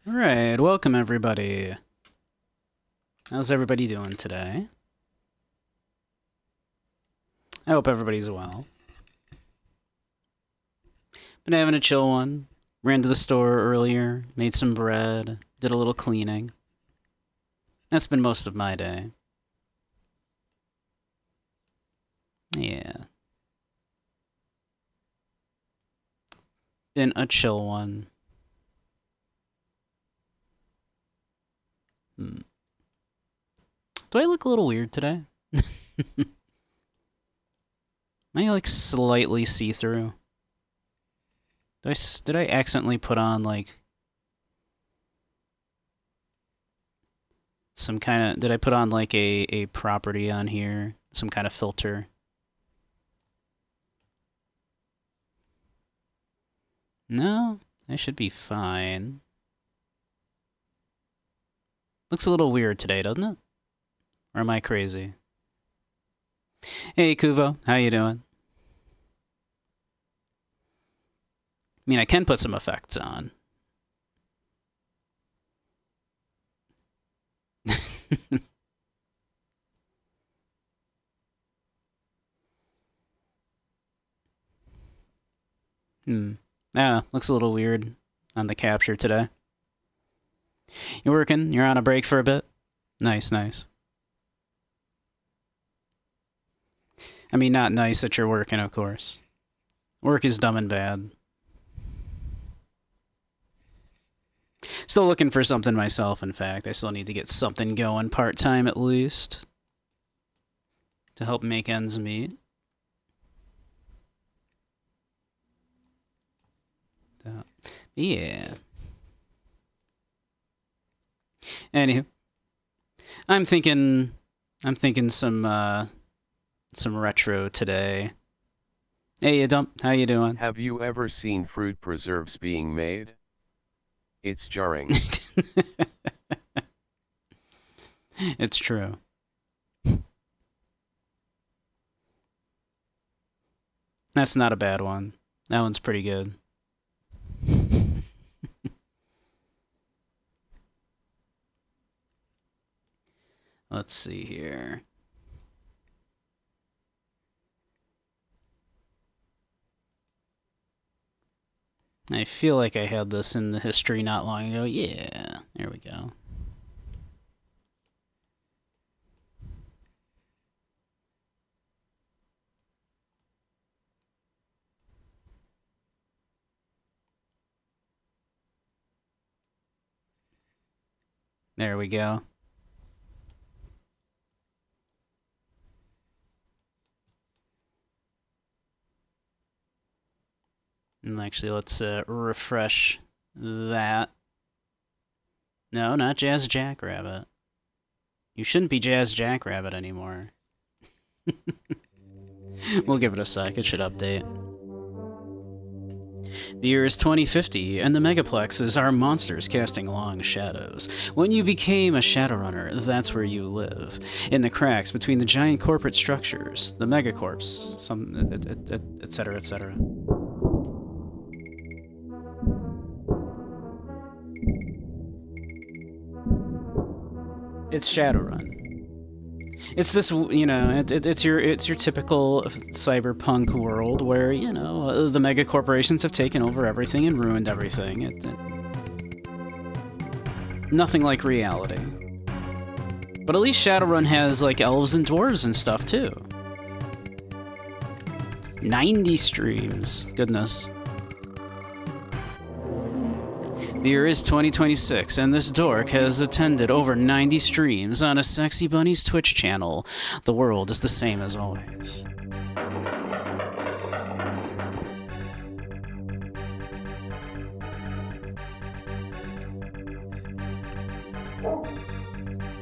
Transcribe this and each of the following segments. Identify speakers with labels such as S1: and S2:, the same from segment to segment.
S1: Alright, welcome everybody. How's everybody doing today? I hope everybody's well. Been having a chill one. Ran to the store earlier, made some bread, did a little cleaning. That's been most of my day. Yeah. Been a chill one. Do I look a little weird today? Am I like slightly see-through? Did I accidentally put on like some kind of... Did I put on like a property on here? Some kind of filter? No, I should be fine. Looks a little weird today, doesn't it? Or am I crazy? Hey, Kuvo, how you doing? I mean, I can put some effects on. I don't know, looks a little weird on the capture today. You working? You're on a break for a bit? Nice, nice. I mean, not nice that you're working, of course. Work is dumb and bad. Still looking for something myself, in fact. I still need to get something going part-time at least. To help make ends meet. Yeah. Anywho. I'm thinking some retro today. Hey, Dump, how you doing?
S2: Have you ever seen fruit preserves being made? It's jarring.
S1: It's true. That's not a bad one. That one's pretty good. Let's see here. I feel like I had this in the history not long ago. Yeah, there we go. There we go. And actually, let's refresh that. No, not Jazz Jackrabbit. You shouldn't be Jazz Jackrabbit anymore. We'll give it a sec. It should update. The year is 2050, and the megaplexes are monsters casting long shadows. When you became a Shadowrunner, that's where you live. In the cracks between the giant corporate structures, the megacorps, some, etc., etc. It's Shadowrun. It's this, you know, it's your typical cyberpunk world where, you know, the mega corporations have taken over everything and ruined everything. Nothing like reality. But at least Shadowrun has like elves and dwarves and stuff too. 90 streams, goodness. The year is 2026, and this dork has attended over 90 streams on a Sexy Bunny's Twitch channel. The world is the same as always.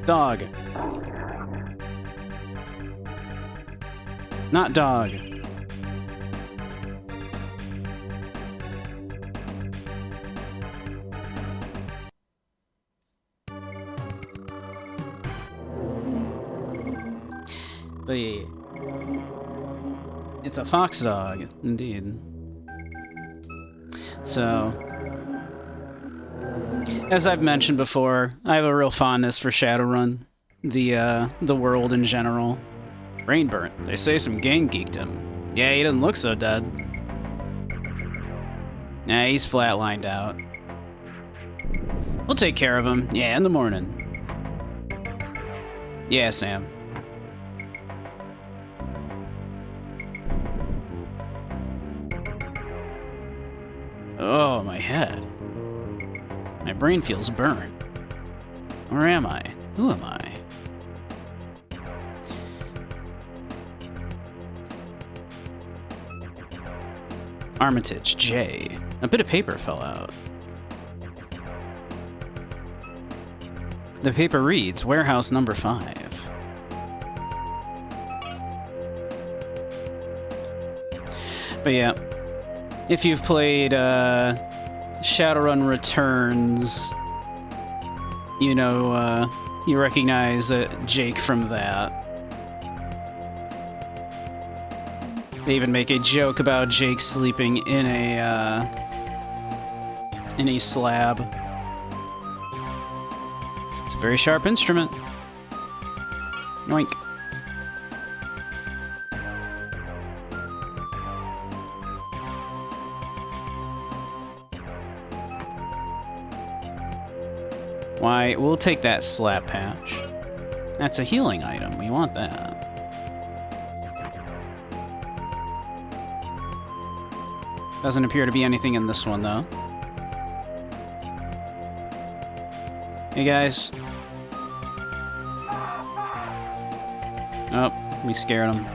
S1: Dog. Not dog. But yeah, it's a fox dog, indeed. So, As I've mentioned before, I have a real fondness for Shadowrun, the world in general. Brain burnt. They say some gang geeked him. Yeah, he doesn't look so dead. Nah, he's flatlined out. We'll take care of him. Yeah, in the morning. Yeah, Sam. Oh, my head. My brain feels burned. Where am I? Who am I? Armitage, J. A bit of paper fell out. The paper reads, Warehouse number 5. But yeah, if you've played Shadowrun Returns, you know, you recognize Jake from that. They even make a joke about Jake sleeping in a slab. It's a very sharp instrument. Yoink. Why, we'll take that slap patch. That's a healing item. We want that. Doesn't appear to be anything in this one, though. Hey, guys. Oh, we scared him.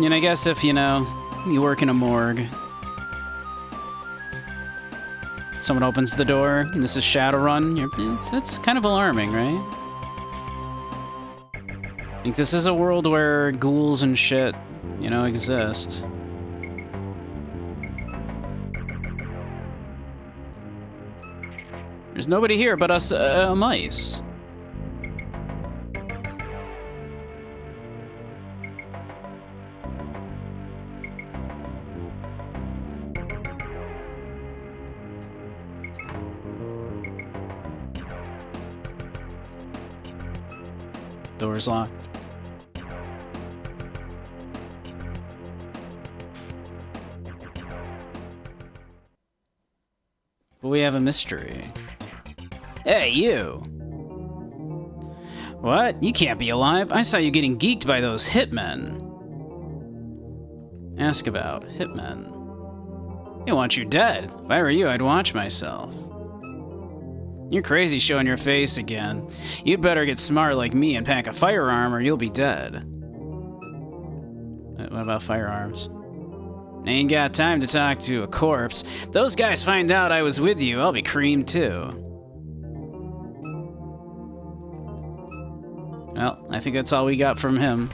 S1: And I guess if, you know, you work in a morgue, someone opens the door, and this is Shadowrun, it's kind of alarming, right? I think this is a world where ghouls and shit, you know, exist. There's nobody here but us mice. Door's locked. But we have a mystery. Hey, you! What? You can't be alive. I saw you getting geeked by those hitmen. Ask about hitmen. They want you dead. If I were you, I'd watch myself. You're crazy showing your face again. You'd better get smart like me and pack a firearm or you'll be dead. What about firearms? Ain't got time to talk to a corpse. If those guys find out I was with you, I'll be creamed too. Well, I think that's all we got from him.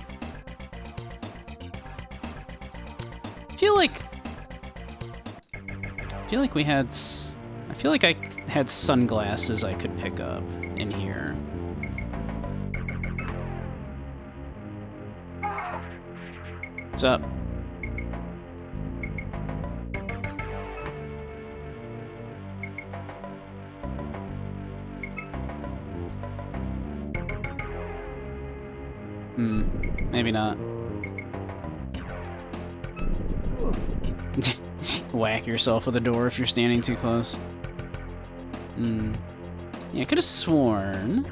S1: I feel like we had... I feel like I had sunglasses I could pick up in here. What's up? Maybe not. Whack yourself with a door if you're standing too close. Yeah, I could have sworn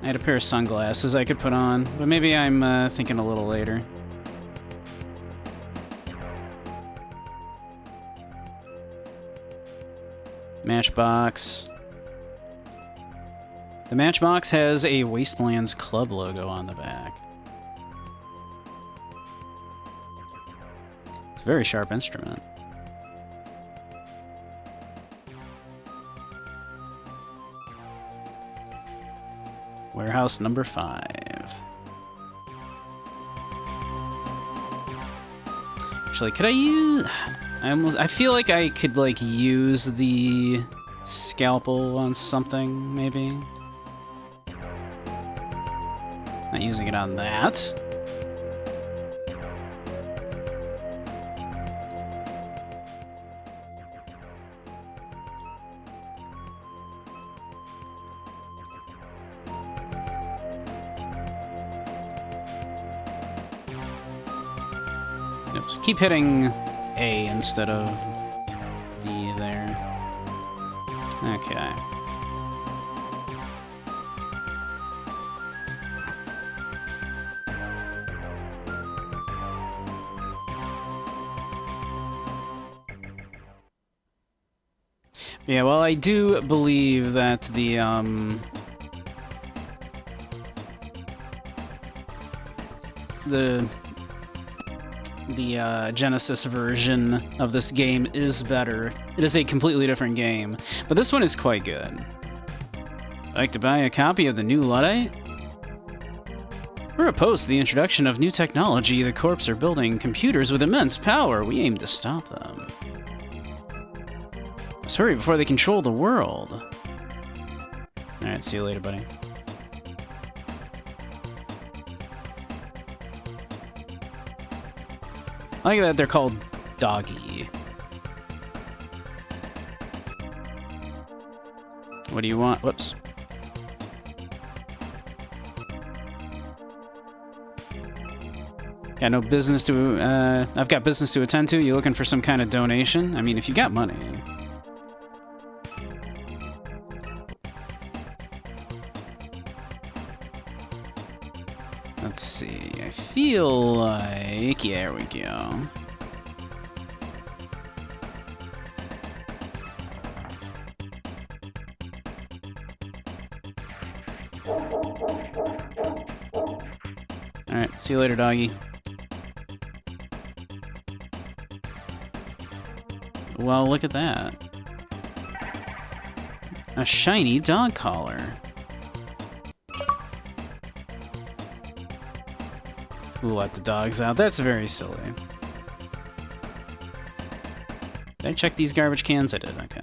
S1: I had a pair of sunglasses I could put on, but maybe I'm thinking a little later. Matchbox. The Matchbox has a Wastelands Club logo on the back. It's a very sharp instrument. Warehouse number 5. Actually, could I use... I feel like I could, like, use the scalpel on something, maybe? Not using it on that. Oops. Keep hitting A instead of B there. Okay. Yeah, well, I do believe that the Genesis version of this game is better. It is a completely different game, but this one is quite good. Like to buy a copy of the new Luddite? We're opposed to the introduction of new technology. The Corps are building computers with immense power. We aim to stop them. Let's hurry before they control the world. Alright, see you later, buddy. I like that they're called Doggy. What do you want? Whoops. Got no business to, I've got business to attend to. You looking for some kind of donation? I mean, if you got money. Let's see, I feel like... Yeah, there we go. Alright, see you later, doggy. Well, look at that. A shiny dog collar. Who let the dogs out? That's very silly. Did I check these garbage cans? I did, okay.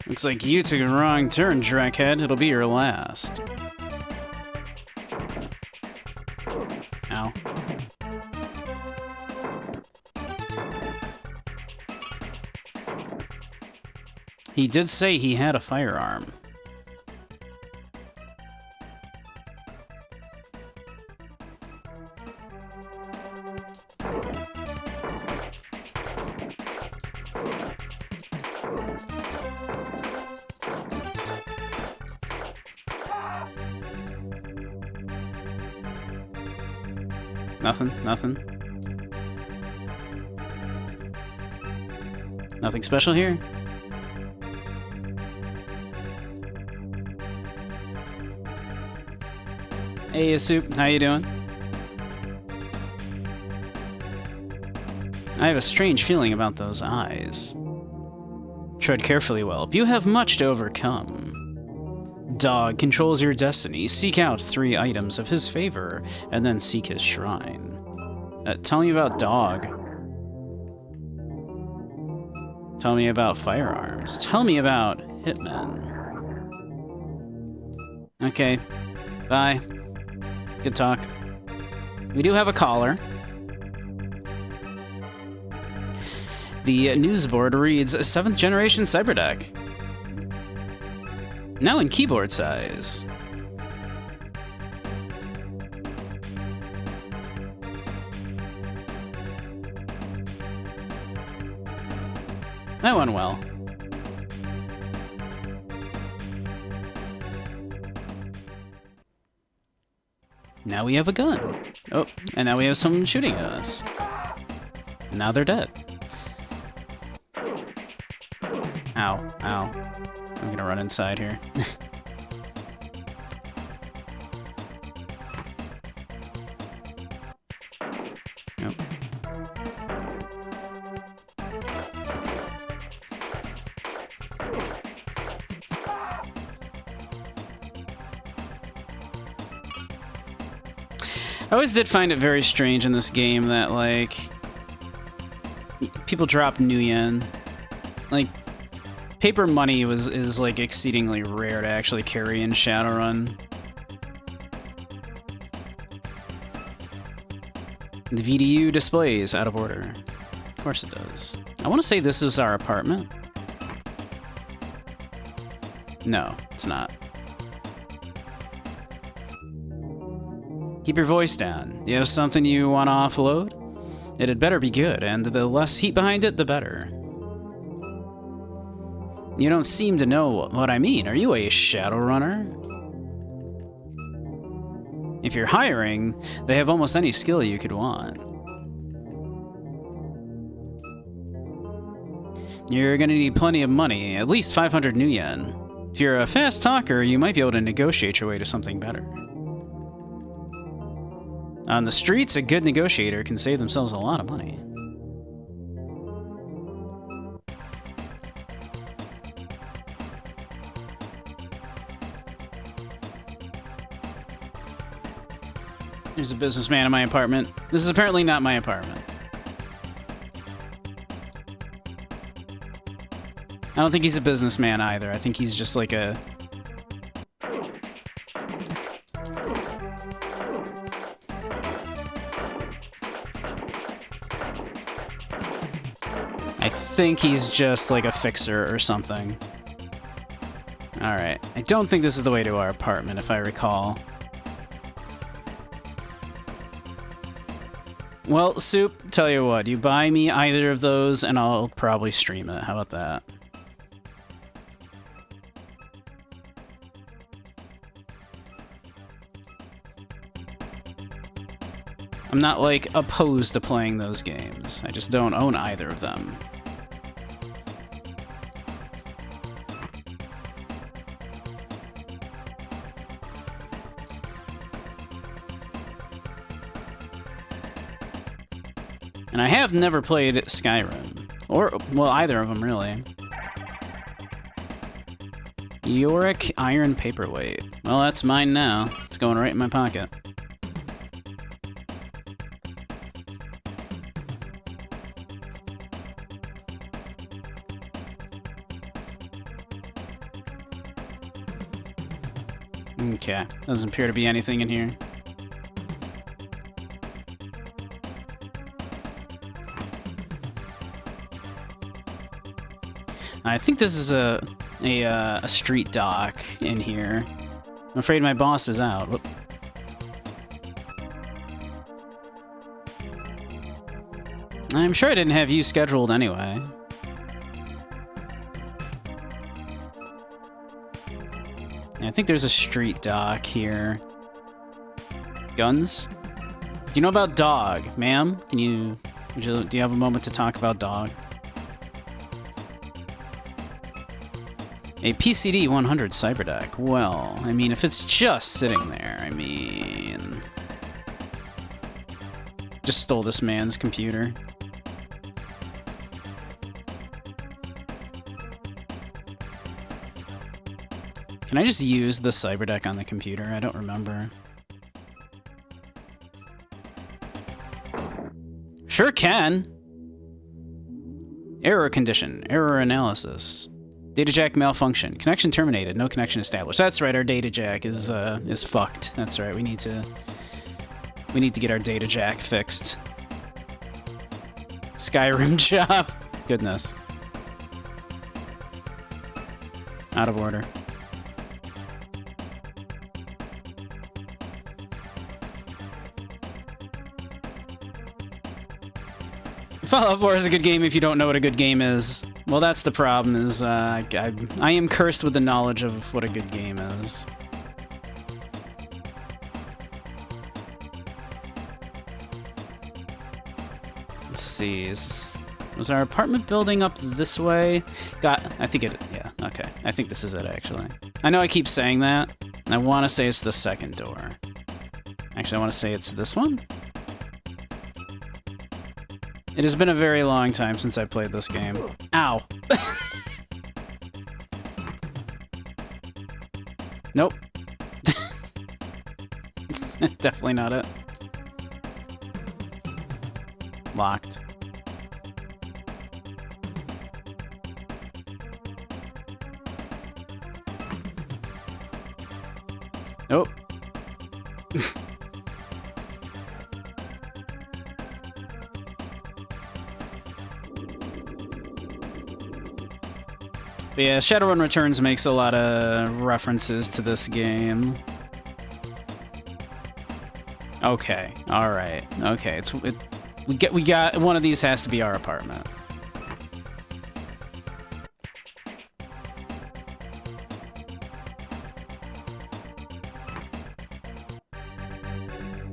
S1: Looks like you took a wrong turn, Dreckhead. It'll be your last. Ow. He did say he had a firearm. Nothing. Nothing special here? Hey, Soup, how you doing? I have a strange feeling about those eyes. Tread carefully, Whelp. You have much to overcome. Dog controls your destiny. Seek out 3 items of his favor, and then seek his shrine. Tell me about Dog. Tell me about firearms. Tell me about hitmen. Okay, bye. Good talk. We do have a caller. The news board reads 7th generation cyberdeck. Now in keyboard size. That went well. Now we have a gun. Oh, and now we have someone shooting at us. And now they're dead. Ow, ow. I'm gonna run inside here. Nope. I always did find it very strange in this game that, like, people drop new yen. Like, paper money is like exceedingly rare to actually carry in Shadowrun. The VDU displays out of order. Of course it does. I want to say this is our apartment. No, it's not. Keep your voice down. You have something you want to offload? It had better be good, and the less heat behind it, the better. You don't seem to know what I mean. Are you a Shadowrunner? If you're hiring, they have almost any skill you could want. You're gonna need plenty of money, at least 500 new yen. If you're a fast talker, you might be able to negotiate your way to something better. On the streets, a good negotiator can save themselves a lot of money. There's a businessman in my apartment. This is apparently not my apartment. I don't think he's a businessman either. I think he's just like a... I think he's just like a fixer or something. Alright. I don't think this is the way to our apartment, if I recall. Well, Soup, tell you what, you buy me either of those and I'll probably stream it. How about that? I'm not, like, opposed to playing those games. I just don't own either of them. And I have never played Skyrim. Or, well, either of them, really. Yorick Iron Paperweight. Well, that's mine now. It's going right in my pocket. Okay, doesn't appear to be anything in here. I think this is a street dock in here. I'm afraid my boss is out. Whoop. I'm sure I didn't have you scheduled anyway. I think there's a street dock here. Guns? Do you know about dog, ma'am? Do you have a moment to talk about dog? A PCD 100 cyberdeck. Well, I mean, if it's just sitting there, I mean... Just stole this man's computer. Can I just use the cyberdeck on the computer? I don't remember. Sure can! Error condition. Error analysis. Data jack malfunction. Connection terminated. No connection established. That's right. Our data jack is fucked. That's right. We need to get our data jack fixed. Skyrim job. Goodness. Out of order. Fallout 4 is a good game if you don't know what a good game is. Well, that's the problem, is I am cursed with the knowledge of what a good game is. Let's see, was our apartment building up this way? I think it, yeah, okay. I think this is it, actually. I know I keep saying that, and I want to say it's the second door. Actually, I want to say it's this one? It has been a very long time since I played this game. Ow. Nope. Definitely not it. Locked. Nope. But yeah, Shadowrun Returns makes a lot of references to this game. Okay, all right, okay. We got one of these has to be our apartment.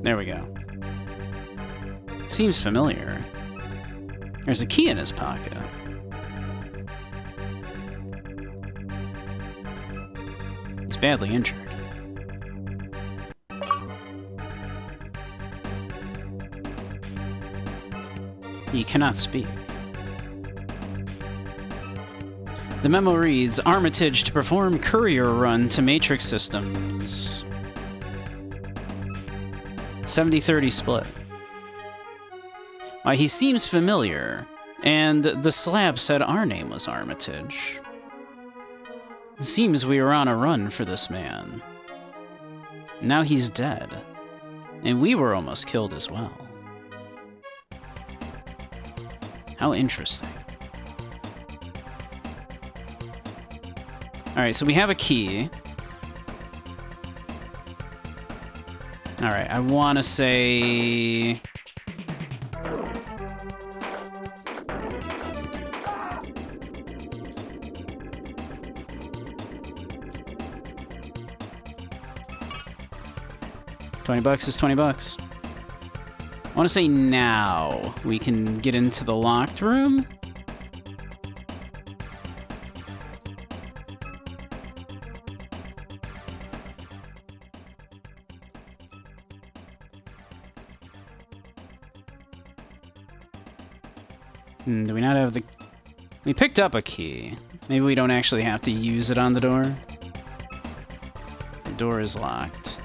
S1: There we go. Seems familiar. There's a key in his pocket. He's badly injured. He cannot speak. The memo reads, Armitage to perform courier run to Matrix Systems. 70-30 split. Why, he seems familiar, and the slab said our name was Armitage. It seems we were on a run for this man. Now he's dead, and we were almost killed as well. How interesting. Alright, so we have a key. Alright, I want to say... $20 is $20. I want to say now we can get into the locked room. Do we not have the... We picked up a key. Maybe we don't actually have to use it on the door. The door is locked.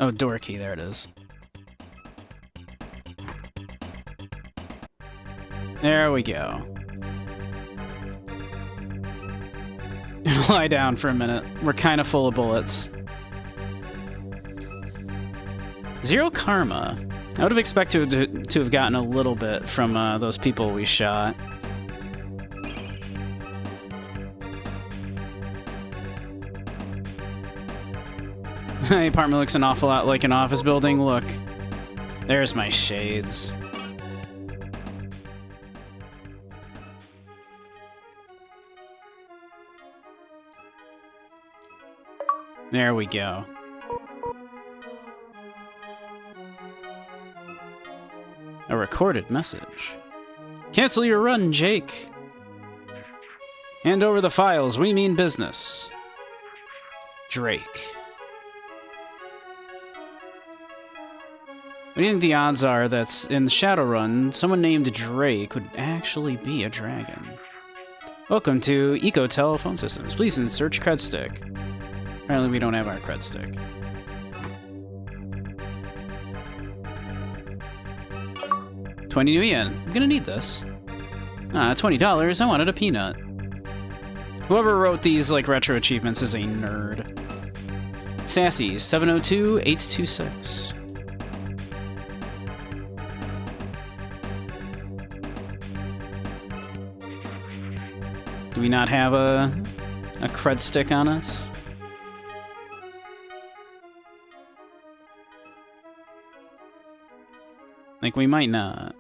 S1: Oh, door key, there it is. There we go. Lie down for a minute. We're kind of full of bullets. 0 karma. I would have expected to have gotten a little bit from those people we shot. My apartment looks an awful lot like an office building. Look, there's my shades. There we go. A recorded message. Cancel your run, Jake. Hand over the files. We mean business. Drake. What do you think the odds are that in Shadowrun, someone named Drake would actually be a dragon? Welcome to Eco Telephone Systems. Please insert cred stick. Apparently we don't have our cred stick. $20 new yen. I'm gonna need this. $20. I wanted a peanut. Whoever wrote these like retro achievements is a nerd. Sassy 702-826. Do we not have a cred stick on us? Like, we might not.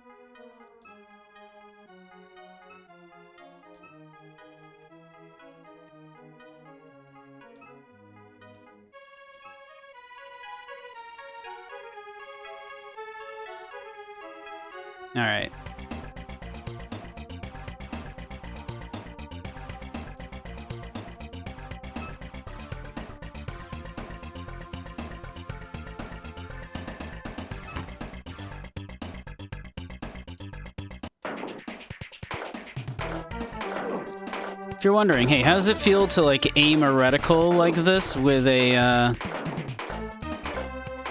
S1: All right. If you're wondering, hey, how does it feel to like aim a reticle like this with a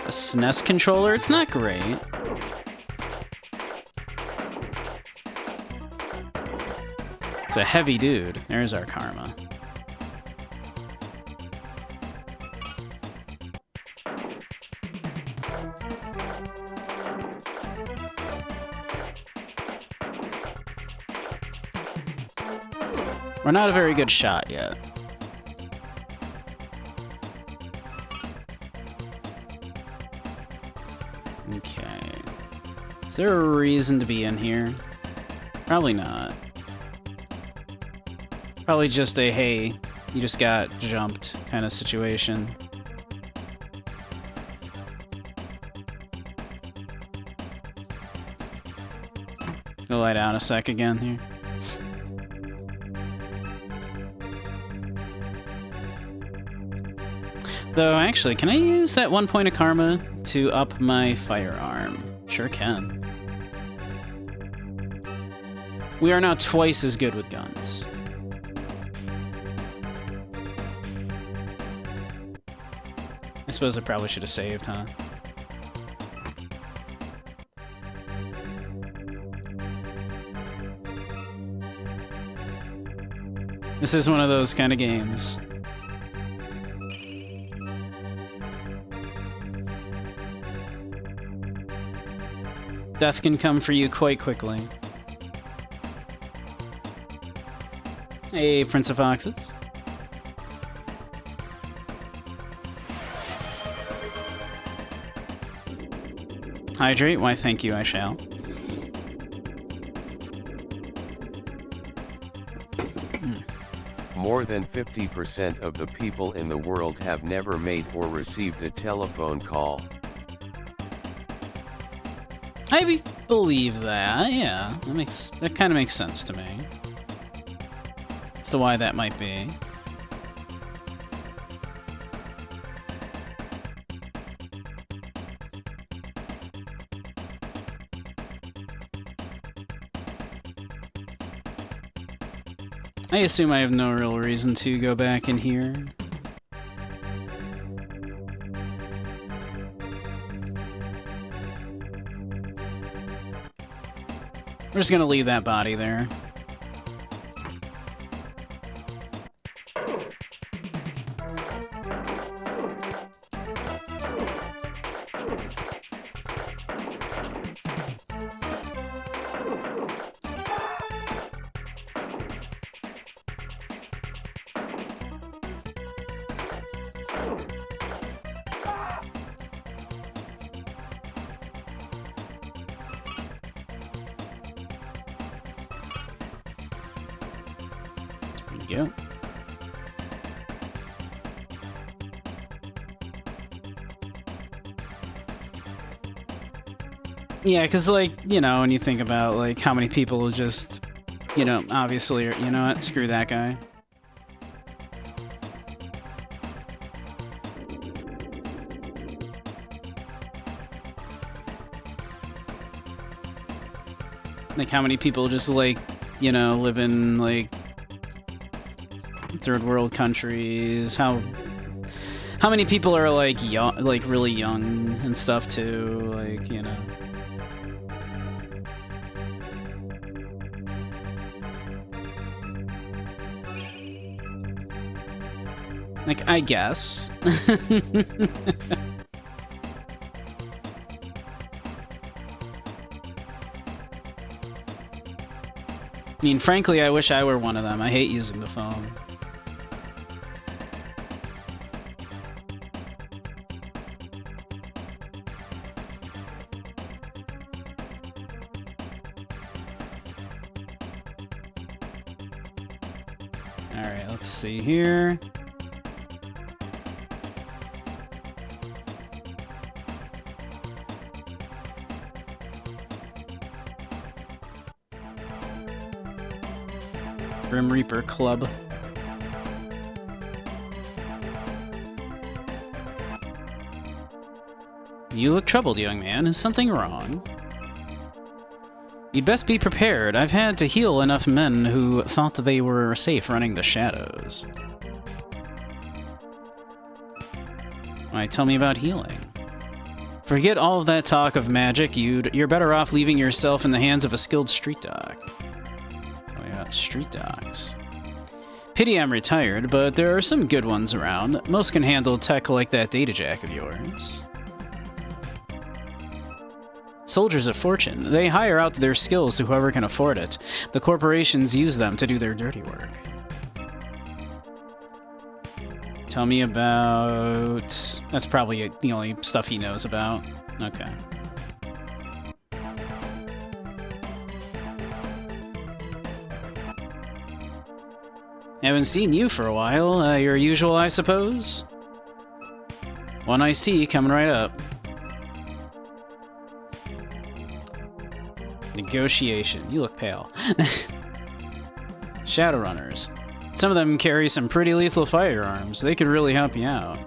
S1: SNES controller? It's not great. It's a heavy dude. There's our karma. We're not a very good shot yet. Okay. Is there a reason to be in here? Probably not. Probably just a, hey, you just got jumped kind of situation. Go lie down a sec again here. Though, actually, can I use that 1 point of karma to up my firearm? Sure can. We are now twice as good with guns. I suppose I probably should have saved, huh? This is one of those kind of games. Death can come for you quite quickly. Hey, Prince of Foxes. Hydrate? Why, thank you, I shall.
S2: More than 50% of the people in the world have never made or received a telephone call.
S1: I believe that, yeah. That kind of makes sense to me. So why that might be. I assume I have no real reason to go back in here. We're just gonna leave that body there. There we go. Yeah, because, like, you know, when you think about, like, how many people just, you know, obviously, you know what, screw that guy. Like, how many people just, like, you know, live in, like, third world countries, how many people are, like, young, like, really young and stuff, too, like, you know. Like, I guess. I mean, frankly, I wish I were one of them. I hate using the phone. Alright, let's see here. Grim Reaper Club. You look troubled, young man. Is something wrong? You'd best be prepared. I've had to heal enough men who thought they were safe running the shadows. Why, tell me about healing. Forget all of that talk of magic. You're better off leaving yourself in the hands of a skilled street dog. Oh yeah, street dogs. Pity I'm retired, but there are some good ones around. Most can handle tech like that data jack of yours. Soldiers of fortune. They hire out their skills to whoever can afford it. The corporations use them to do their dirty work. Tell me about... That's probably the only stuff he knows about. Okay. Haven't seen you for a while. Your usual, I suppose? One iced tea coming right up. Negotiation. You look pale. Shadowrunners. Some of them carry some pretty lethal firearms. They could really help you out.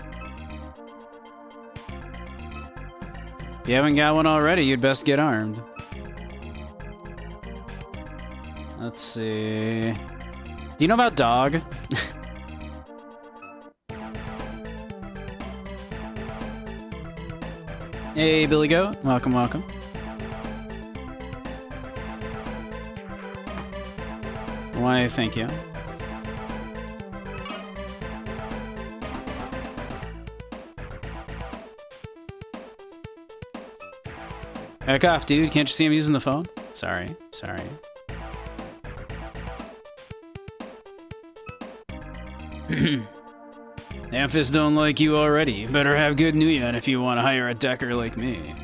S1: If you haven't got one already, you'd best get armed. Let's see... Do you know about Dog? Hey, Billy Goat. Welcome, welcome. Why, thank you. Back off, dude. Can't you see I'm using the phone? Sorry, sorry. Amphis don't like you already. Better have good Nuyen if you want to hire a decker like me.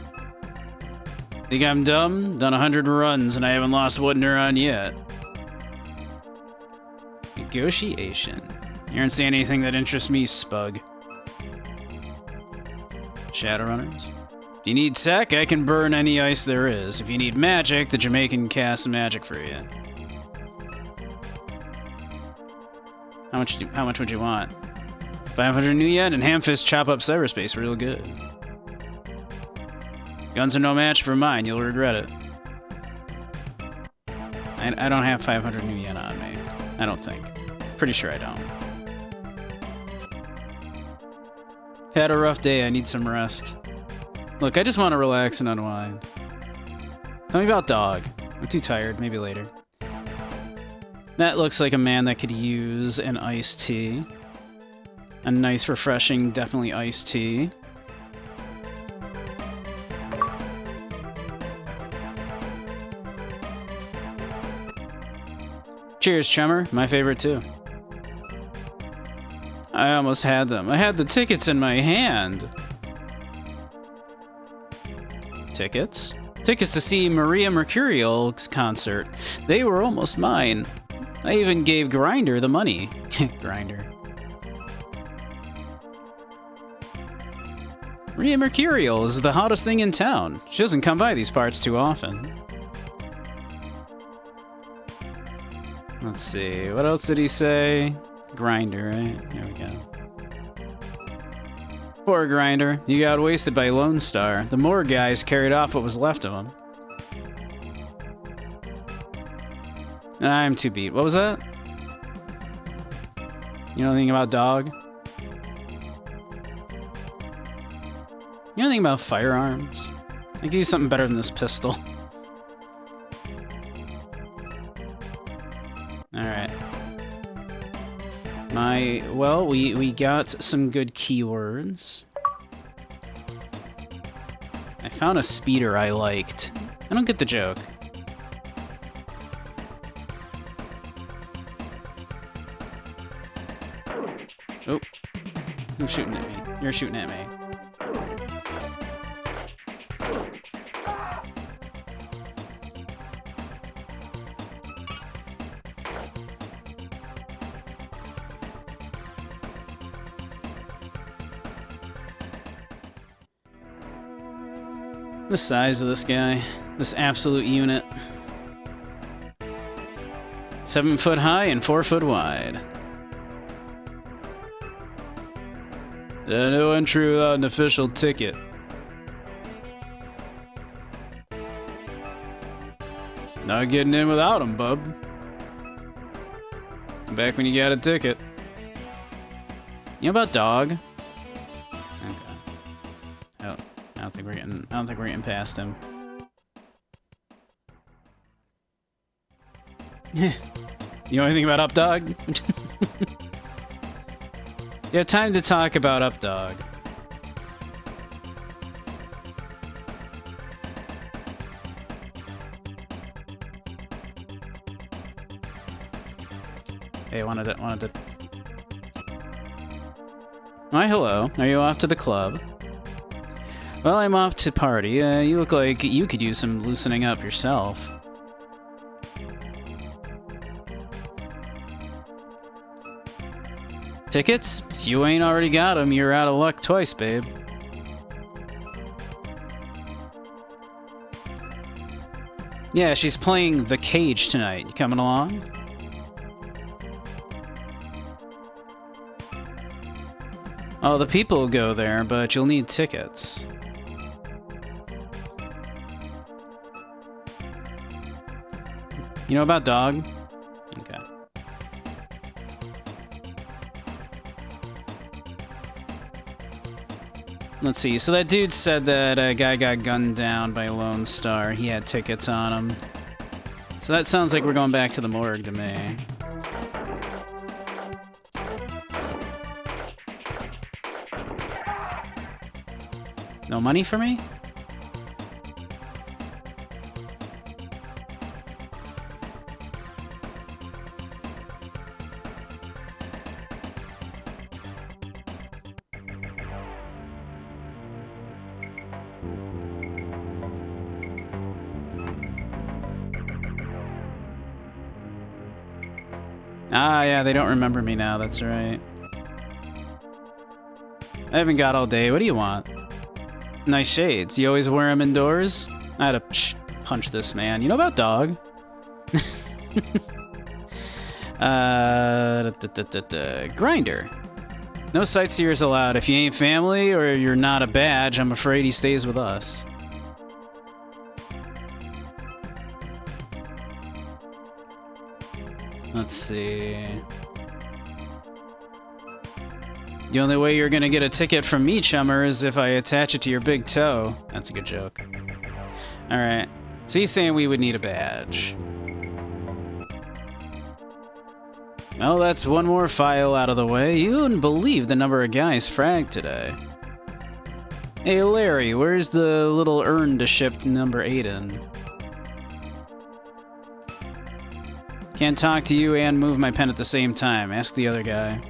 S1: Think I'm dumb? Done 100 runs and I haven't lost one neuron yet. Negotiation. You aren't saying anything that interests me, Spug. Shadowrunners. If you need tech, I can burn any ice there is. If you need magic, the Jamaican casts magic for you. How much would you want? 500 Nuyen and Hamfist chop up cyberspace real good. Guns are no match for mine, you'll regret it. I don't have 500 Nuyen on me. I don't think. Pretty sure I don't. Had a rough day, I need some rest. Look, I just want to relax and unwind. Tell me about Dog. I'm too tired, maybe later. That looks like a man that could use an iced tea. A nice, refreshing, definitely iced tea. Cheers, Tremor. My favorite, too. I almost had them. I had the tickets in my hand. Tickets? Tickets to see Maria Mercurial's concert. They were almost mine. I even gave Grinder the money. Grinder. Maria Mercurial is the hottest thing in town. She doesn't come by these parts too often. Let's see, what else did he say? Grinder, right? Here we go. Poor Grinder. You got wasted by Lone Star. The Moore guys carried off what was left of him. I'm too beat. What was that? You know anything about Dog? You know anything about firearms? I could use something better than this pistol. Alright. Well, we got some good keywords. I found a speeder I liked. I don't get the joke. Oh. Who's shooting at me? You're shooting at me. The size of this guy. This absolute unit. 7 foot high and 4 foot wide. No entry without an official ticket. Not getting in without him, bub. Come back when you got a ticket. You know about Dog? Okay. Oh, I don't think we're getting past him. You know anything about Up Dog? You have time to talk about Up Dog. Hey, wanted to. Why, hello. Are you off to the club? Well, I'm off to party. You look like you could use some loosening up yourself. Tickets? If you ain't already got them, you're out of luck twice, babe. Yeah, she's playing The Cage tonight. You coming along? Oh, the people will go there, but you'll need tickets. You know about Dog? Okay. Let's see. So that dude said that a guy got gunned down by Lone Star. He had tickets on him. So that sounds like we're going back to the morgue to me. No money for me? Ah, yeah, they don't remember me now, that's right. I haven't got all day. What do you want? Nice shades. You always wear them indoors? I had to punch this man. You know about Dog? Grinder. No sightseers allowed. If you ain't family or you're not a badge, I'm afraid he stays with us. Let's see. The only way you're gonna get a ticket from me, chummer, is if I attach it to your big toe. That's a good joke. Alright. So he's saying we would need a badge. Well, that's one more file out of the way. You wouldn't believe the number of guys fragged today. Hey, Larry, where's the little urn to ship number 8 in? Can't talk to you and move my pen at the same time. Ask the other guy.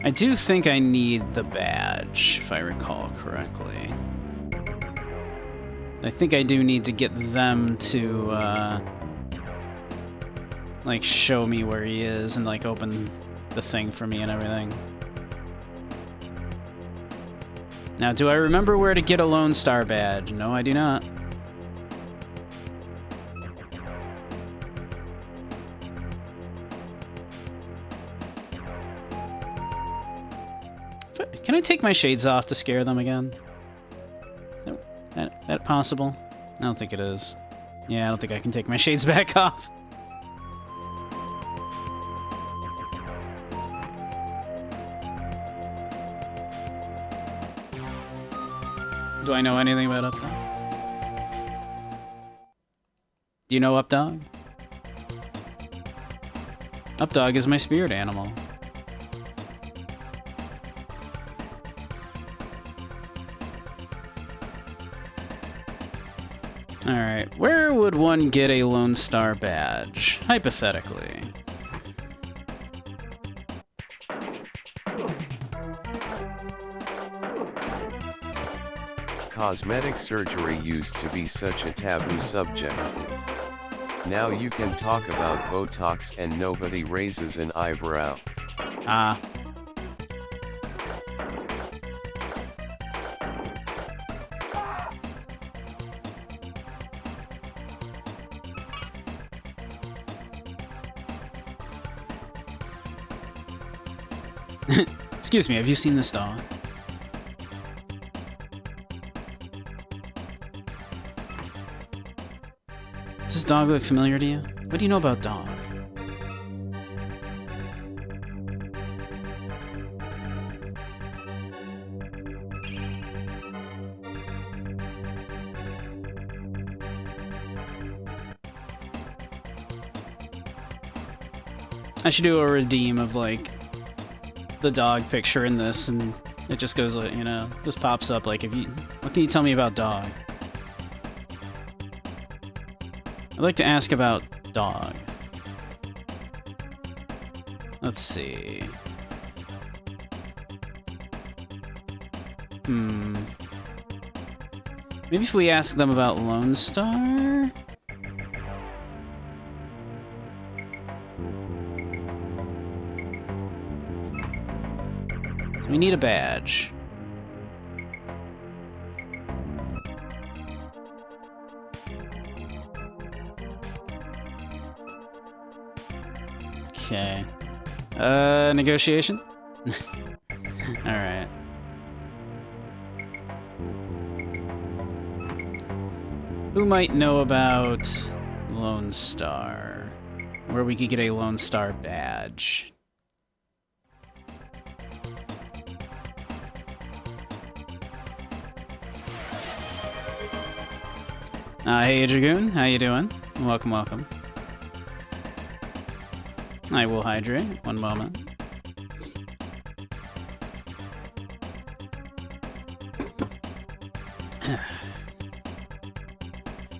S1: I do think I need the badge, if I recall correctly. I think I do need to get them to, like, show me where he is and, like, open the thing for me and everything. Now, do I remember where to get a Lone Star badge? No, I do not. Can I take my shades off to scare them again? Is that possible? I don't think it is. Yeah, I don't think I can take my shades back off. Do I know anything about Updog? Do you know Updog? Updog is my spirit animal. Alright, where would one get a Lone Star badge? Hypothetically.
S2: Cosmetic surgery used to be such a taboo subject. Now you can talk about Botox and nobody raises an eyebrow.
S1: Ah. Excuse me, have you seen this dog? Does this dog look familiar to you? What do you know about Dog? I should do a redeem of, like, the dog picture in this, and it just goes, you know, just pops up like, if you, what can you tell me about dog? I'd like to ask about dog. Let's see. Maybe if we ask them about Lone Star? So we need a badge. Okay. Negotiation? Alright. Who might know about Lone Star? Where we could get a Lone Star badge. Hey Dragoon, how you doing? Welcome, welcome. I will hydrate. One moment.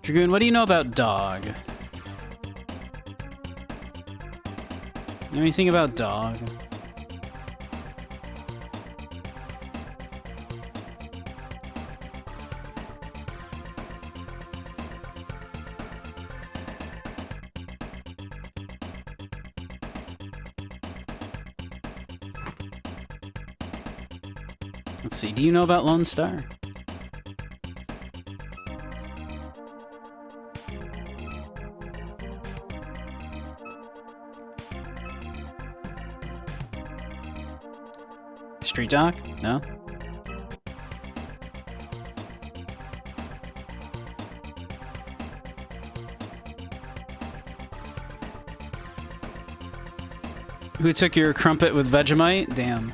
S1: Dragoon, what do you know about dog? Know anything about dog? Let's see, do you know about Lone Star? Street Doc? No? Who took your crumpet with Vegemite? Damn.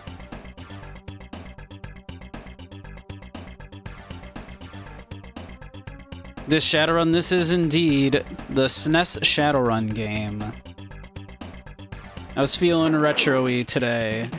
S1: This Shadowrun, this is indeed the SNES Shadowrun game. I was feeling retro-y today.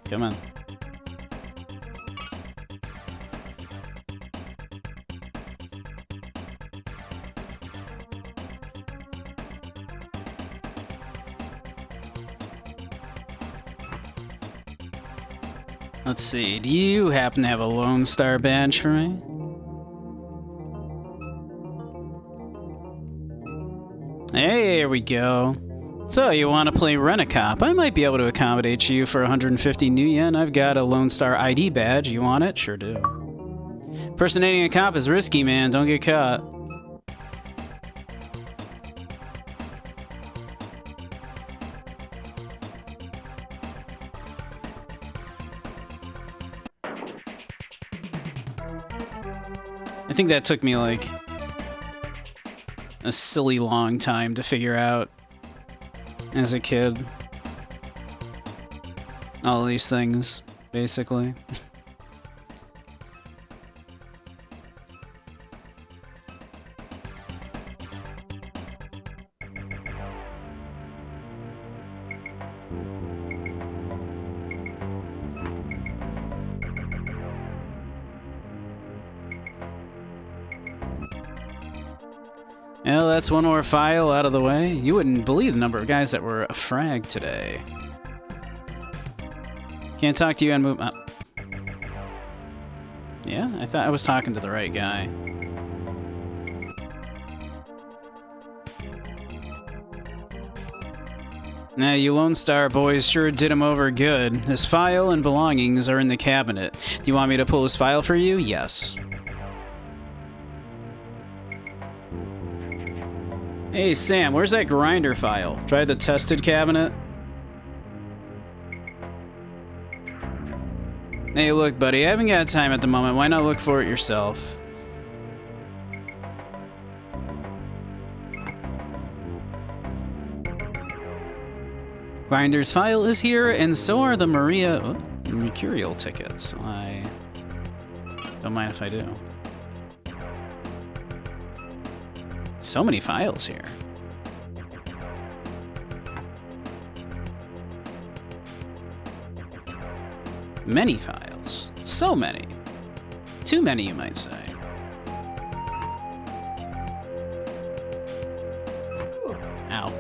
S1: Come on. Let's see, do you happen to have a Lone Star badge for me? Hey, there we go. So, you want to play Rent-A-Cop? I might be able to accommodate you for 150 new yen. I've got a Lone Star ID badge. You want it? Sure do. Impersonating a cop is risky, man. Don't get caught. I think that took me, like, a silly long time to figure out as a kid. All these things, basically. Well, that's one more file out of the way. You wouldn't believe the number of guys that were fragged today. Can't talk to you and move up. Yeah, I thought I was talking to the right guy. Nah, you Lone Star boys sure did him over good. His file and belongings are in the cabinet. Do you want me to pull his file for you? Yes. Hey, Sam, where's that grinder file? Try the tested cabinet? Hey, look, buddy, I haven't got time at the moment. Why not look for it yourself? Grinder's file is here, and so are the Mercurial tickets. I don't mind if I do. So many files here. Many files. So many. Too many, you might say. Ow.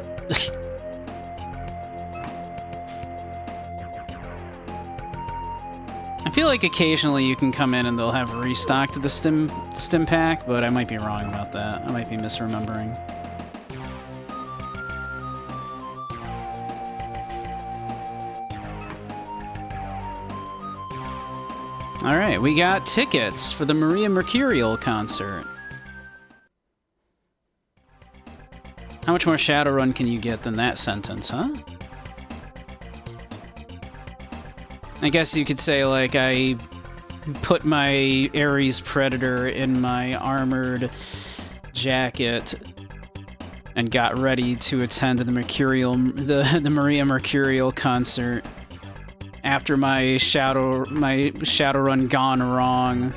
S1: I feel like occasionally you can come in and they'll have restocked the stim pack, but I might be wrong about that. I might be misremembering. Alright, we got tickets for the Maria Mercurial concert. How much more Shadowrun can you get than that sentence, huh? I guess you could say, like, I put my Ares Predator in my armored jacket and got ready to attend the Maria Mercurial concert after my Shadowrun gone wrong.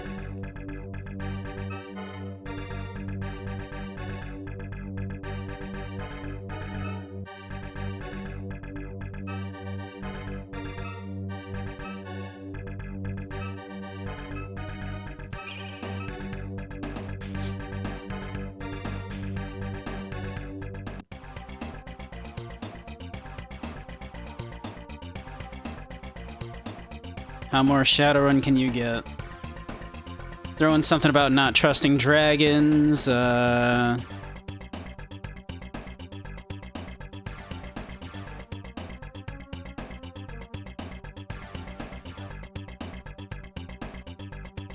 S1: How more Shadowrun can you get? Throw in something about not trusting dragons, I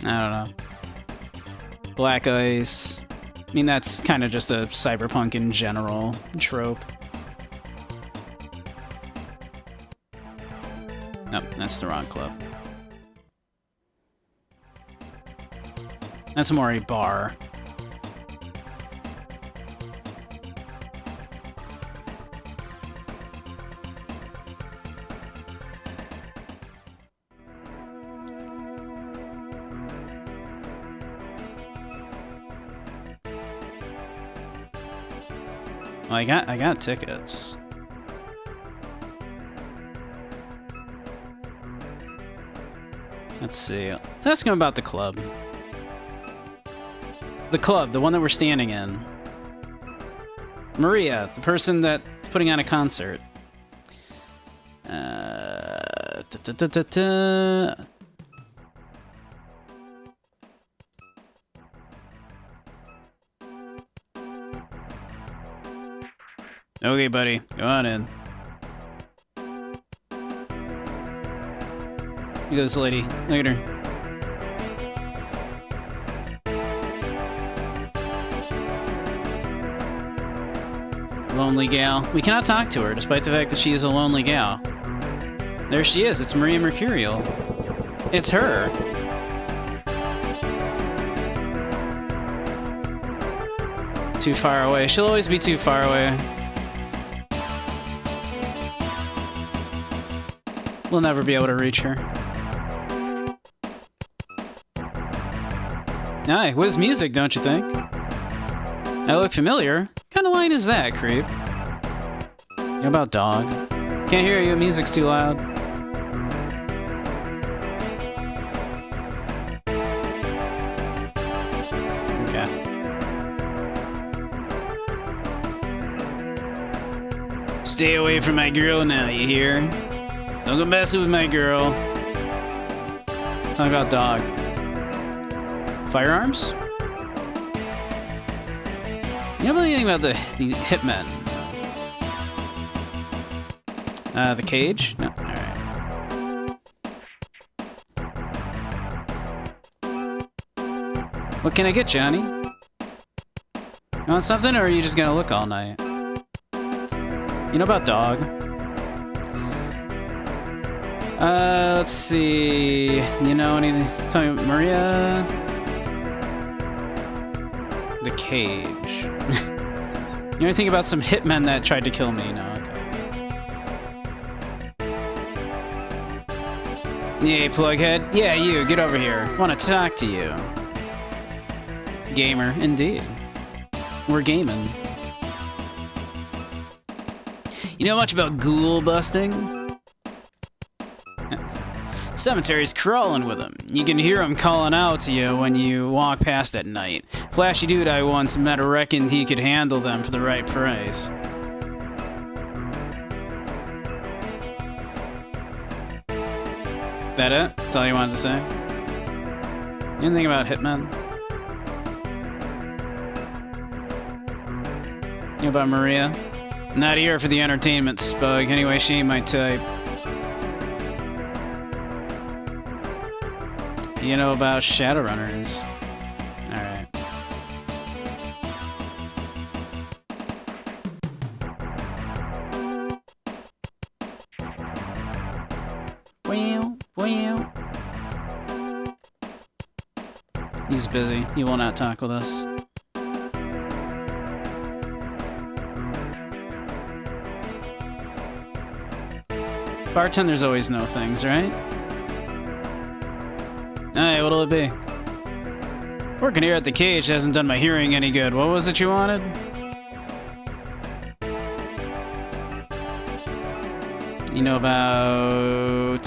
S1: don't know. Black ice. I mean, that's kind of just a cyberpunk in general trope. Nope, that's the wrong club. That's more a bar. Well, I got tickets. Let's see. Let's ask him about the club. The club, the one that we're standing in. Maria, the person that's putting on a concert. Okay, buddy, go on in. Look at this lady. Look at her. Lonely gal. We cannot talk to her, despite the fact that she is a lonely gal. There she is. It's Maria Mercurial. It's her. Too far away. She'll always be too far away. We'll never be able to reach her. Aye, whiz music, don't you think? I look familiar. What kind of line is that, creep? How about dog? Can't hear you, music's too loud. Okay. Stay away from my girl now, you hear? Don't go messing with my girl. Talk about dog. Firearms? You don't know anything about these hitmen. The cage? No. Alright. What can I get, Johnny? You want something, or are you just gonna look all night? You know about dog? Let's see. You know anything? Tell me, Maria? The cage. You know anything about some hitmen that tried to kill me? No, okay. Yay, plughead. Yeah, you, get over here. Want to talk to you. Gamer, indeed. We're gaming. You know much about ghoul busting? Cemetery's crawling with them. You can hear them calling out to you when you walk past at night. Flashy dude I once met reckoned he could handle them for the right price. That it? That's all you wanted to say? Anything about hitmen? You know about Maria? Not here for the entertainment, Spug. Anyway, she ain't my type. You know about Shadowrunners. Alright. Wow. He's busy. He will not talk with us. Bartenders always know things, right? Hey, what'll it be? Working here at the cage hasn't done my hearing any good. What was it you wanted? You know about...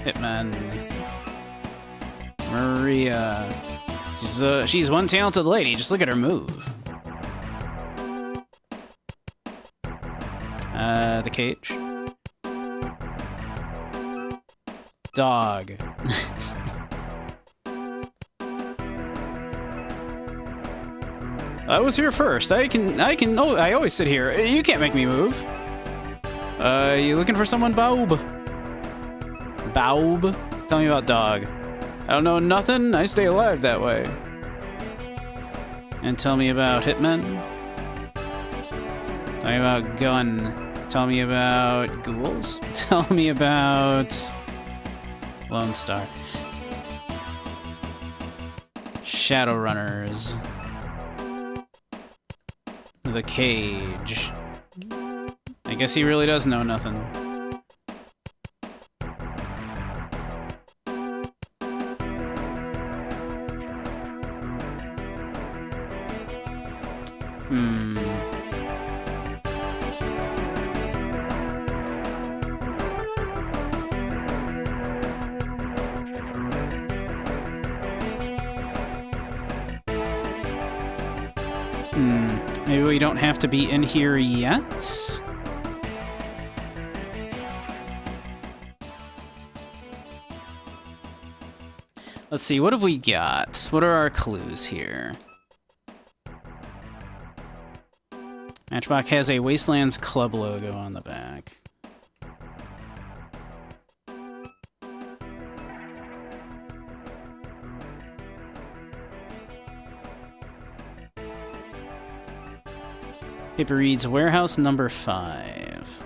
S1: Hitman. Maria. She's one talented lady. Just look at her move. The cage. Dog. I was here first. I always sit here. You can't make me move. You looking for someone, Baub? Baub? Tell me about dog. I don't know nothing. I stay alive that way. And tell me about hitmen. Tell me about gun. Tell me about ghouls. Tell me about Lone Star. Shadowrunners. The cage. I guess he really does know nothing. Maybe we don't have to be in here yet? Let's see, what have we got? What are our clues here? Matchbox has a Wastelands Club logo on the back. Paper reads Warehouse number 5.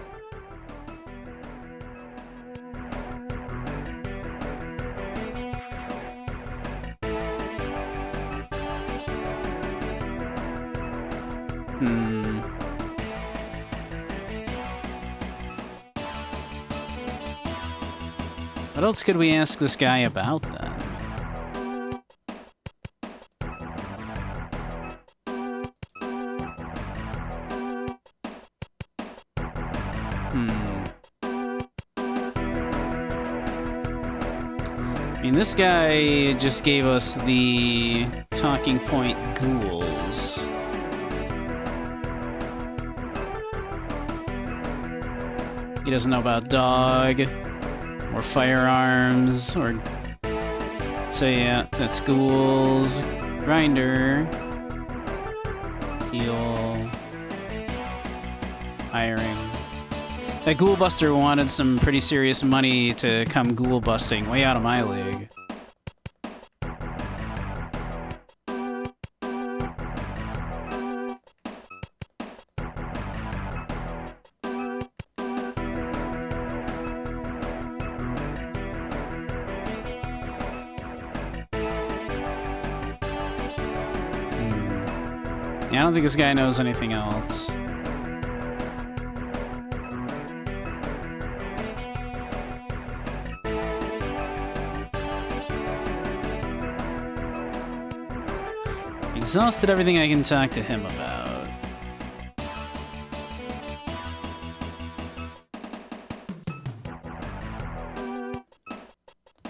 S1: What else could we ask this guy about then? I mean, this guy just gave us the talking point ghouls. He doesn't know about dog, or firearms, or... So yeah, that's ghouls, grinder, heal, hiring. That Ghoul Buster wanted some pretty serious money to come ghoul busting way out of my league. Yeah, I don't think this guy knows anything else. Exhausted everything I can talk to him about.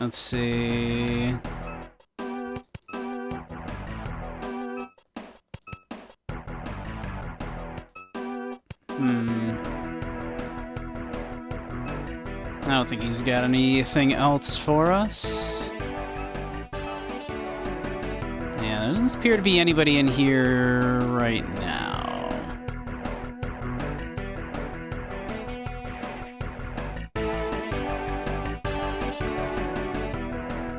S1: Let's see. I don't think he's got anything else for us. Yeah, there doesn't appear to be anybody in here right now.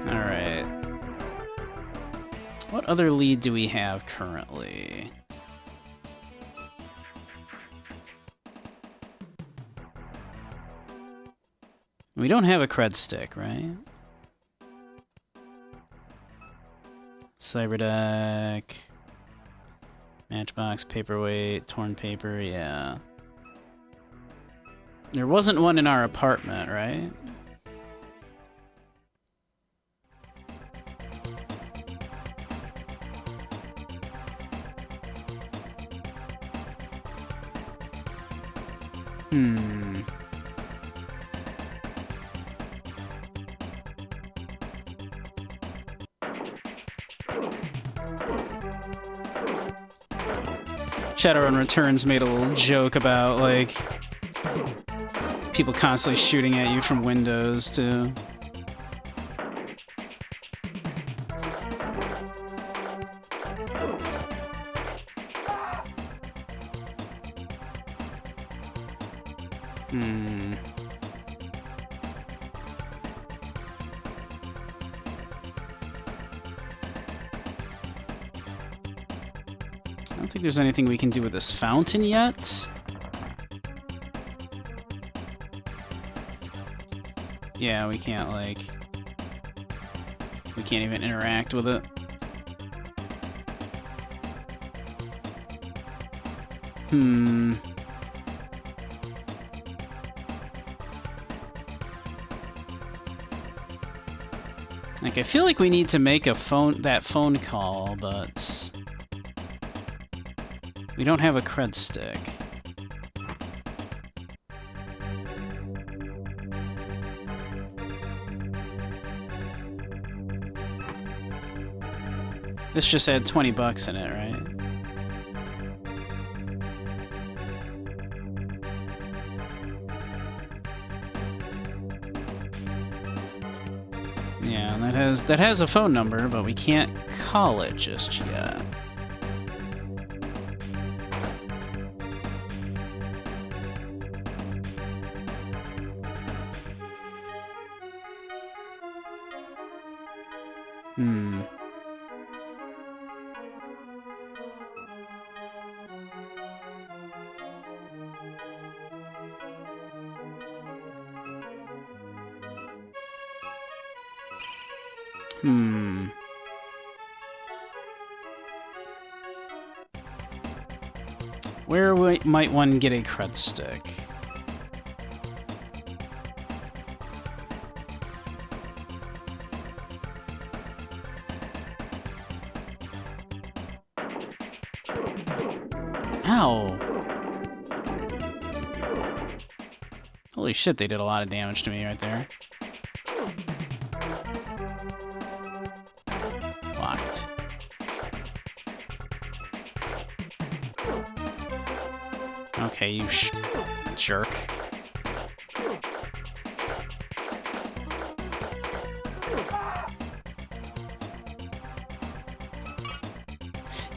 S1: Alright. What other lead do we have currently? We don't have a cred stick, right? Cyberdeck. Matchbox, paperweight, torn paper, yeah. There wasn't one in our apartment, right? Shadowrun Returns made a little joke about, like, people constantly shooting at you from windows, too. I don't think there's anything we can do with this fountain yet. Yeah, we can't, like... we can't even interact with it. Like, I feel like we need to make that phone call, but... we don't have a cred stick. This just had 20 bucks in it, right? Yeah, and that has a phone number, but we can't call it just yet. Where might one get a cred stick? Ow! Holy shit, they did a lot of damage to me right there. Locked. Okay, you jerk.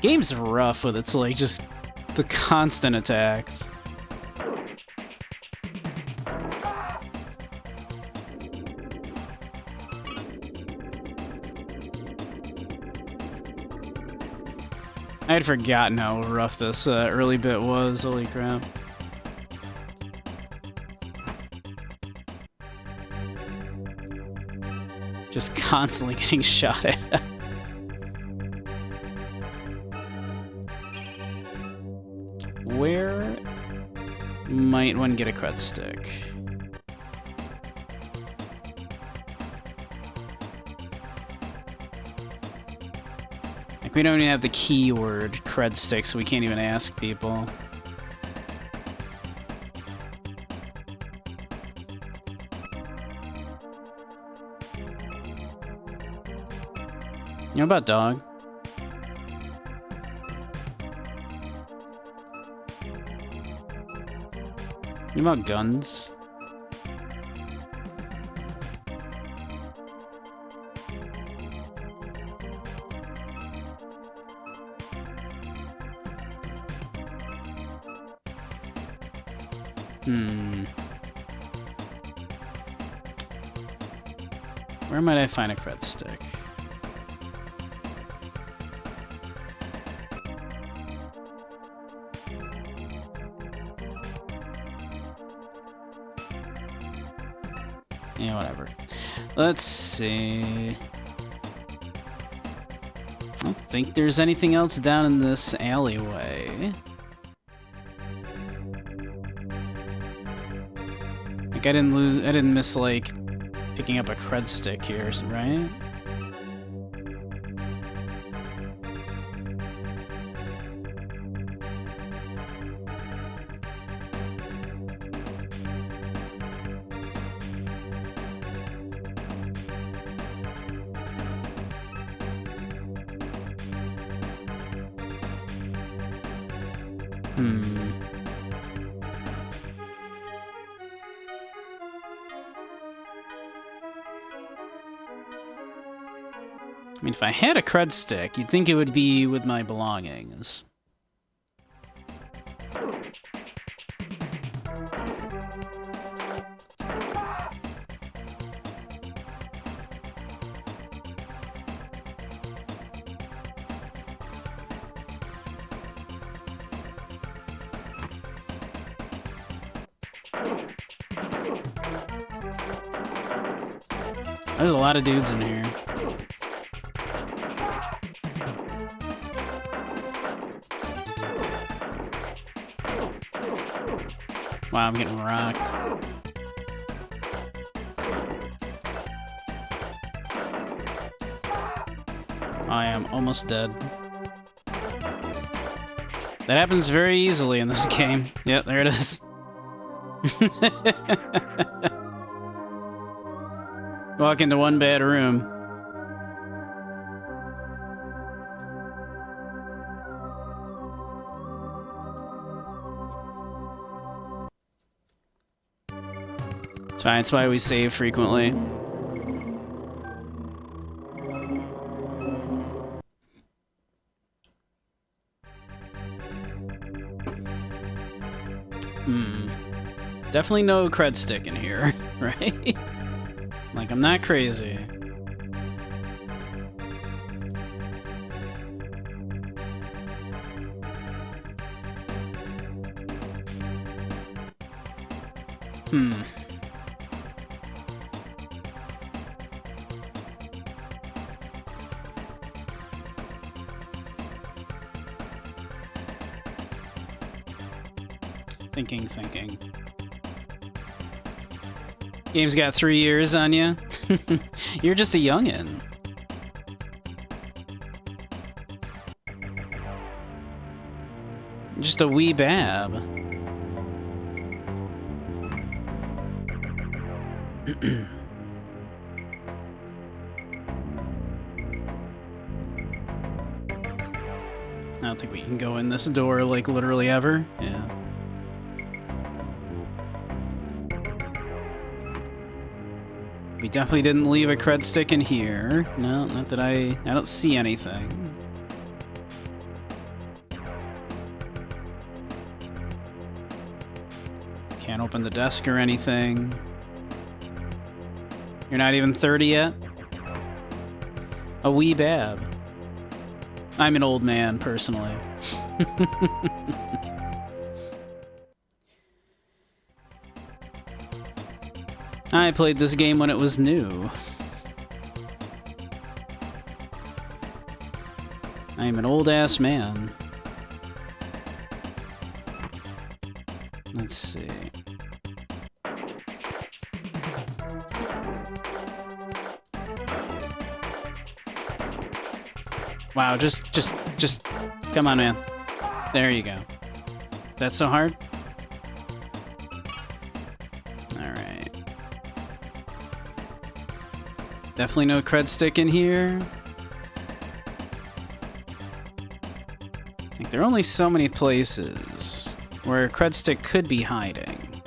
S1: Game's rough with its, like, just the constant attacks. I had forgotten how rough this early bit was. Holy crap. Just constantly getting shot at. Where might one get a cred stick? Like, we don't even have the keyword cred stick, so we can't even ask people. You know about dog? You know about guns? Where might I find a cred stick? Yeah, whatever. Let's see. I don't think there's anything else down in this alleyway. Like, I didn't miss, like, picking up a cred stick here, right? I mean, if I had a cred stick, you'd think it would be with my belongings. There's a lot of dudes in here. Wow, I'm getting rocked. I am almost dead. That happens very easily in this game. Yep, there it is. Walk into one bad room. It's fine, it's why we save frequently. Definitely no cred stick in here, right? Like, I'm not crazy. Thinking. Game's got 3 years on you. You're just a youngin'. Just a wee bab. I don't think we can go in this door, like, literally ever. Yeah. We definitely didn't leave a cred stick in here. No, not that I don't see anything. Can't open the desk or anything. You're not even 30 yet? A wee bab. I'm an old man, personally. I played this game when it was new. I am an old-ass man. Let's see. Wow, just, come on, man. There you go. That's so hard? Alright. Definitely no cred stick in here. Like, there are only so many places where a cred stick could be hiding.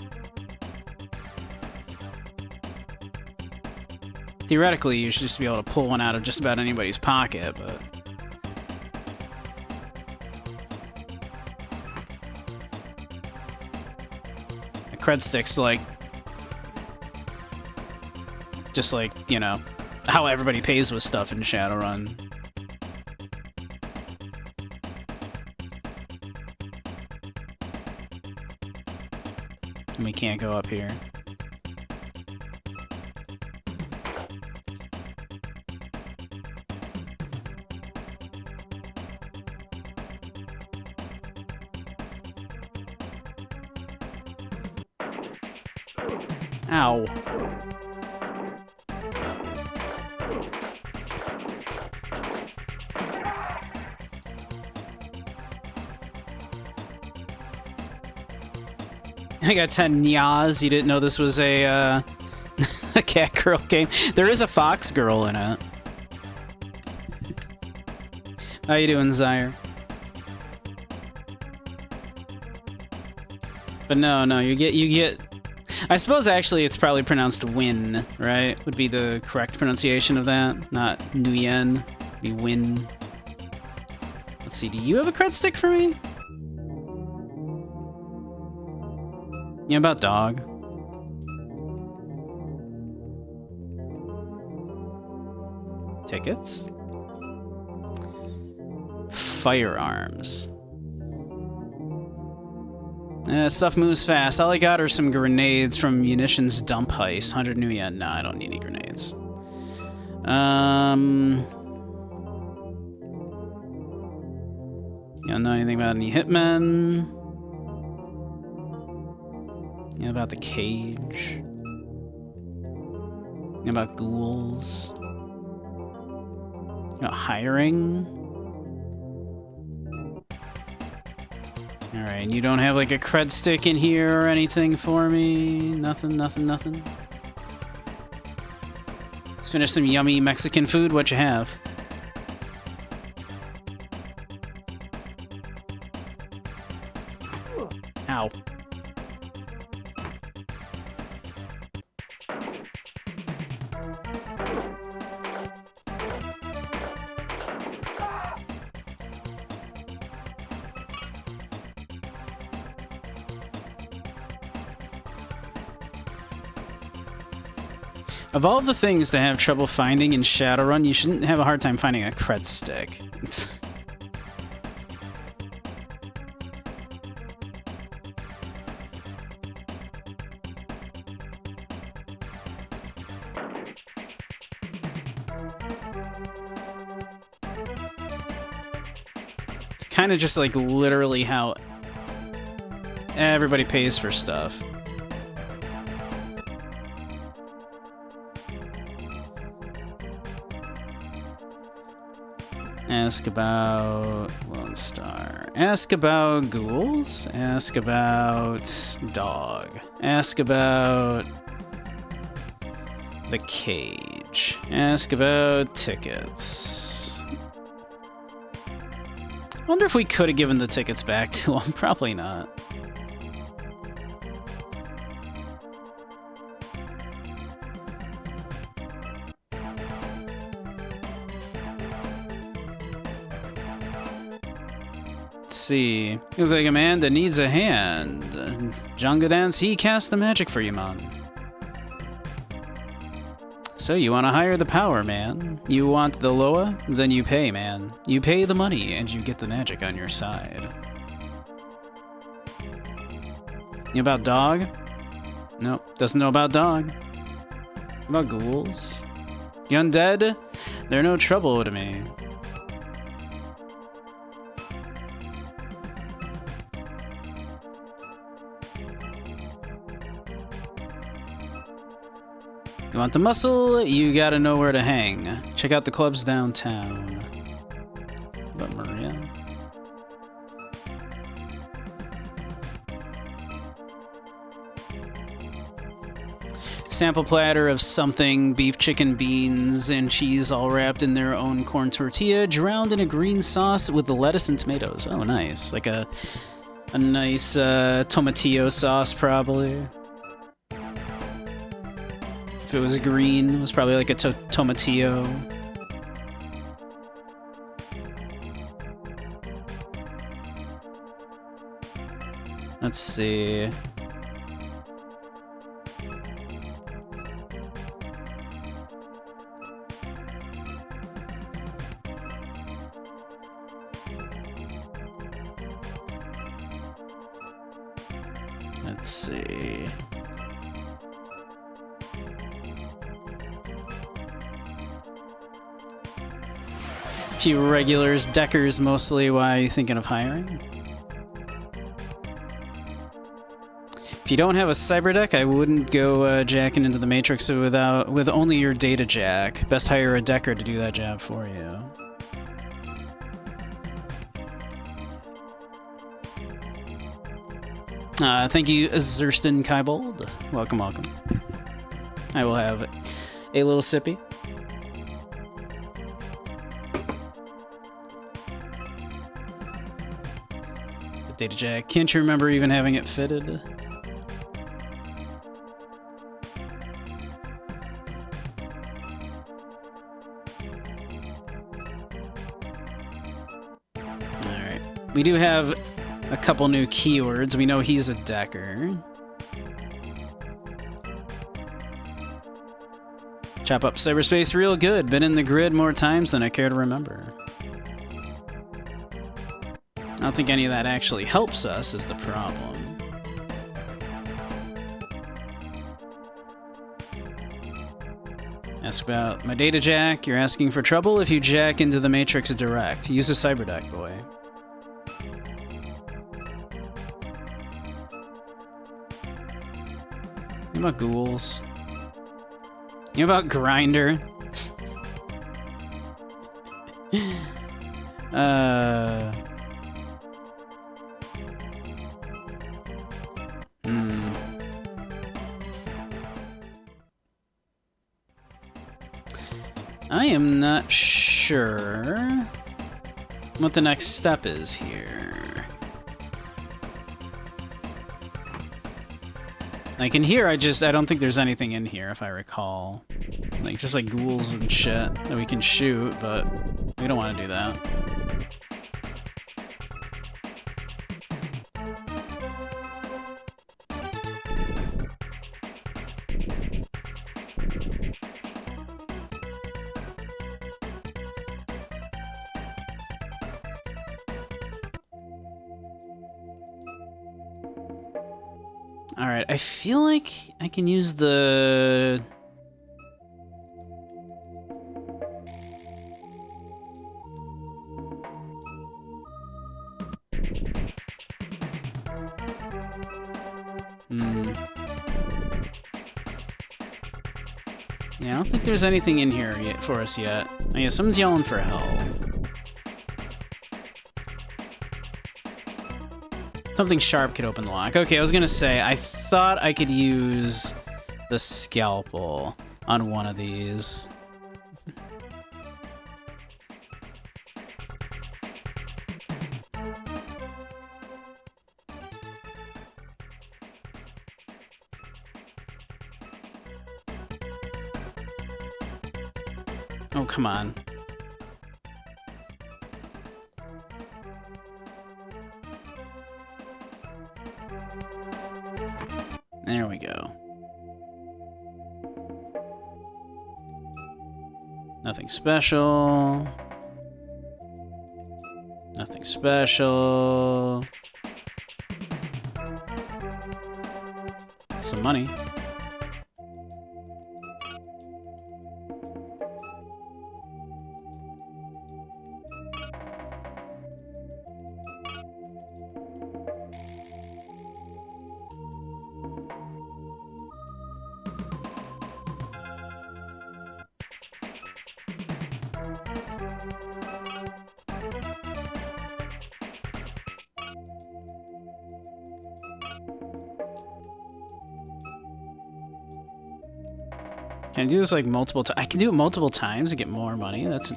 S1: Theoretically, you should just be able to pull one out of just about anybody's pocket, but... a cred stick's like... just like, you know, how everybody pays with stuff in Shadowrun. And we can't go up here. Ow. I got 10 nyas. You didn't know this was a, a cat girl game. There is a fox girl in it. How you doing, Zyre? But no, you get... I suppose actually it's probably pronounced win, right? Would be the correct pronunciation of that, not Nguyen. Be win. Let's see, do you have a cred stick for me? Yeah, about dog. Tickets. Firearms. Stuff moves fast. All I got are some grenades from munitions dump heist. 100 new yen. Nah, I don't need any grenades. You don't know anything about any hitmen? Yeah, about the cage. Yeah, about ghouls. About hiring. Alright, and you don't have like a cred stick in here or anything for me? Nothing. Let's finish some yummy Mexican food. What you have? Ow. Of all of the things to have trouble finding in Shadowrun, you shouldn't have a hard time finding a cred stick. It's kind of just like literally how everybody pays for stuff. Ask about Lone Star. Ask about ghouls. Ask about dog. Ask about the cage. Ask about tickets. I wonder if we could have given the tickets back to him. Probably not. Let's see. You look like a man that needs a hand. Junga Dance, he cast the magic for you, man. So you want to hire the power, man. You want the Loa? Then you pay, man. You pay the money, and you get the magic on your side. You about dog? Nope, doesn't know about dog. About ghouls? The undead? They're no trouble to me. You want the muscle? You gotta know where to hang. Check out the clubs downtown. But Maria? Sample platter of something, beef, chicken, beans, and cheese all wrapped in their own corn tortilla, drowned in a green sauce with the lettuce and tomatoes. Oh, nice. Like a nice tomatillo sauce, probably. If it was green, it was probably like a tomatillo. Let's see. Let's see. Few regulars, deckers mostly. Why are you thinking of hiring? If you don't have a cyber deck, I wouldn't go jacking into the Matrix with only your data jack. Best hire a decker to do that job for you. Thank you, Zerston Kybold. Welcome, welcome. I will have a little sippy. The data jack. Can't you remember even having it fitted? Alright. We do have a couple new keywords. We know he's a decker. Chop up cyberspace real good. Been in the grid more times than I care to remember. I don't think any of that actually helps us is the problem. Ask about my data jack. You're asking for trouble if you jack into the Matrix direct. Use a cyber deck, boy. What about ghouls? You know about grinder? I am not sure what the next step is here. Like in here, I don't think there's anything in here, if I recall. Like, just like ghouls and shit that we can shoot, but we don't want to do that. Alright, I feel like I can use the... Yeah, I don't think there's anything in here yet for us yet. Oh yeah, someone's yelling for help. Something sharp could open the lock. Okay, I was gonna say, I thought I could use the scalpel on one of these. Oh, come on. There we go. Nothing special. Nothing special. Some money. Can I do this like multiple times? I can do it multiple times to get more money. That's...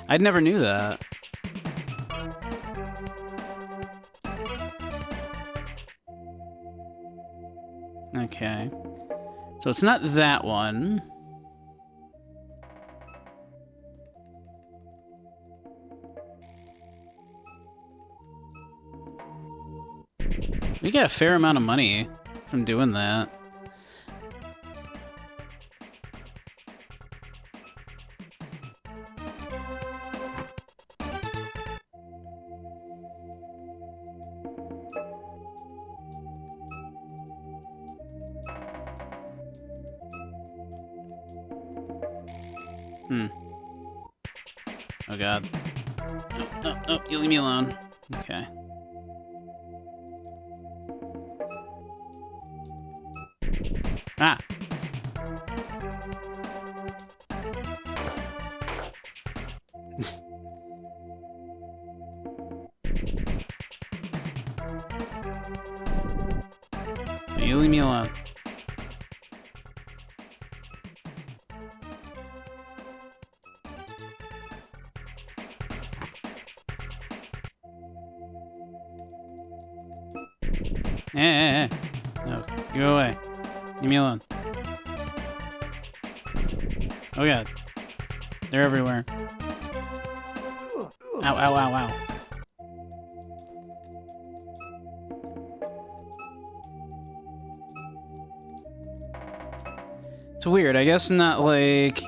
S1: I never knew that. Okay. So it's not that one. We got a fair amount of money from doing that. Oh god. No, you leave me alone. Okay. Ah! You leave me alone. Hey. No, you go away. Leave me alone. Oh god. They're everywhere. Ow. It's weird. I guess not like...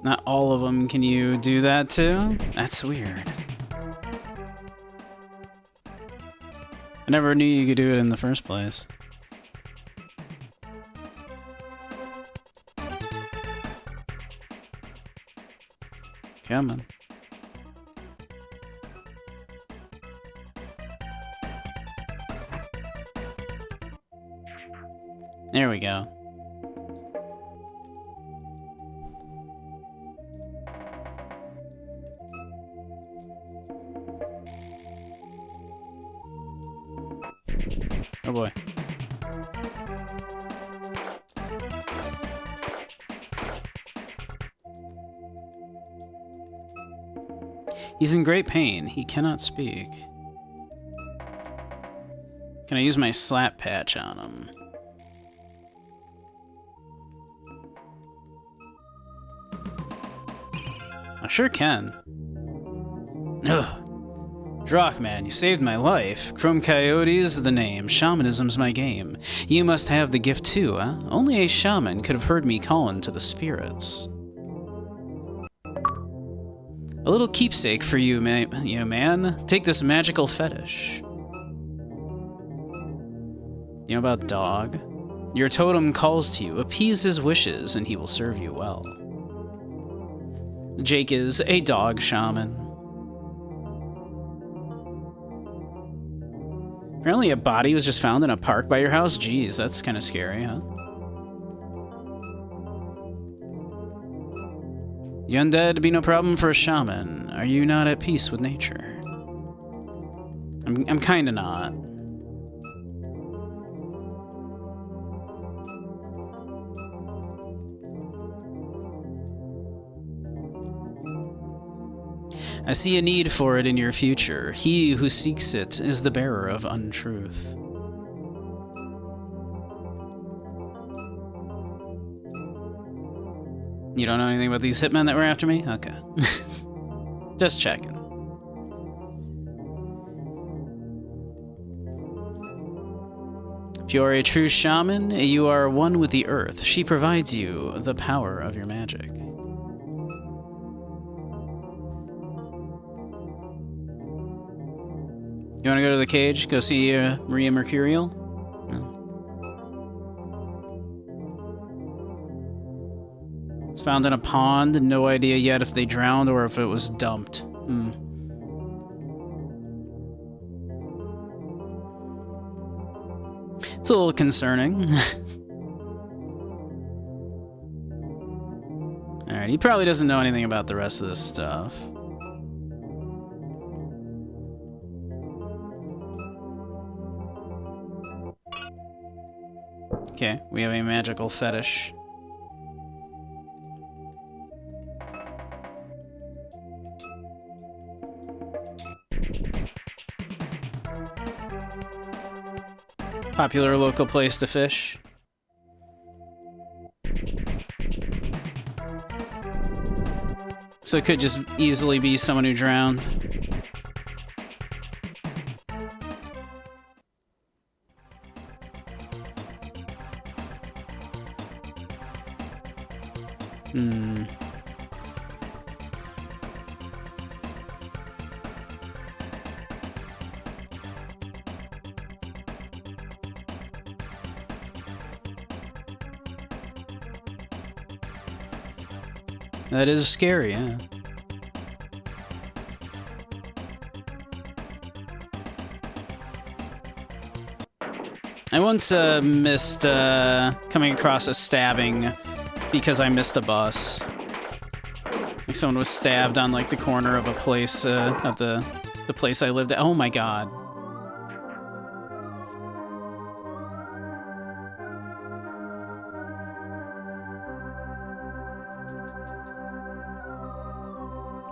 S1: Not all of them can you do that to? That's weird. I never knew you could do it in the first place. Come on. There we go. Oh boy. He's in great pain. He cannot speak. Can I use my slap patch on him? I sure can. Ugh. Drockman, you saved my life. Chrome Coyote's the name. Shamanism's my game. You must have the gift too, huh? Only a shaman could have heard me calling to the spirits. A little keepsake for you, man. Take this magical fetish. You know about dog? Your totem calls to you. Appease his wishes, and he will serve you well. Jake is a dog shaman. Apparently a body was just found in a park by your house? Jeez, that's kind of scary, huh? The undead be no problem for a shaman. Are you not at peace with nature? I'm kinda not. I see a need for it in your future. He who seeks it is the bearer of untruth. You don't know anything about these hitmen that were after me? Okay. Just checking. If you are a true shaman, you are one with the earth. She provides you the power of your magic. You want to go to the cage? Go see Maria Mercurial? No. It's found in a pond. No idea yet if they drowned or if it was dumped. It's a little concerning. Alright, he probably doesn't know anything about the rest of this stuff. Okay, we have a magical fetish. Popular local place to fish. So it could just easily be someone who drowned. That is scary, yeah. I once missed coming across a stabbing because I missed a bus. Like someone was stabbed on like the corner of a place of the place I lived at. Oh my god.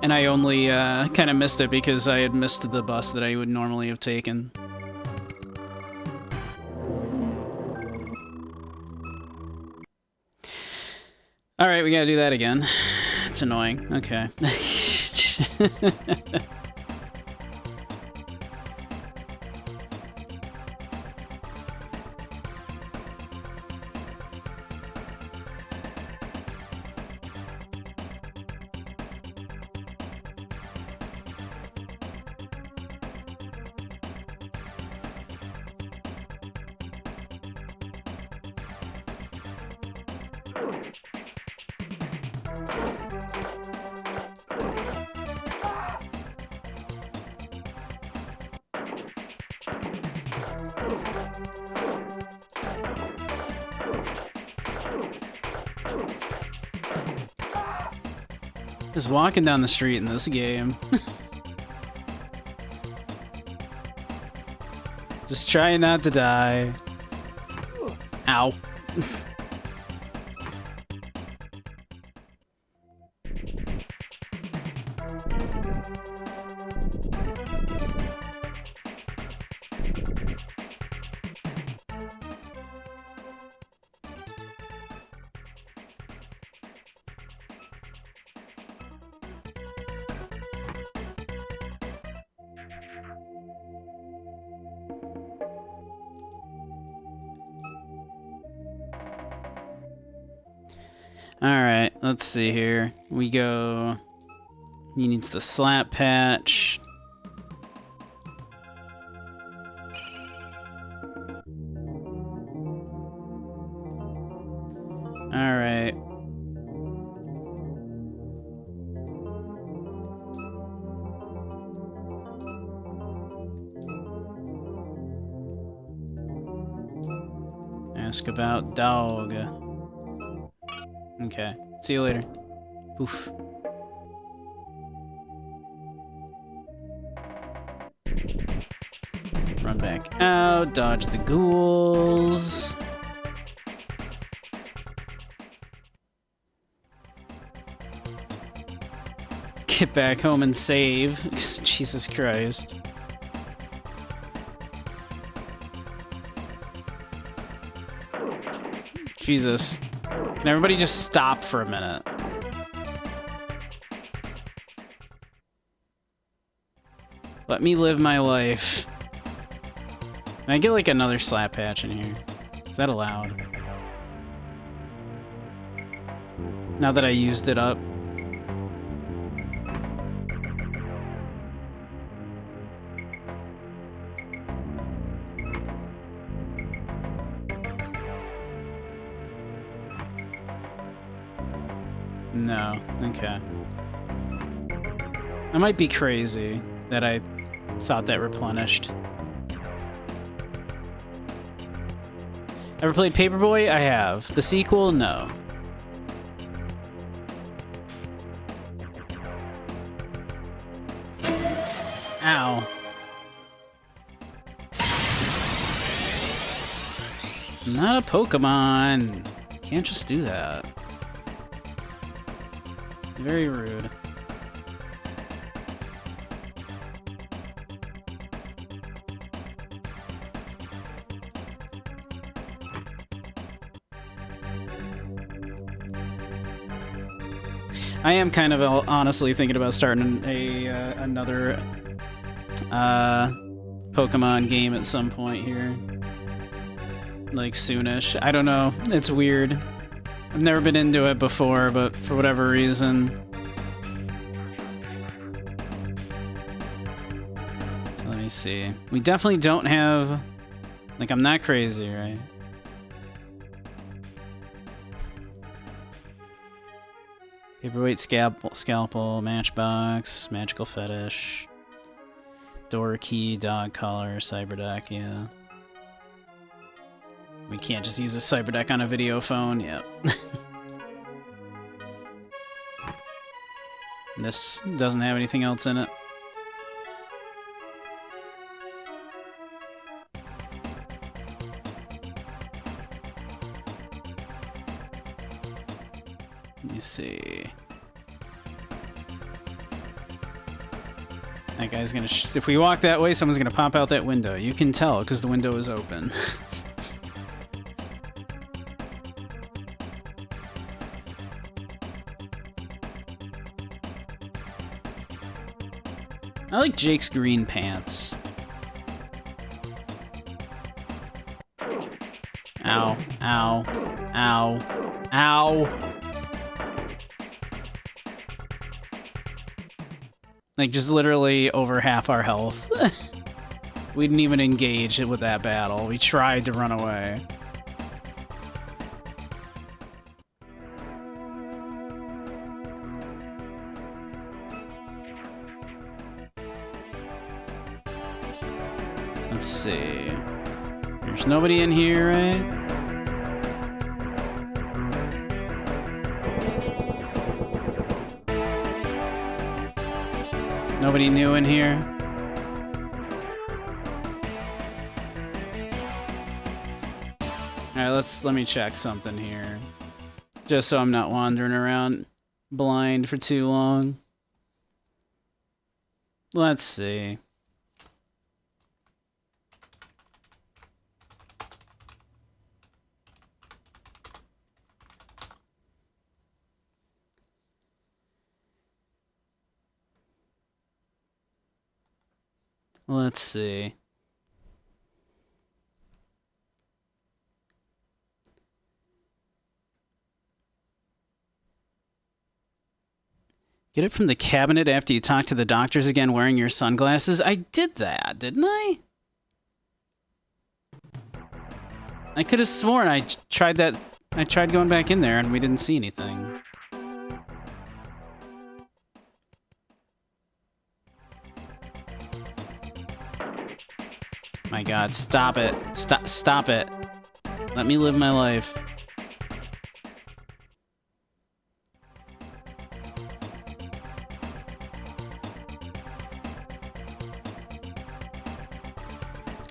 S1: And I only kind of missed it because I had missed the bus that I would normally have taken. Alright, we gotta do that again. It's annoying. Okay. Just walking down the street in this game. Just trying not to die. Ow. Alright, let's see here. We go... He needs the slap patch. Alright. Ask about dog. Okay. See you later. Oof. Run back out, dodge the ghouls. Get back home and save. Jesus Christ. Jesus. Can everybody just stop for a minute? Let me live my life. Can I get like another slap patch in here? Is that allowed? Now that I used it up. No, okay. I might be crazy that I thought that replenished. Ever played Paperboy? I have. The sequel? No. Ow. Not a Pokemon. Can't just do that. Very rude. I am kind of honestly thinking about starting another Pokemon game at some point here. Like soonish. I don't know. It's weird. I've never been into it before, but for whatever reason. So let me see. We definitely don't have... Like, I'm not crazy, right? Paperweight, scalpel, matchbox, magical fetish, door key, dog collar, cyberdeck, yeah. We can't just use a cyberdeck on a video phone, yep. This doesn't have anything else in it. Let me see. That guy's gonna... if we walk that way, someone's gonna pop out that window. You can tell, because the window is open. I like Jake's green pants. Ow, ow, ow, ow. Like, just literally over half our health. We didn't even engage with that battle. We tried to run away. Let's see. There's nobody in here, right? Nobody new in here? Alright, let me check something here. Just so I'm not wandering around blind for too long. Let's see. Let's see. Get it from the cabinet after you talk to the doctors again wearing your sunglasses? I did that, didn't I? I could have sworn I tried that. I tried going back in there and we didn't see anything. My God, stop it. Stop it. Let me live my life.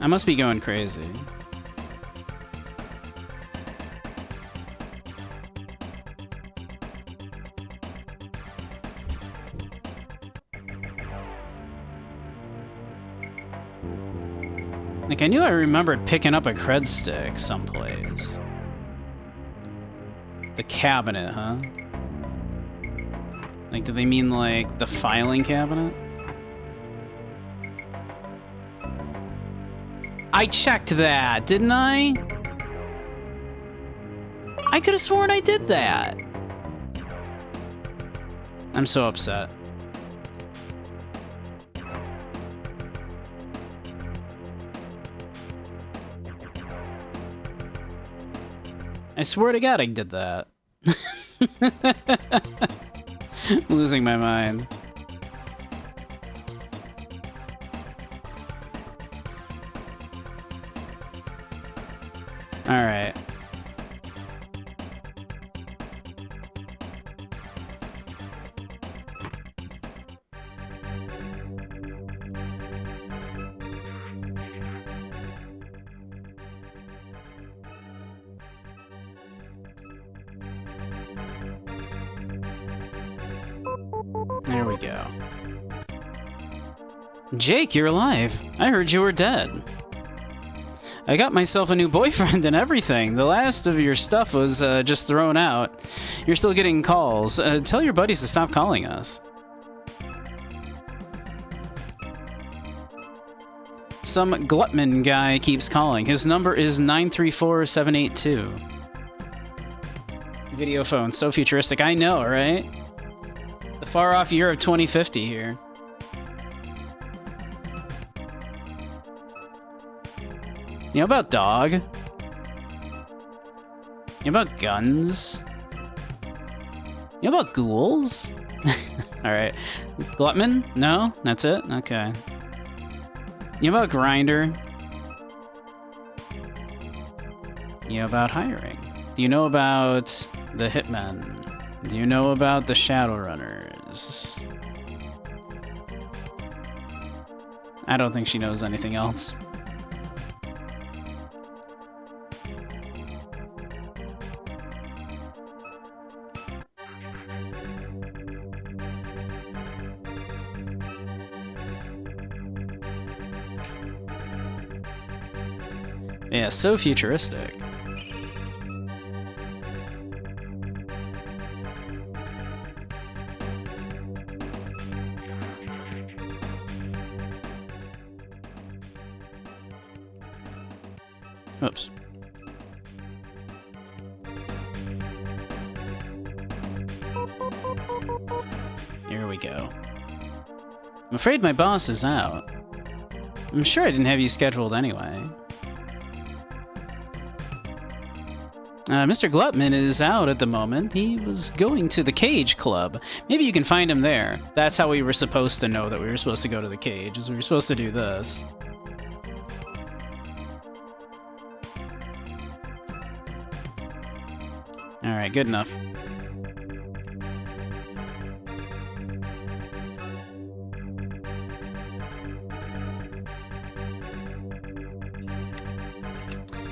S1: I must be going crazy. Like, I knew I remembered picking up a cred stick someplace. The cabinet, huh? Like, do they mean, like, the filing cabinet? I checked that, didn't I? I could have sworn I did that. I'm so upset. I swear to God I did that. Losing my mind. All right. There we go. Jake, you're alive. I heard you were dead. I got myself a new boyfriend and everything. The last of your stuff was just thrown out. You're still getting calls. Tell your buddies to stop calling us. Some Glutman guy keeps calling. His number is 934782. Video phone, so futuristic. I know, right? The far-off year of 2050 here. You know about dog? You know about guns? You know about ghouls? Alright. Glutman? No? That's it? Okay. You know about Grinder? You know about hiring? Do you know about the Hitmen? Do you know about the Shadowrunners? I don't think she knows anything else. Yeah, so futuristic. Oops. Here we go. I'm afraid my boss is out. I'm sure I didn't have you scheduled anyway. Mr. Glutman is out at the moment. He was going to the Cage Club. Maybe you can find him there. That's how we were supposed to know that we were supposed to go to the Cage, is we were supposed to do this. Alright, good enough.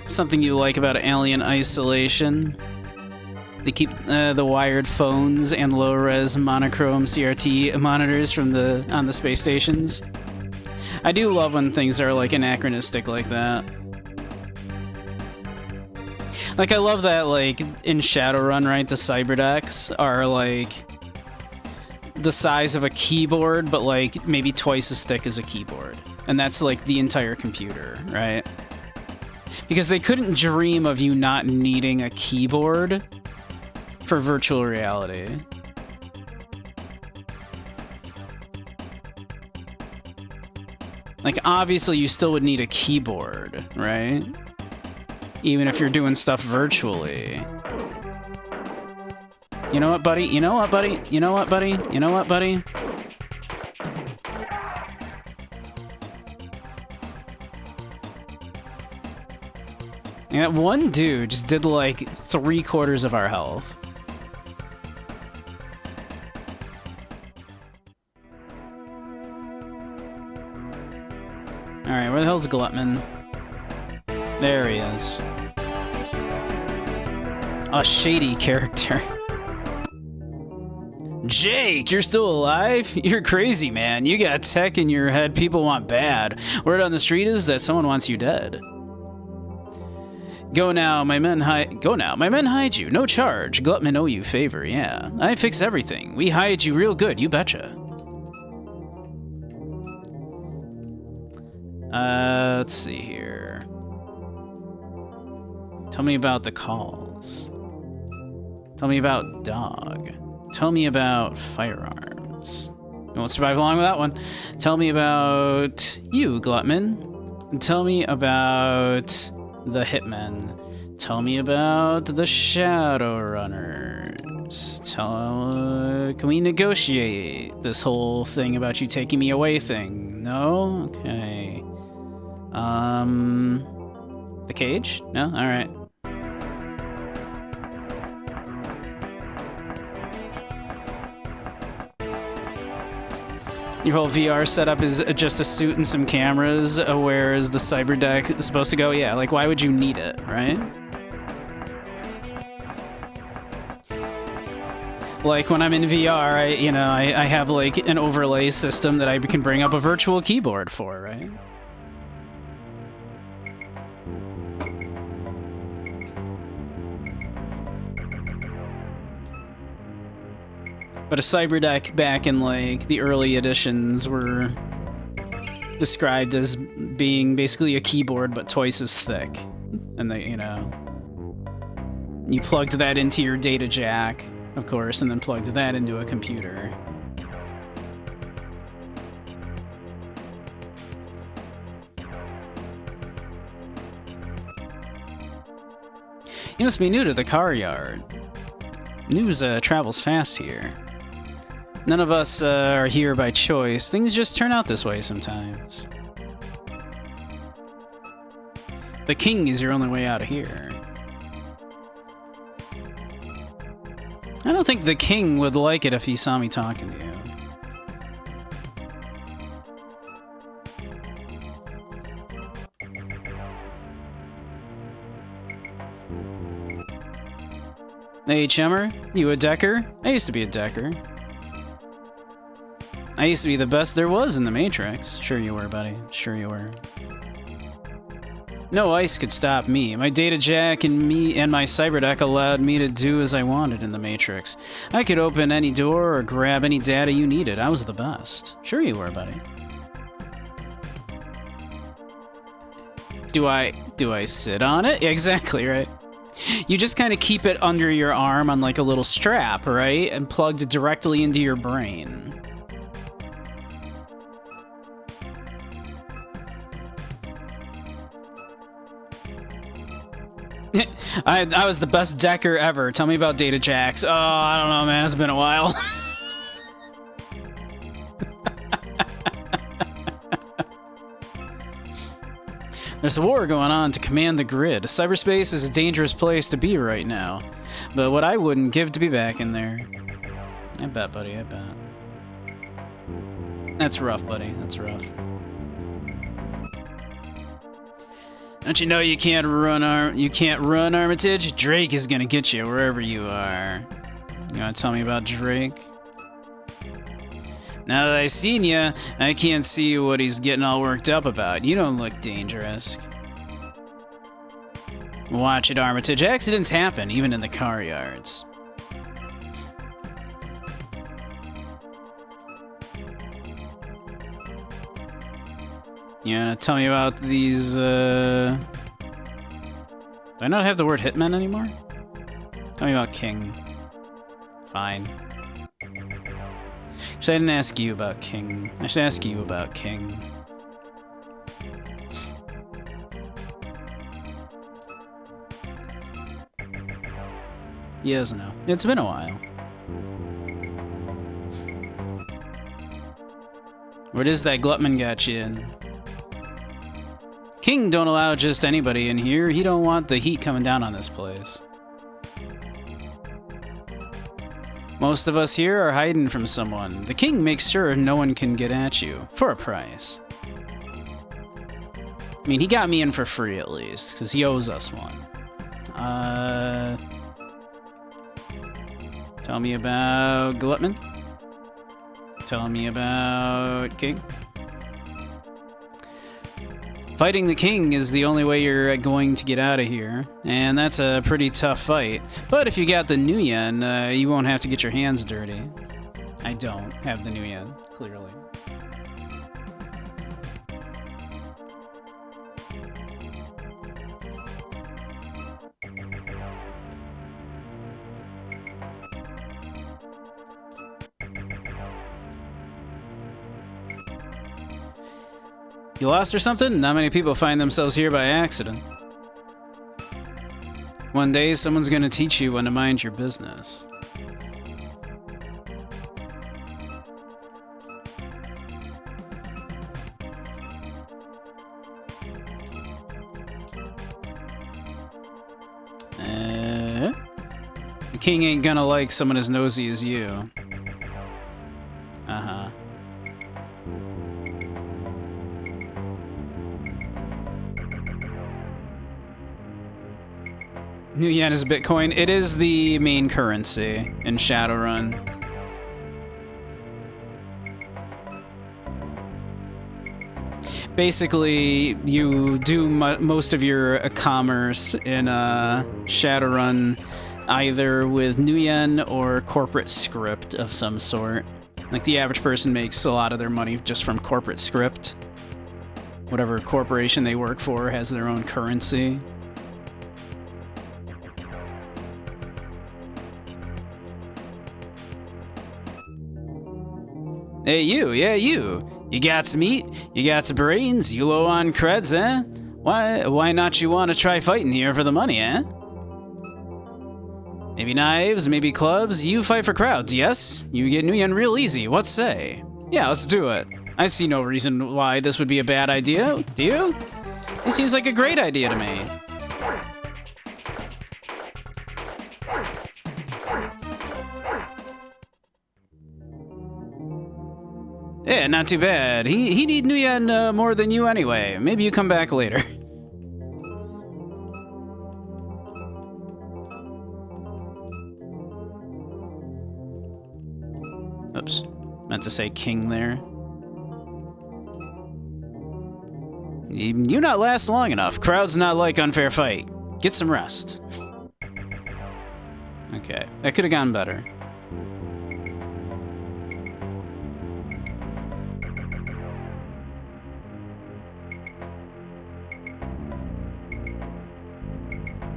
S1: Something you like about Alien Isolation. They keep the wired phones and low-res monochrome CRT monitors from on the space stations. I do love when things are like anachronistic like that. Like, I love that, like, in Shadowrun, right, the cyberdecks are, like, the size of a keyboard, but, like, maybe twice as thick as a keyboard. And that's, like, the entire computer, right? Because they couldn't dream of you not needing a keyboard for virtual reality. Like, obviously, you still would need a keyboard, right? Even if you're doing stuff virtually. You know what, buddy? You know what, buddy? You know what, buddy? You know what, buddy? Yeah, one dude just did like 3/4 of our health. Alright, where the hell's Glutman? There he is. A shady character. Jake, you're still alive? You're crazy, man. You got tech in your head people want bad. Word on the street is that someone wants you dead. Go now, my men hide you. No charge. Glutman owe you favor, yeah. I fix everything. We hide you real good, you betcha. Let's see here. Tell me about the calls. Tell me about dog. Tell me about firearms. You won't survive long with that one. Tell me about you, Glutman. Tell me about the Hitmen. Tell me about the Shadowrunners. Can we negotiate this whole thing about you taking me away thing? No? Okay. The cage? No? Alright. Your whole VR setup is just a suit and some cameras, whereas the cyber deck is supposed to go, yeah, like, why would you need it, right? Like, when I'm in VR, I have, like, an overlay system that I can bring up a virtual keyboard for, right? But a cyber deck back in, like, the early editions were described as being basically a keyboard but twice as thick. And they, you plugged that into your data jack, of course, and then plugged that into a computer. You must be new to the car yard. News travels fast here. None of us are here by choice. Things just turn out this way sometimes. The king is your only way out of here. I don't think the king would like it if he saw me talking to you. Hey, chummer, you a decker? I used to be a decker. I used to be the best there was in the Matrix. Sure you were, buddy. Sure you were. No ice could stop me. My data jack and my cyberdeck allowed me to do as I wanted in the Matrix. I could open any door or grab any data you needed. I was the best. Sure you were, buddy. Do I sit on it? Exactly, right? You just kind of keep it under your arm on like a little strap, right? And plugged directly into your brain. I was the best decker ever. Tell me about data jacks. Oh, I don't know, man. It's been a while. There's a war going on to command the grid. Cyberspace is a dangerous place to be right now. But what I wouldn't give to be back in there. I bet, buddy. I bet. That's rough, buddy. That's rough. Don't you know you can't run Armitage? Drake is gonna get you wherever you are. You wanna tell me about Drake? Now that I seen you, I can't see what he's getting all worked up about. You don't look dangerous. Watch it, Armitage. Accidents happen, even in the car yards. You wanna tell me about these, Do I not have the word hitman anymore? Tell me about King. Fine. Actually, I didn't ask you about King. I should ask you about King. He doesn't know. It's been a while. What is that Glutman got you in? King don't allow just anybody in here. He don't want the heat coming down on this place. Most of us here are hiding from someone. The king makes sure no one can get at you, for a price. I mean, he got me in for free at least, because he owes us one. Tell me about Glutman. Tell me about King. Fighting the king is the only way you're going to get out of here, and that's a pretty tough fight. But if you got the Nuyen, you won't have to get your hands dirty. I don't have the Nuyen, clearly. You lost or something? Not many people find themselves here by accident. One day, someone's gonna teach you when to mind your business. The king ain't gonna like someone as nosy as you. Uh-huh. New yen is Bitcoin. It is the main currency in Shadowrun. Basically, you do most of your commerce in Shadowrun either with New Yen or corporate script of some sort. Like, the average person makes a lot of their money just from corporate script. Whatever corporation they work for has their own currency. Hey, you, yeah, you. You got some meat, you got some brains, you low on creds, eh? Why not you want to try fighting here for the money, eh? Maybe knives, maybe clubs, you fight for crowds, yes? You get New Yen real easy, what say? Yeah, let's do it. I see no reason why this would be a bad idea, do you? It seems like a great idea to me. Yeah, not too bad. He need New Yen more than you anyway. Maybe you come back later. Oops. Meant to say king there. You not last long enough. Crowds not like unfair fight. Get some rest. Okay, that could have gone better.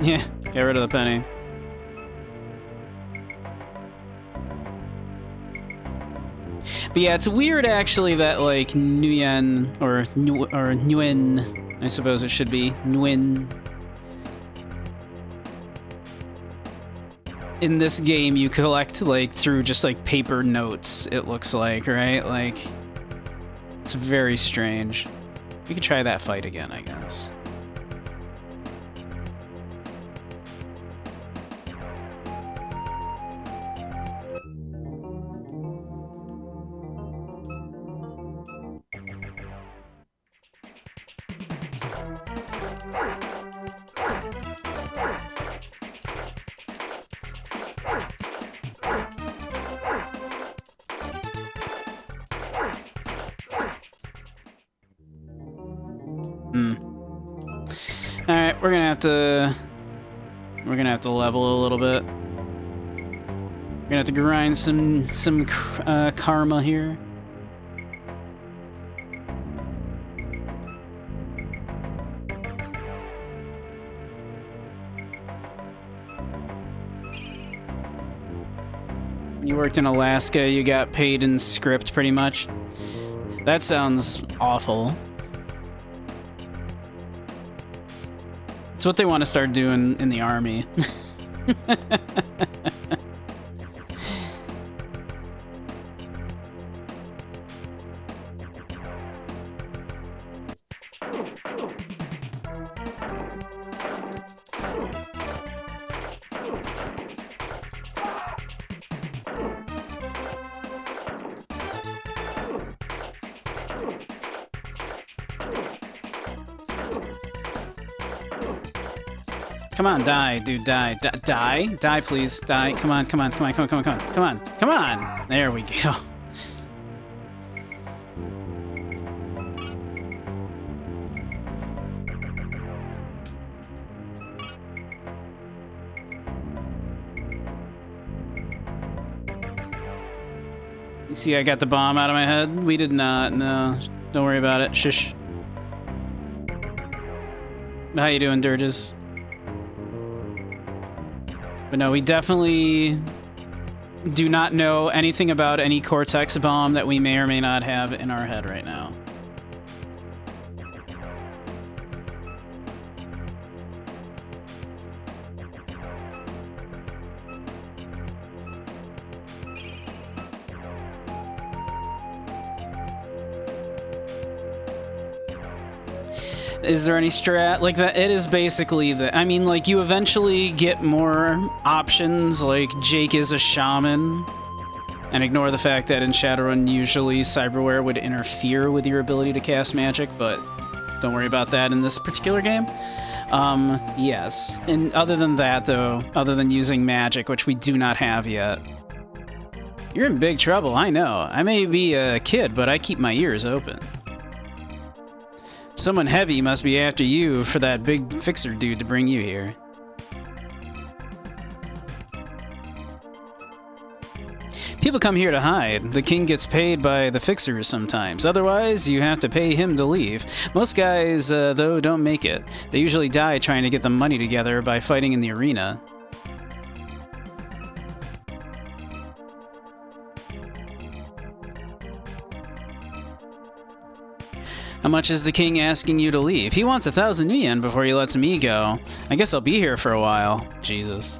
S1: Yeah, get rid of the penny. But yeah, it's weird actually that like Nguyen or Nguyen, I suppose it should be Nguyen. In this game, you collect like through just like paper notes. It looks like, right? Like it's very strange. We could try that fight again, I guess. Alright, we're gonna have to level a little bit. We're gonna have to grind some karma here. You worked in Alaska, you got paid in script pretty much. That sounds awful. It's what they want to start doing in the army. Come on, die, dude, die. Die? Die, please. Die. Come on, come on, come on, come on, come on, come on, come on, come on! There we go. You see, I got the bomb out of my head? We did not, no. Don't worry about it. Shush. How you doing, Dirges? But no, we definitely do not know anything about any Cortex bomb that we may or may not have in our head right now. Is there any strat like that? It is basically the. I mean, like, you eventually get more options. Like, Jake is a shaman, and ignore the fact that in Shadowrun usually cyberware would interfere with your ability to cast magic, but don't worry about that in this particular game. Yes. And other than that, though, other than using magic, which we do not have yet, you're in big trouble. I know. I may be a kid, but I keep my ears open. Someone heavy must be after you for that big fixer dude to bring you here. People come here to hide. The king gets paid by the fixers sometimes. Otherwise, you have to pay him to leave. Most guys, though, don't make it. They usually die trying to get the money together by fighting in the arena. How much is the king asking you to leave? He wants 1,000 yen before he lets me go. I guess I'll be here for a while. Jesus.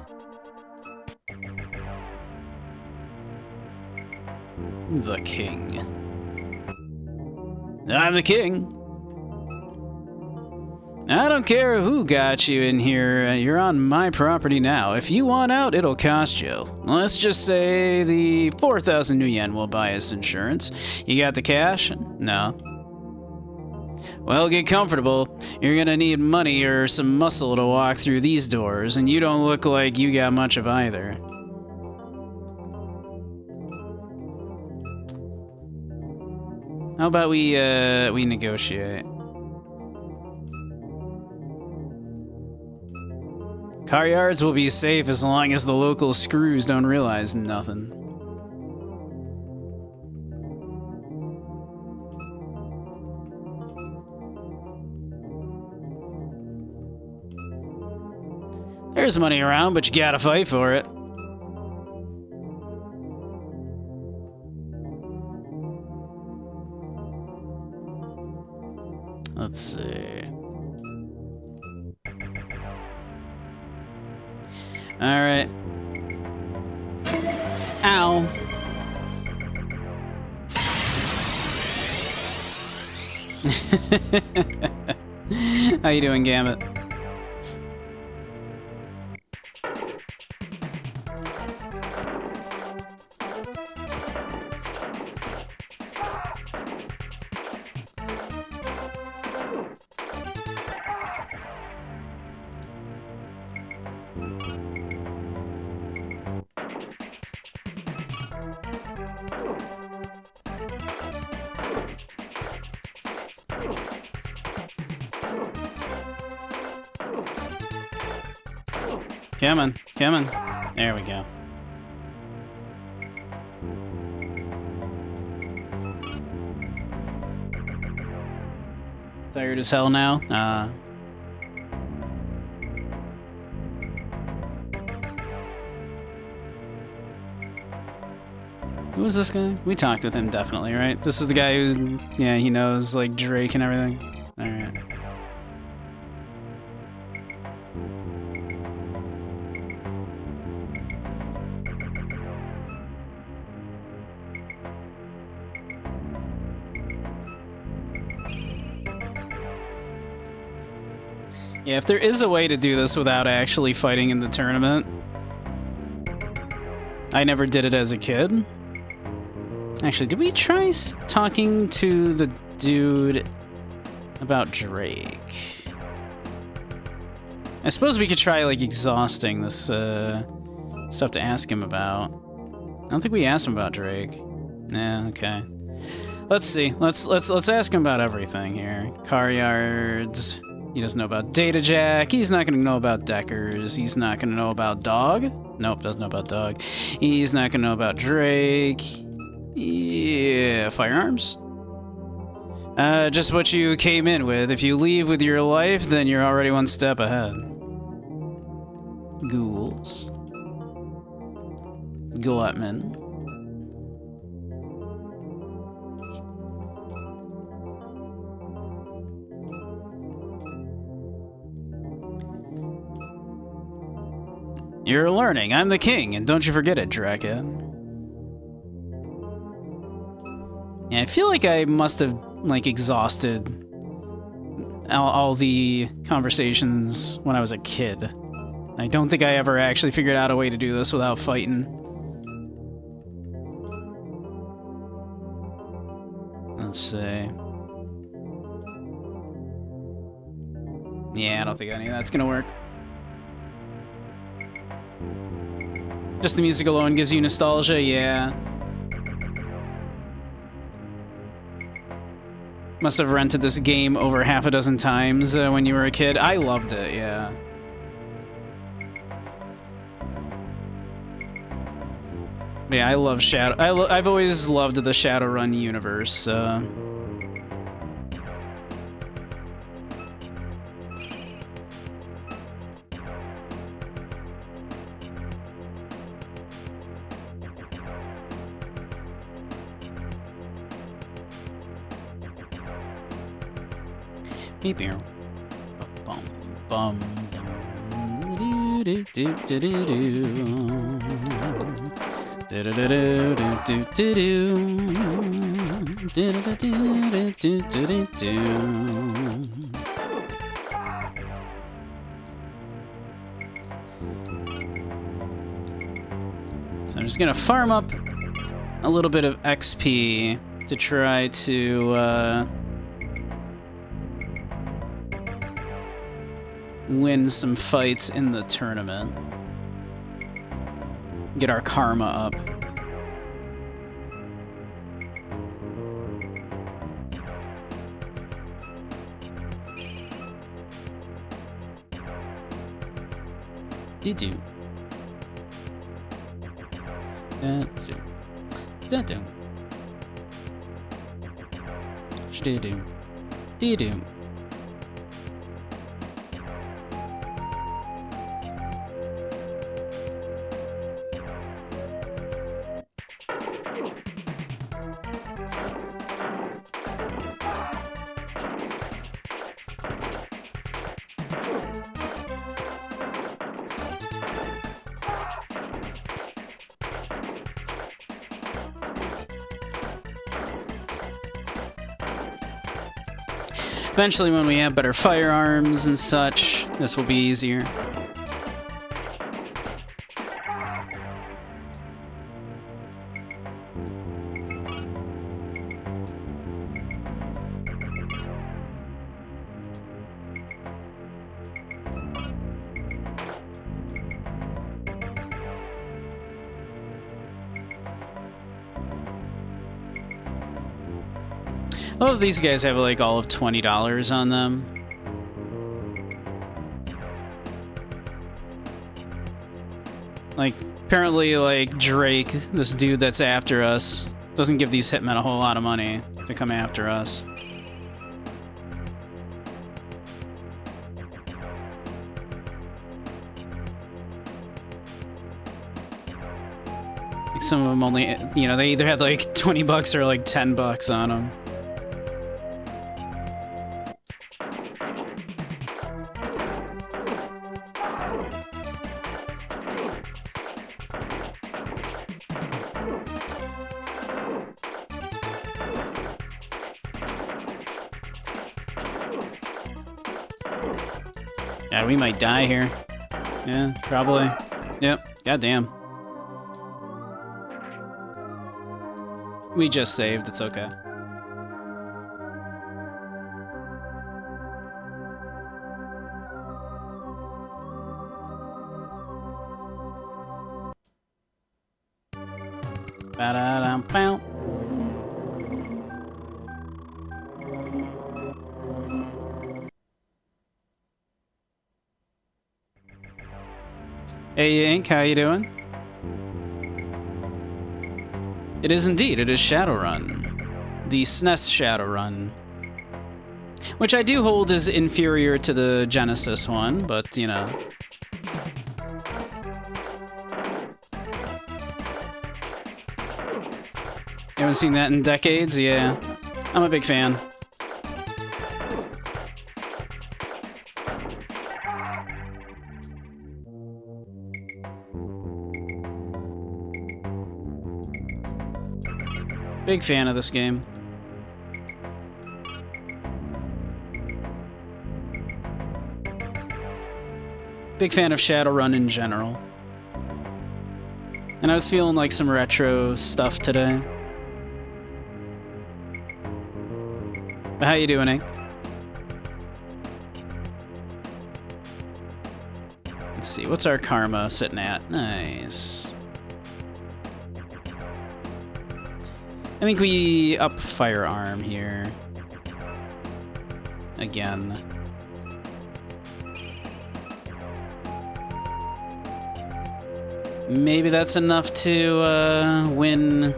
S1: The king. I'm the king. I don't care who got you in here. You're on my property now. If you want out, it'll cost you. Let's just say the 4,000 new yen will buy us insurance. You got the cash? No. Well, get comfortable. You're gonna need money or some muscle to walk through these doors, and you don't look like you got much of either. How about we negotiate? Car yards will be safe as long as the local screws don't realize nothing. There's money around, but you gotta fight for it. Let's see. All right. Ow. How you doing, Gambit? Come on, come on. There we go. Tired as hell now? Who was this guy? We talked with him definitely, right? This was the guy who, yeah, he knows, like, Drake and everything. Alright. Yeah, if there is a way to do this without actually fighting in the tournament. I never did it as a kid. Actually, did we try talking to the dude about Drake? I suppose we could try, like, exhausting this stuff to ask him about. I don't think we asked him about Drake. Yeah, okay. Let's see. Let's ask him about everything here. Car yards. He doesn't know about Data Jack. He's not going to know about Deckers. He's not going to know about Dog. Nope, doesn't know about Dog. He's not going to know about Drake. Yeah, firearms? Just what you came in with. If you leave with your life, then you're already one step ahead. Ghouls. Glutman. You're learning. I'm the king, and don't you forget it, Draken. Yeah, I feel like I must have, like, exhausted all the conversations when I was a kid. I don't think I ever actually figured out a way to do this without fighting. Let's see. Yeah, I don't think any of that's gonna work. Just the music alone gives you nostalgia, yeah. Must have rented this game over half a dozen times when you were a kid. I loved it, yeah. Yeah, I love Shadow. I've always loved the Shadowrun universe. Beep here. Bum bum bum. Do do do do do. Do do do do do do do do do do do. So I'm just gonna farm up a little bit of XP to try to win some fights in the tournament. Get our karma up. Do-do. Do-do. Do-do. Do-do. Do-do. Eventually, when we have better firearms and such, this will be easier. All of these guys have like all of $20 on them. Like, apparently, like, Drake, this dude that's after us, doesn't give these hitmen a whole lot of money to come after us. Like, some of them only, you know, they either have like 20 bucks or like 10 bucks on them. Yeah, we might die here. Yeah, probably. Yep, goddamn. We just saved, it's okay. Ba-da-dum-bow. Hey, Ink, how you doing? It is indeed, it is Shadowrun. The SNES Shadowrun. Which I do hold is inferior to the Genesis one, but, you know. You haven't seen that in decades? Yeah. I'm a big fan. Big fan of this game. Big fan of Shadowrun in general. And I was feeling like some retro stuff today. But how you doing, Ink? Let's see, what's our karma sitting at? Nice. I think we up firearm here. Again. Maybe that's enough to win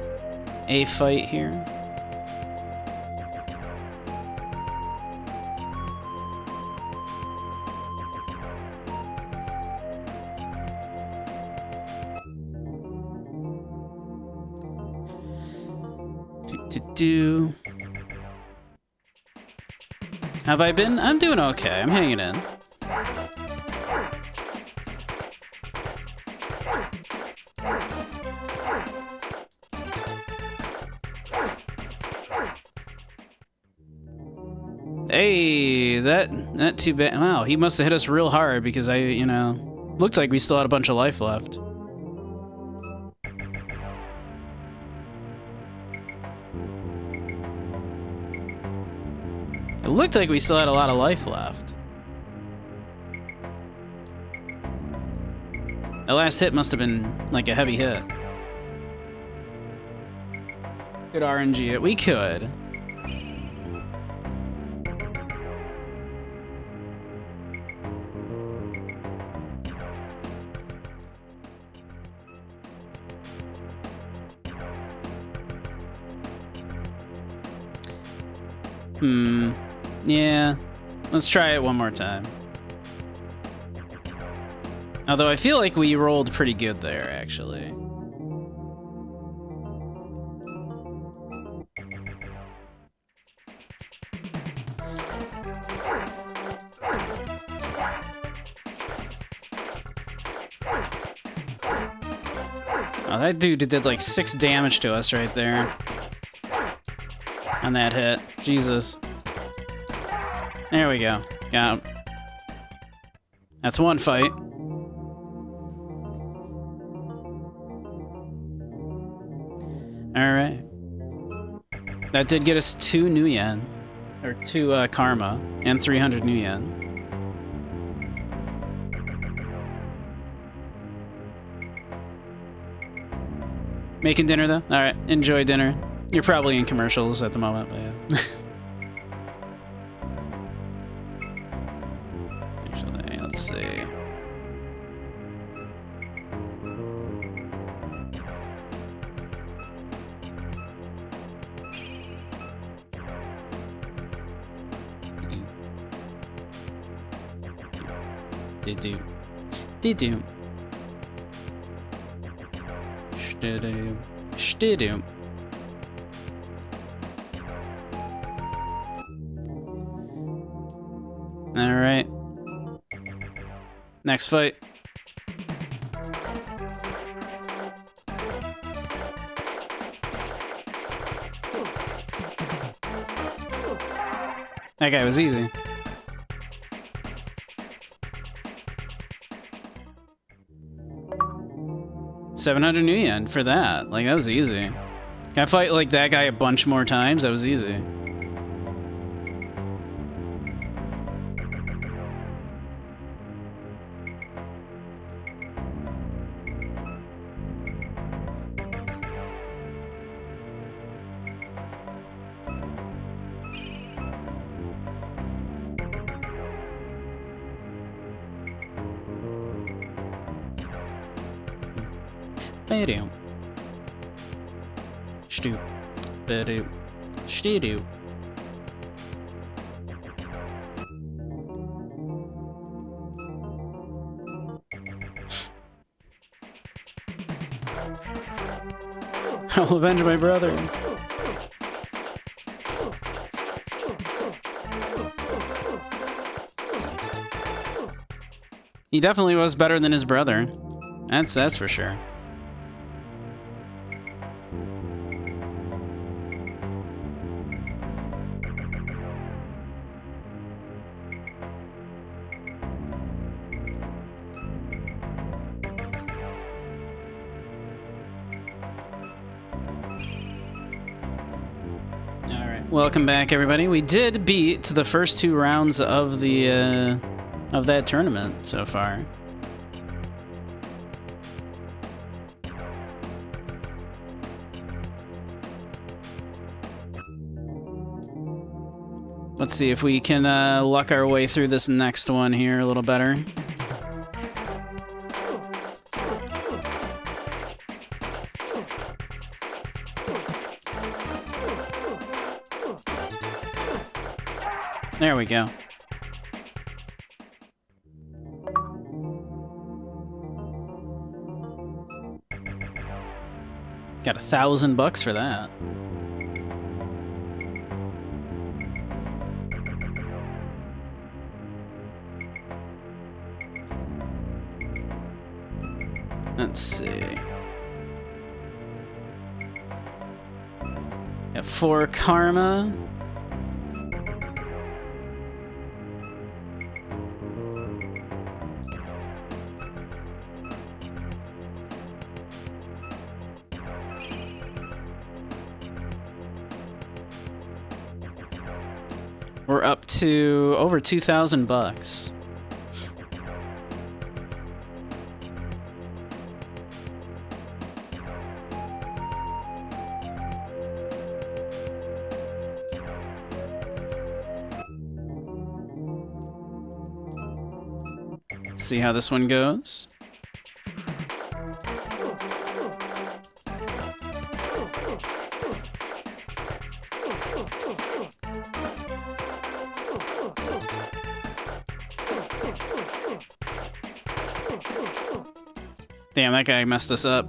S1: a fight here. Have I been? I'm doing okay. I'm hanging in. Hey, that too bad. Wow, he must have hit us real hard because looked like we still had a bunch of life left. It looked like we still had a lot of life left. The last hit must have been like a heavy hit. Could RNG it. We could. Yeah. Let's try it one more time. Although I feel like we rolled pretty good there, actually. Oh, that dude did like 6 damage to us right there. On that hit. Jesus. There we go. Got him. That's one fight. Alright. That did get us 2 new yen. Or 2 karma. And 300 new yen. Making dinner, though? Alright, enjoy dinner. You're probably in commercials at the moment, but yeah. Actually, let's see. Do-do. Do-do. Sh-do-do. Sh-do-do. All right. Next fight. That guy was easy. $700 new yen for that. Like, that was easy. Can I fight like that guy a bunch more times? That was easy. Ba-do. Stu. Ba-do. Stu-do. I'll avenge my brother. He definitely was better than his brother. That's for sure. Welcome back, everybody. We did beat the first 2 rounds of the of that tournament so far. Let's see if we can luck our way through this next one here a little better. There we go. Got $1,000 for that. Let's see. Got 4 karma. We're up to over $2,000. See how this one goes. Damn, that guy messed us up.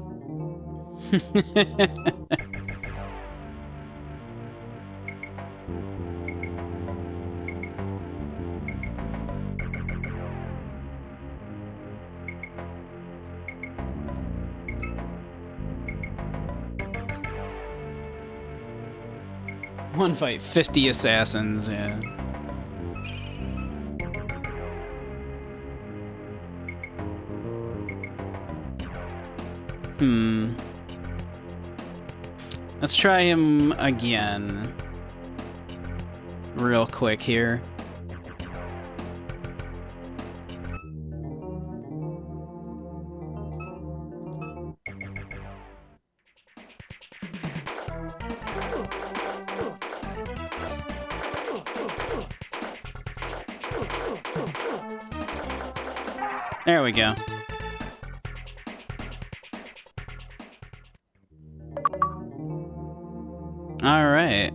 S1: One fight, 50 assassins, yeah. Let's try him again. Real quick here. There we go. All right.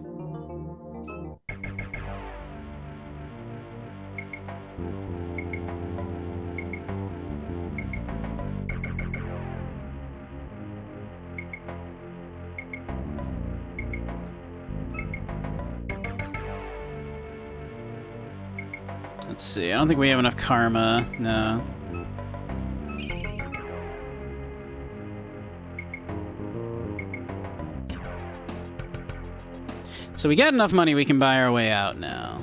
S1: Let's see. I don't think we have enough karma. No. So we got enough money we can buy our way out now.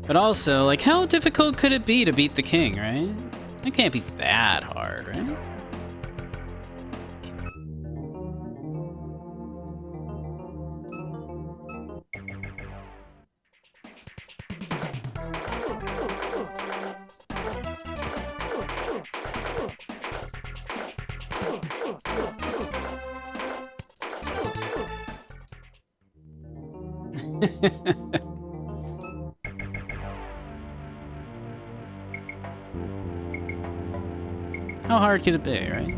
S1: But also, like, how difficult could it be to beat the king, right? It can't be that hard, right? How hard could it be, right?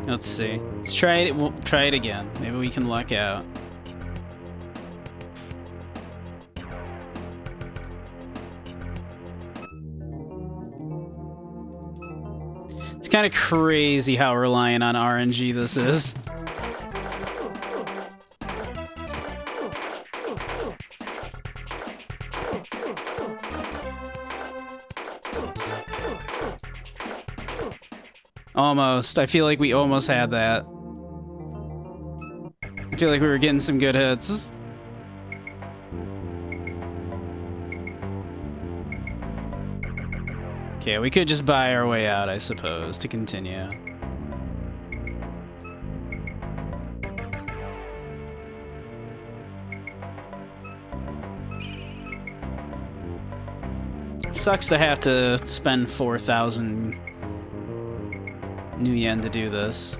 S1: Let's see. Let's try it. We'll try it again. Maybe we can luck out. It's kind of crazy how reliant on RNG this is. Almost. I feel like we almost had that. I feel like we were getting some good hits. Okay, we could just buy our way out, I suppose, to continue. Sucks to have to spend 4,000 new yen to do this.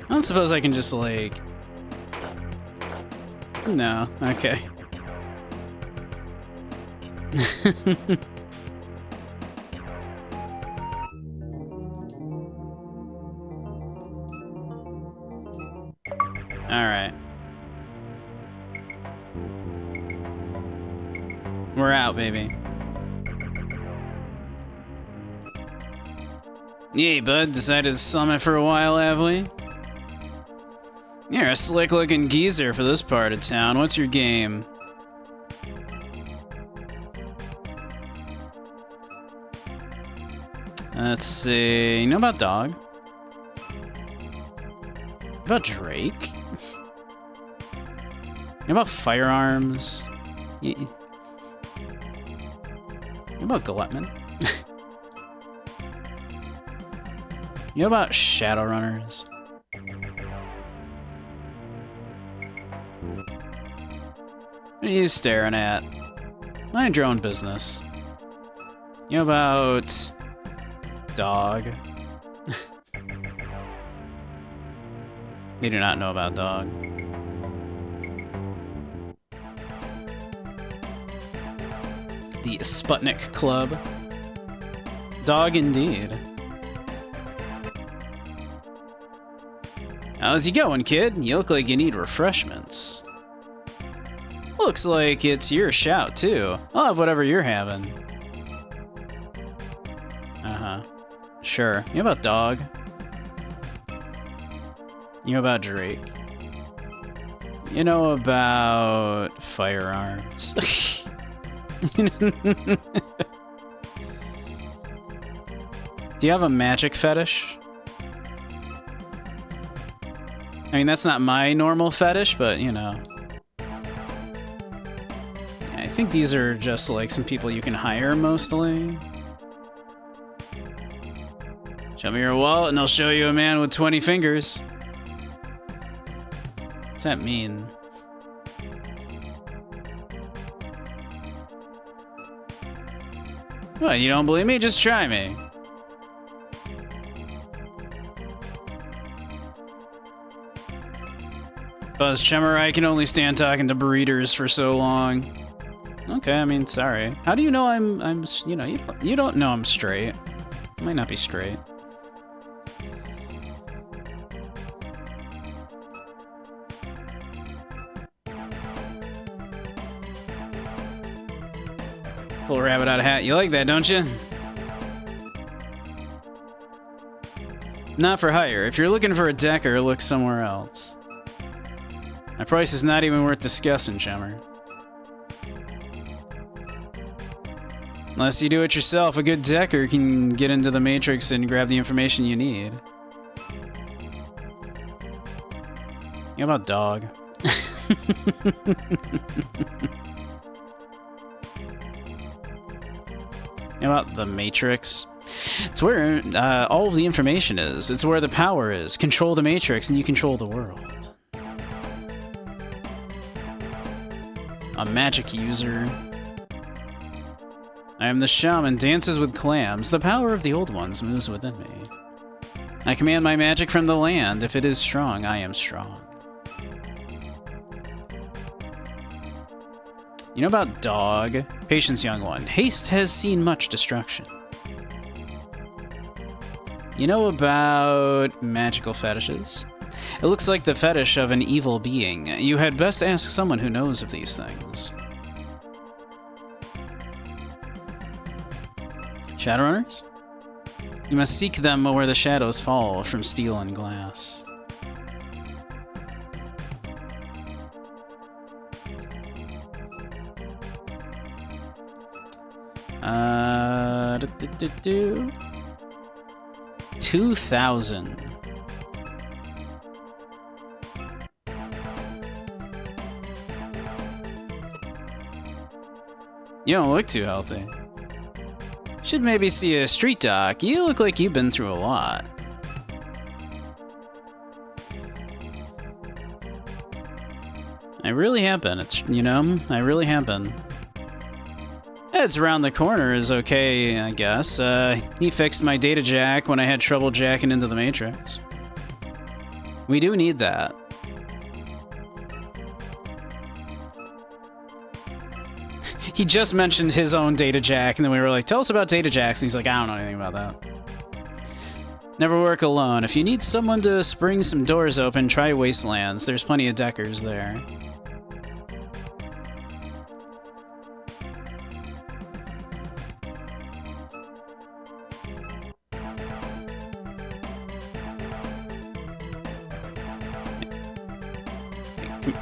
S1: I don't suppose I can just, like... No, okay. Alright. We're out, baby. Yay, bud. Decided to summit for a while, have we? You're a slick-looking geezer for this part of town. What's your game? Let's see. You know about Dog? About Drake? You know about firearms? You know about Gluttman? You know about Shadowrunners? What are you staring at? Mind your own business. You know about... Dog? They do not know about Dog. The Sputnik Club. Dog indeed. How's you going, kid? You look like you need refreshments. Looks like it's your shout, too. I'll have whatever you're having. Uh-huh. Sure. You know about Dog? You know about Drake? You know about firearms? Do you have a magic fetish? I mean, that's not my normal fetish, but, you know. I think these are just, like, some people you can hire, mostly. Show me your wallet, and I'll show you a man with 20 fingers. What's that mean? What, you don't believe me? Just try me. Buzz Chummer, I can only stand talking to breeders for so long. Okay, I mean, sorry. How do you know I'm you know, you don't know I'm straight. I might not be straight. Pull a rabbit out of hat. You like that, don't you? Not for hire. If you're looking for a decker, look somewhere else. My price is not even worth discussing, Chummer. Unless you do it yourself, a good decker can get into the Matrix and grab the information you need. You know about Dog? You know about the Matrix? It's where all of the information is. It's where the power is. Control the Matrix and you control the world. A magic user. I am the shaman, dances with clams. The power of the old ones moves within me. I command my magic from the land. If it is strong, I am strong. You know about Dog? Patience, young one. Haste has seen much destruction. You know about magical fetishes? It looks like the fetish of an evil being. You had best ask someone who knows of these things. Shadowrunners? You must seek them where the shadows fall from steel and glass. Do. 2,000. You don't look too healthy. Should maybe see a street doc. You look like you've been through a lot. I really have been. It's, you know, I really have been. It's around the corner is okay, I guess. He fixed my data jack when I had trouble jacking into the Matrix. We do need that. He just mentioned his own data jack, and then we were like, tell us about data jacks. And he's like, I don't know anything about that. Never work alone. If you need someone to spring some doors open, try Wastelands. There's plenty of deckers there.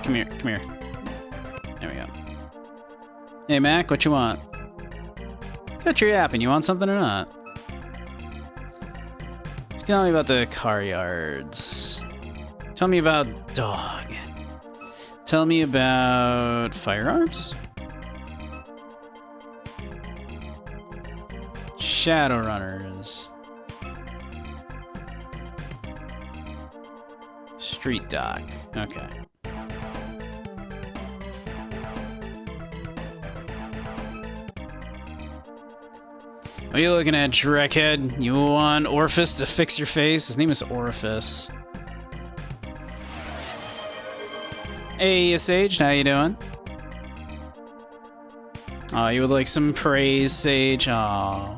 S1: Come here, come here. There we go. Hey, Mac, what you want? Got your yapping. You want something or not? Tell me about the car yards. Tell me about dog. Tell me about firearms? Shadowrunners. Street dock. Okay. What are you looking at, Dreckhead? You want Orifice to fix your face? His name is Orifice. Hey, Sage, how you doing? Oh, you would like some praise, Sage? Aw.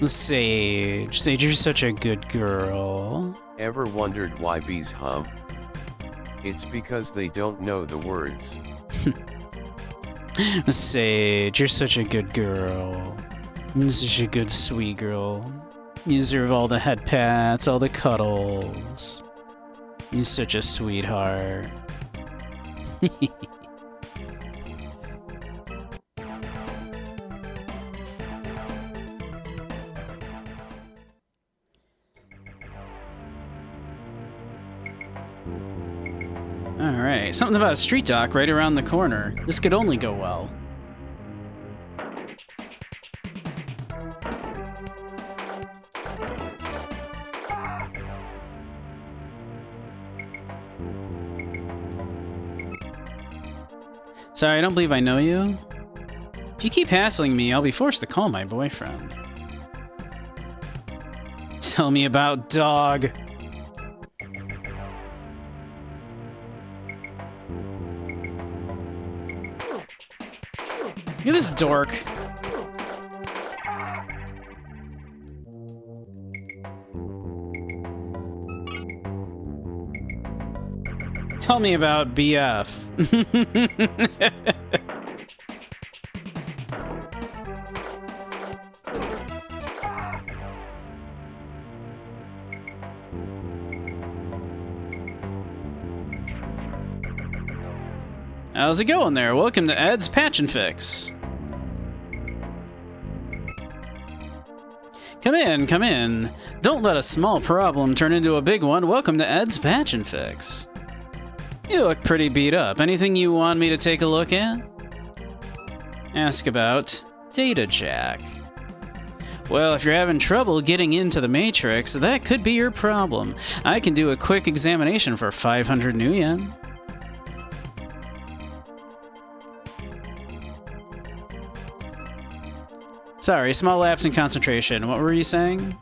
S1: Sage. Sage, you're such a good girl.
S2: Ever wondered why bees hum? It's because they don't know the words.
S1: Sage, you're such a good girl. You're such a good, sweet girl. You deserve all the head pats, all the cuddles. You're such a sweetheart. Alright, something about a street dock right around the corner. This could only go well. Sorry, I don't believe I know you. If you keep hassling me, I'll be forced to call my boyfriend. Tell me about dog. Look at this dork. Tell me about BF. How's it going there? Welcome to Ed's Patch and Fix. Come in, come in. Don't let a small problem turn into a big one. Welcome to Ed's Patch and Fix. You look pretty beat up. Anything you want me to take a look at? Ask about Data Jack. Well, if you're having trouble getting into the Matrix, that could be your problem. I can do a quick examination for 500 new yen. Sorry, small lapse in concentration. What were you saying?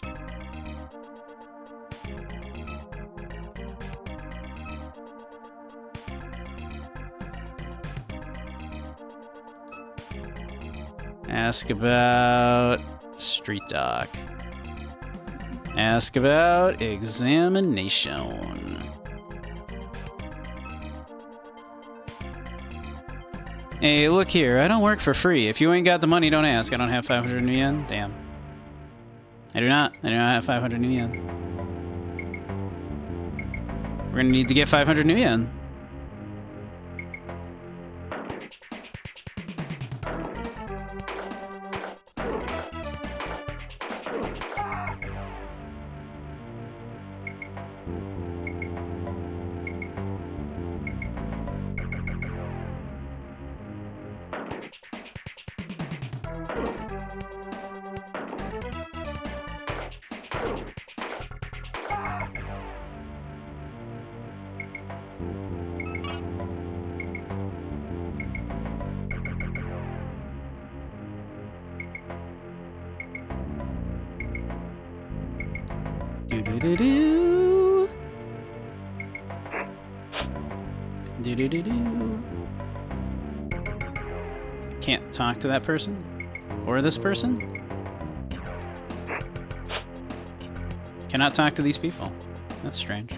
S1: Ask about street dock. Ask about examination. Hey, look here, I don't work for free. If you ain't got the money, don't ask. I don't have 500 new yen. Damn. I do not. I do not have 500 new yen. We're gonna need to get 500 new yen. Do-do-do. Do-do-do-do. Can't talk to that person? Or this person? Cannot talk to these people. That's strange.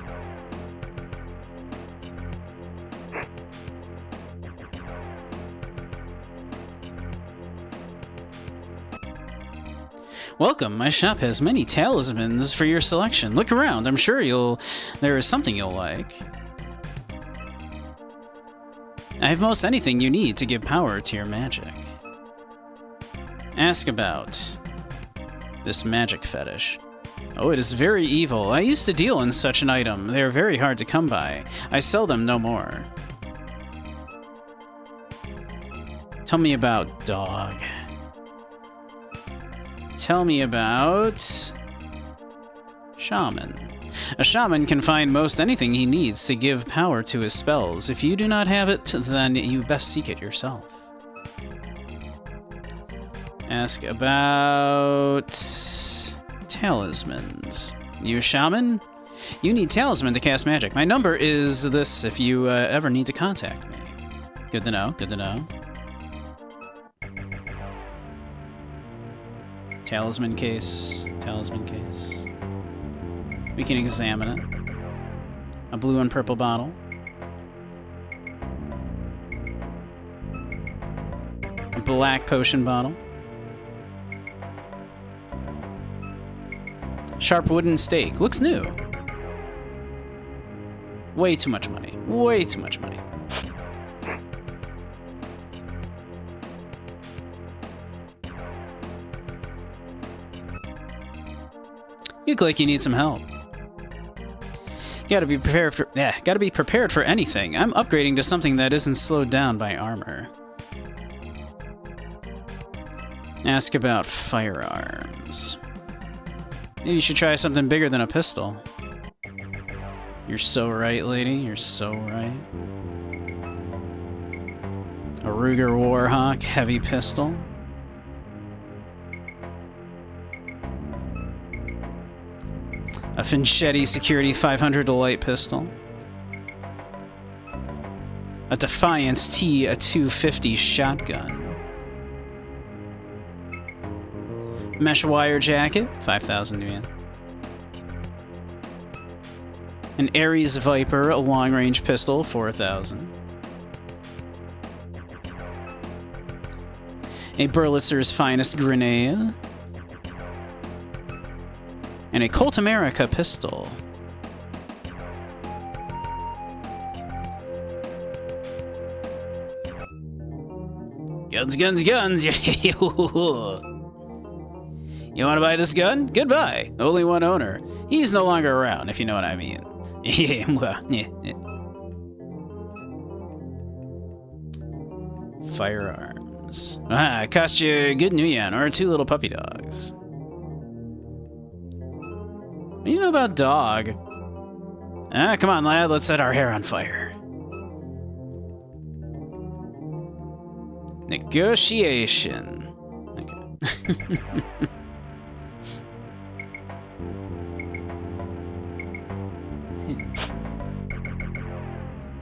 S1: Welcome. My shop has many talismans for your selection. Look around. I'm sure there is something you'll like. I have most anything you need to give power to your magic. Ask about this magic fetish. Oh, it is very evil. I used to deal in such an item. They are very hard to come by. I sell them no more. Tell me about dog. Tell me about shaman. A shaman can find most anything he needs to give power to his spells. If you do not have it, then you best seek it yourself. Ask about talismans. You a shaman? You need talisman to cast magic. My number is this if you ever need to contact me. Good to know, good to know. Talisman case, talisman case. We can examine it. A blue and purple bottle. A black potion bottle. Sharp wooden stake. Looks new. Way too much money. Way too much money. You look like you need some help. Gotta be prepared for anything. I'm upgrading to something that isn't slowed down by armor. Ask about firearms. Maybe you should try something bigger than a pistol. You're so right, lady. You're so right. A Ruger Warhawk heavy pistol. A Finchetti Security 500 light pistol. A Defiance T, a 250 shotgun. Mesh wire jacket, 5,000 yen. An Ares Viper, a long-range pistol, 4,000. A Burlitzer's finest grenade. And a Colt America pistol. Guns, guns, guns! You want to buy this gun? Goodbye. Only one owner. He's no longer around, if you know what I mean. Firearms. Ah, it cost you a good new yen, or 2 little puppy dogs. What do you know about dog? Ah, come on, lad. Let's set our hair on fire. Negotiation. Okay.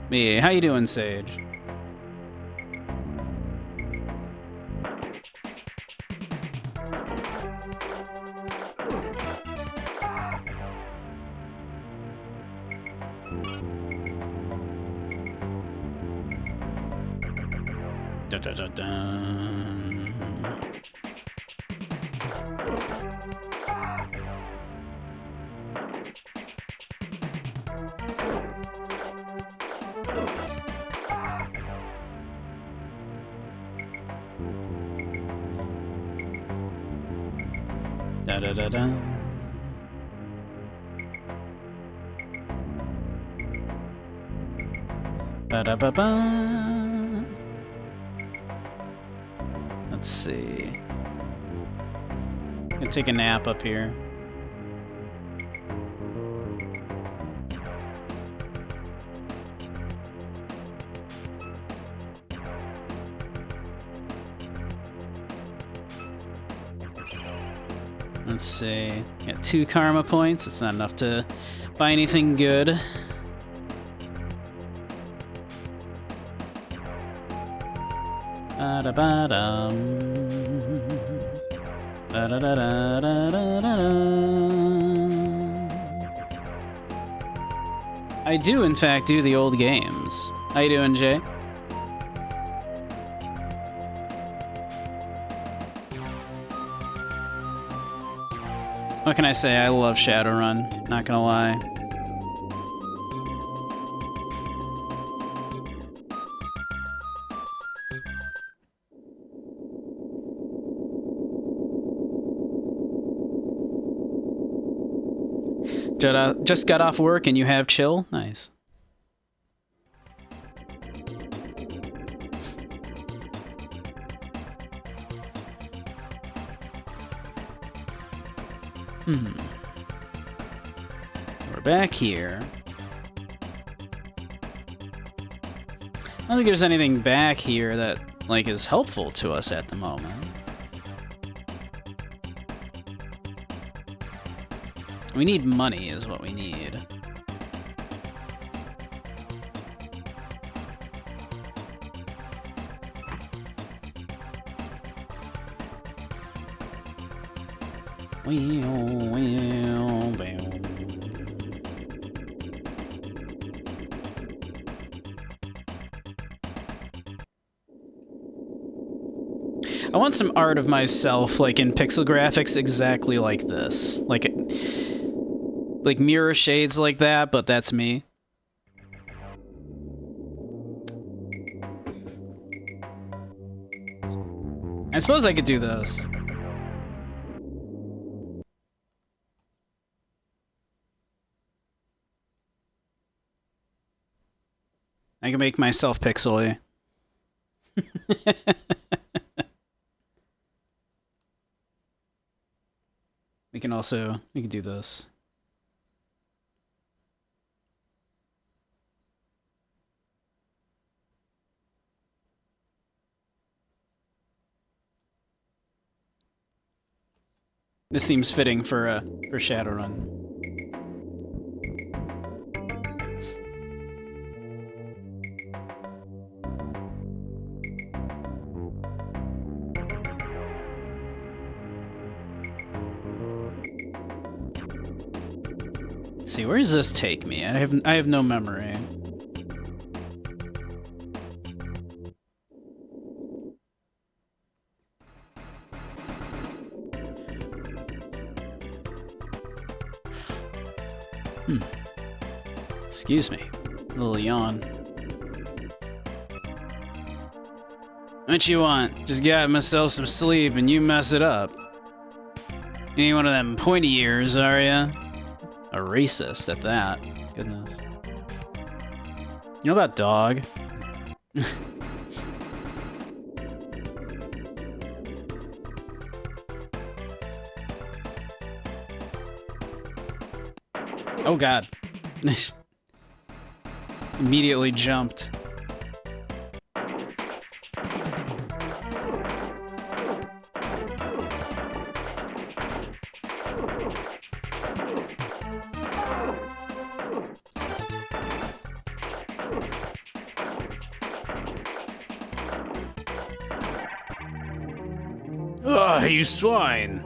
S1: Me, how you doing, Sage? Dun, dun, dun, dun. Da da da da. Ba da ba ba. Let's see. I'm gonna take a nap up here. Let's see. Got 2 karma points. It's not enough to buy anything good. Ba-da-ba-dum. I do, in fact, do the old games. How you doing, Jay? What can I say? I love Shadowrun, not gonna lie. Just got off work and you have chill? Nice. We're back here. I don't think there's anything back here that, like, is helpful to us at the moment. We need money, is what we need. I want some art of myself, like in pixel graphics, exactly like this. Like mirror shades like that, but that's me. I suppose I could do this. I can make myself pixely. We can do this. This seems fitting for Shadowrun. Let's see, where does this take me? I have no memory. Excuse me. A little yawn. What you want? Just got myself some sleep and you mess it up. You ain't one of them pointy ears, are ya? A racist at that. Goodness. You know about dog? Oh god. Immediately jumped. Ugh, you swine!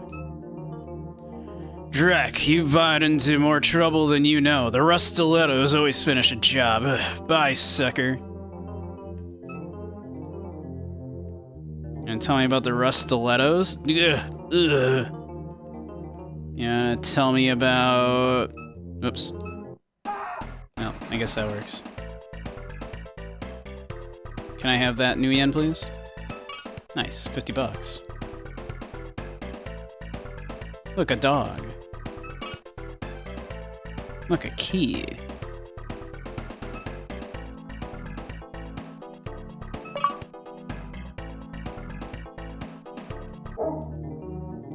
S1: Drek, you've bought into more trouble than you know. The Rustilettos always finish a job. Ugh, bye, sucker. And tell me about the Rustilettos? Ugh. Ugh. Yeah, tell me about... Oops. Well, I guess that works. Can I have that new yen, please? Nice, 50 bucks. Look, a dog. Look, a key.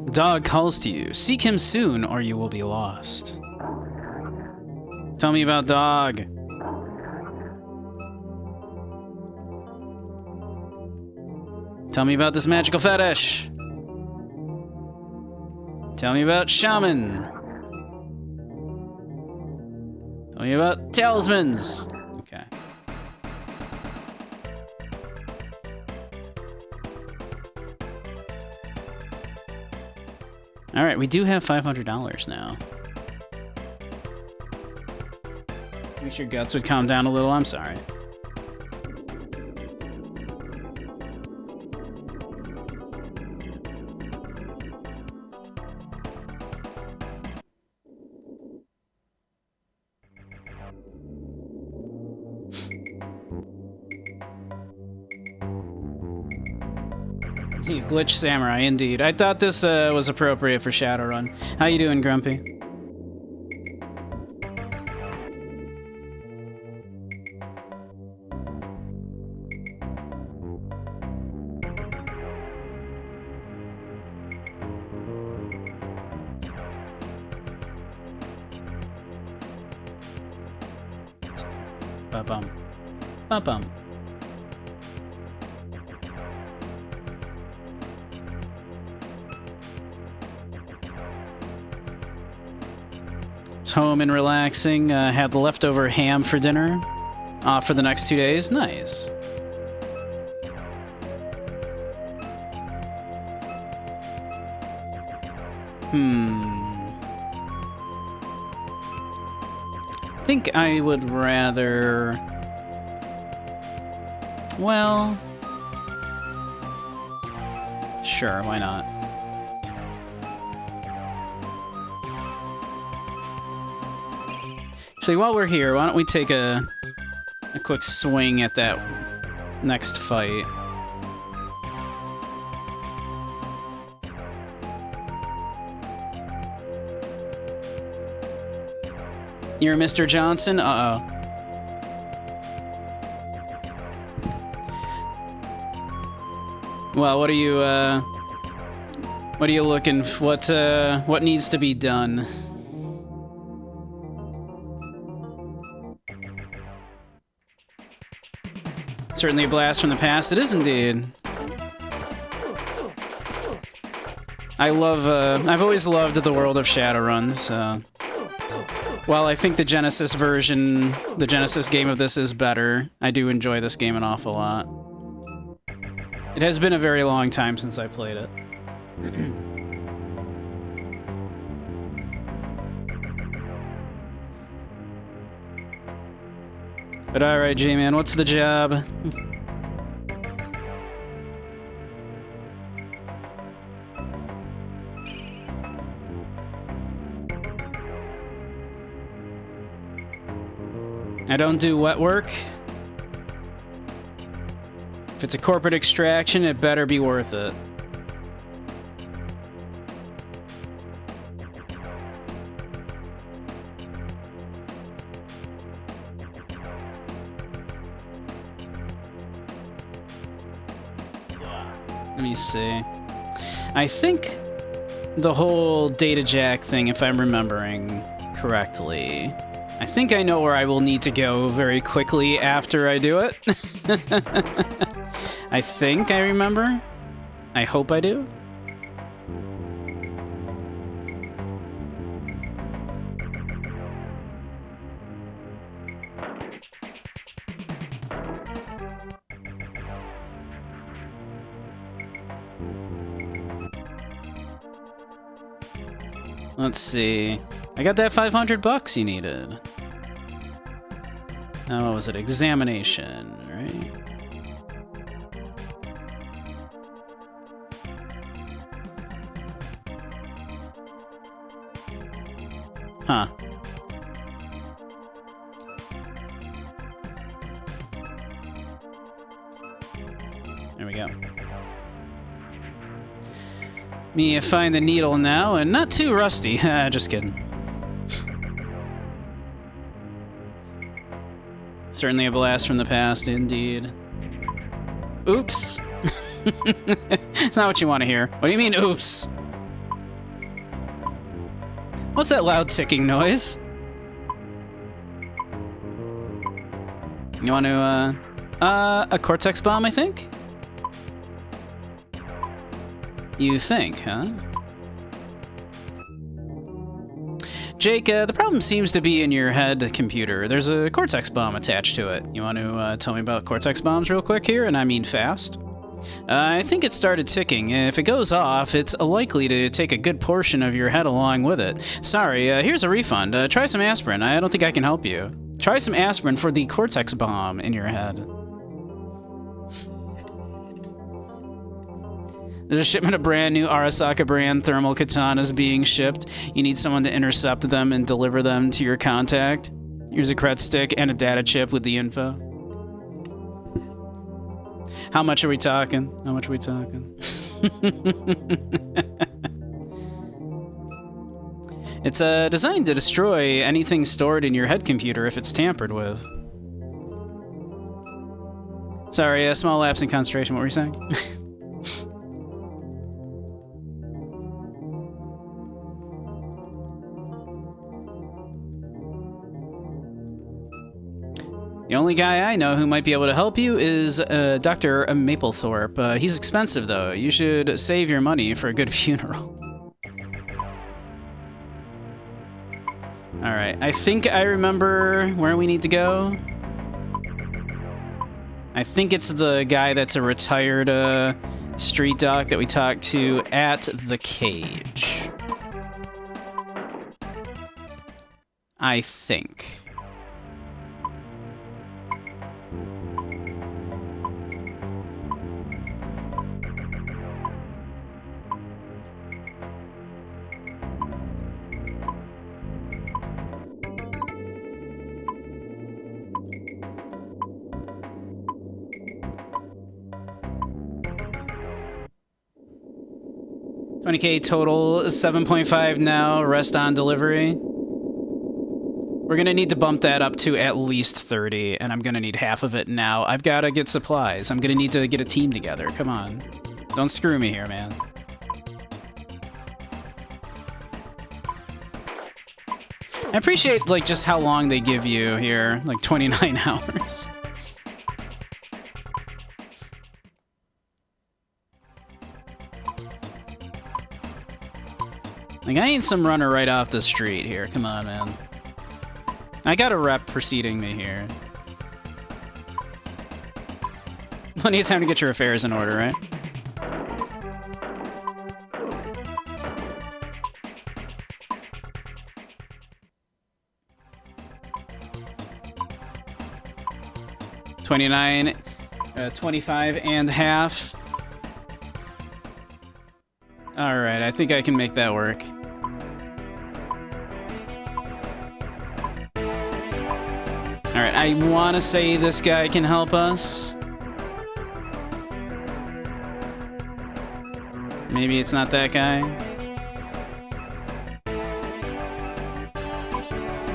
S1: Dog calls to you. Seek him soon, or you will be lost. Tell me about dog. Tell me about this magical fetish. Tell me about shaman. Tell me about talismans. Okay. All right, we do have $500 now. Wish your guts would calm down a little. I'm sorry. Glitch Samurai, indeed. I thought this was appropriate for Shadowrun. How you doing, Grumpy? Ba-bum. Ba-bum. Home and relaxing. Had the leftover ham for dinner. Off for the next 2 days. Nice. I think I would rather... Well... Sure, why not? Actually, while we're here, why don't we take a quick swing at that next fight. You're Mr. Johnson? Uh-oh. Well, what are you looking for? What needs to be done? Certainly a blast from the past. It is indeed. I've always loved the world of Shadowrun, so... While I think the Genesis version, the Genesis game of this is better, I do enjoy this game an awful lot. It has been a very long time since I played it. But alright, J-Man, what's the job? I don't do wet work. If it's a corporate extraction, it better be worth it. Let me see. I think the whole data jack thing, if I'm remembering correctly, I think I know where I will need to go very quickly after I do it. I think I remember. I hope I do. Let's see. I got that $500 you needed. Now, what was it? Examination, right? Huh. There we go. Me find the needle now, and not too rusty. Just kidding. Certainly a blast from the past, indeed. Oops. It's not what you want to hear. What do you mean, oops? What's that loud ticking noise? You want to, a Cortex bomb, I think? You think, huh? Jake, the problem seems to be in your head computer. There's a Cortex bomb attached to it. You want to tell me about Cortex bombs real quick here, and I mean fast? I think it started ticking. If it goes off, it's likely to take a good portion of your head along with it. Sorry, here's a refund. Try some aspirin. I don't think I can help you. Try some aspirin for the Cortex bomb in your head. There's a shipment of brand new Arasaka brand thermal katanas being shipped. You need someone to intercept them and deliver them to your contact. Here's a cred stick and a data chip with the info. How much are we talking? How much are we talking? It's designed to destroy anything stored in your head computer if it's tampered with. Sorry, a small lapse in concentration. What were you saying? The only guy I know who might be able to help you is Dr. Maplethorpe. He's expensive, though. You should save your money for a good funeral. Alright, I think I remember where we need to go. I think it's the guy that's a retired street doc that we talked to at the cage. I think. $20K total, 7.5 now, rest on delivery. We're gonna need to bump that up to at least 30, and I'm gonna need half of it now. I've gotta get supplies. I'm gonna need to get a team together. Come on. Don't screw me here, man. I appreciate, like, just how long they give you here. Like, 29 hours. Like, I ain't some runner right off the street here. Come on, man. I got a rep preceding me here. Plenty of time to get your affairs in order, right? $29, 25 and half. All right, I think I can make that work. All right, I want to say this guy can help us. Maybe it's not that guy.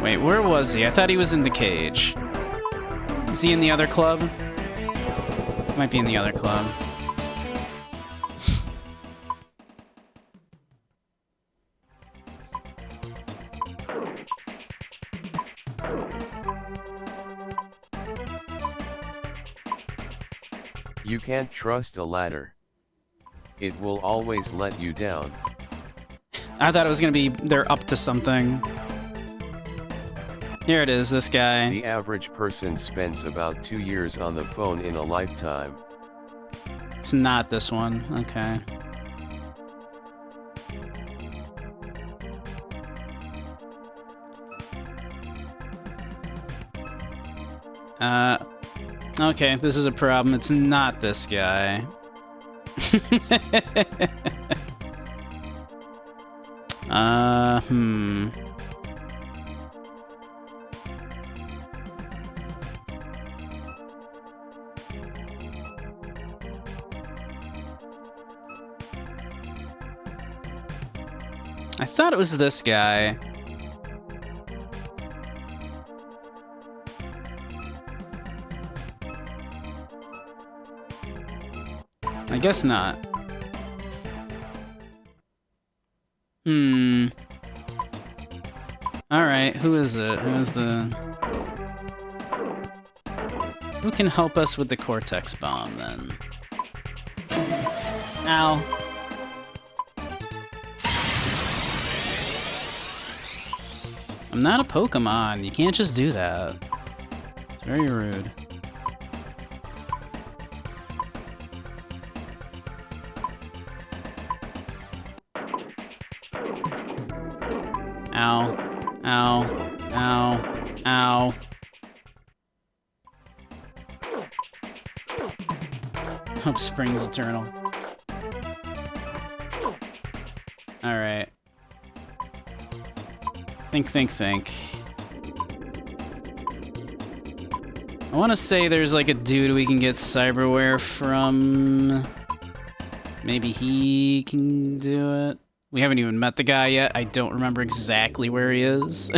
S1: Wait, where was he? I thought he was in the cage. Is he in the other club? Might be in the other club.
S2: You can't trust a ladder. It will always let you down.
S1: I thought it was gonna be they're up to something. Here it is, this guy.
S2: The average person spends about 2 years on the phone in a lifetime.
S1: It's not this one. Okay. Okay, this is a problem. It's not this guy. I thought it was this guy. I guess not. Alright, who is it? Who can help us with the Cortex bomb, then? Ow. I'm not a Pokemon. You can't just do that. It's very rude. Ow. Ow. Ow. Ow. Hope springs eternal. Alright. Think. I want to say there's like a dude we can get cyberware from. Maybe he can do it. We haven't even met the guy yet. I don't remember exactly where he is.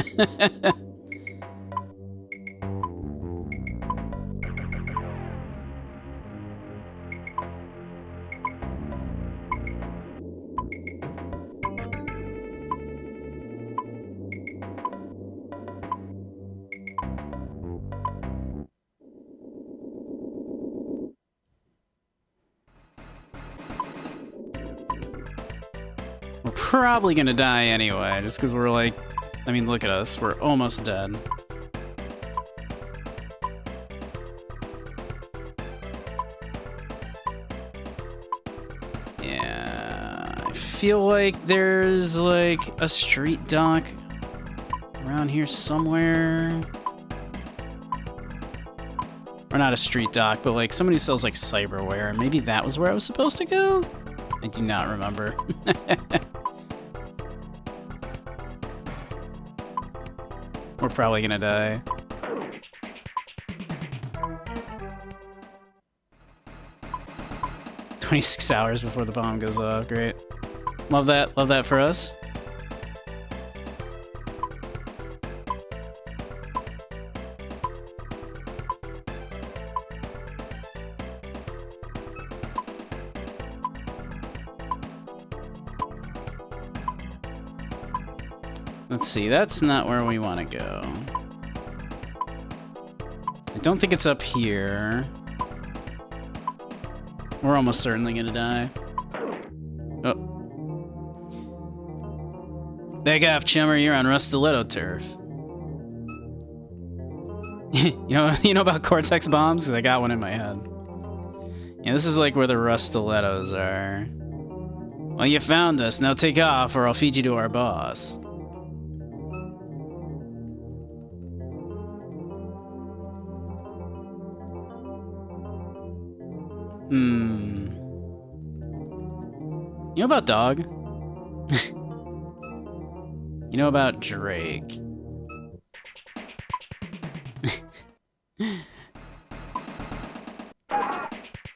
S1: We're probably gonna die anyway, just because we're like... I mean, look at us. We're almost dead. Yeah... I feel like there's, like, a street dock around here somewhere. Or not a street dock, but, like, somebody who sells, like, cyberware. Maybe that was where I was supposed to go? I do not remember. We're probably gonna die. "26 hours before the bomb goes off." Great. Love that. Love that for us. Let's see, that's not where we want to go. I don't think it's up here. We're almost certainly gonna die. Oh. Back off, chummer, you're on Rustiletto turf. you know about Cortex bombs? Because I got one in my head. Yeah, this is like where the Rustilettos are. Well, you found us. Now take off, or I'll feed you to our boss. You know about Dog? You know about Drake?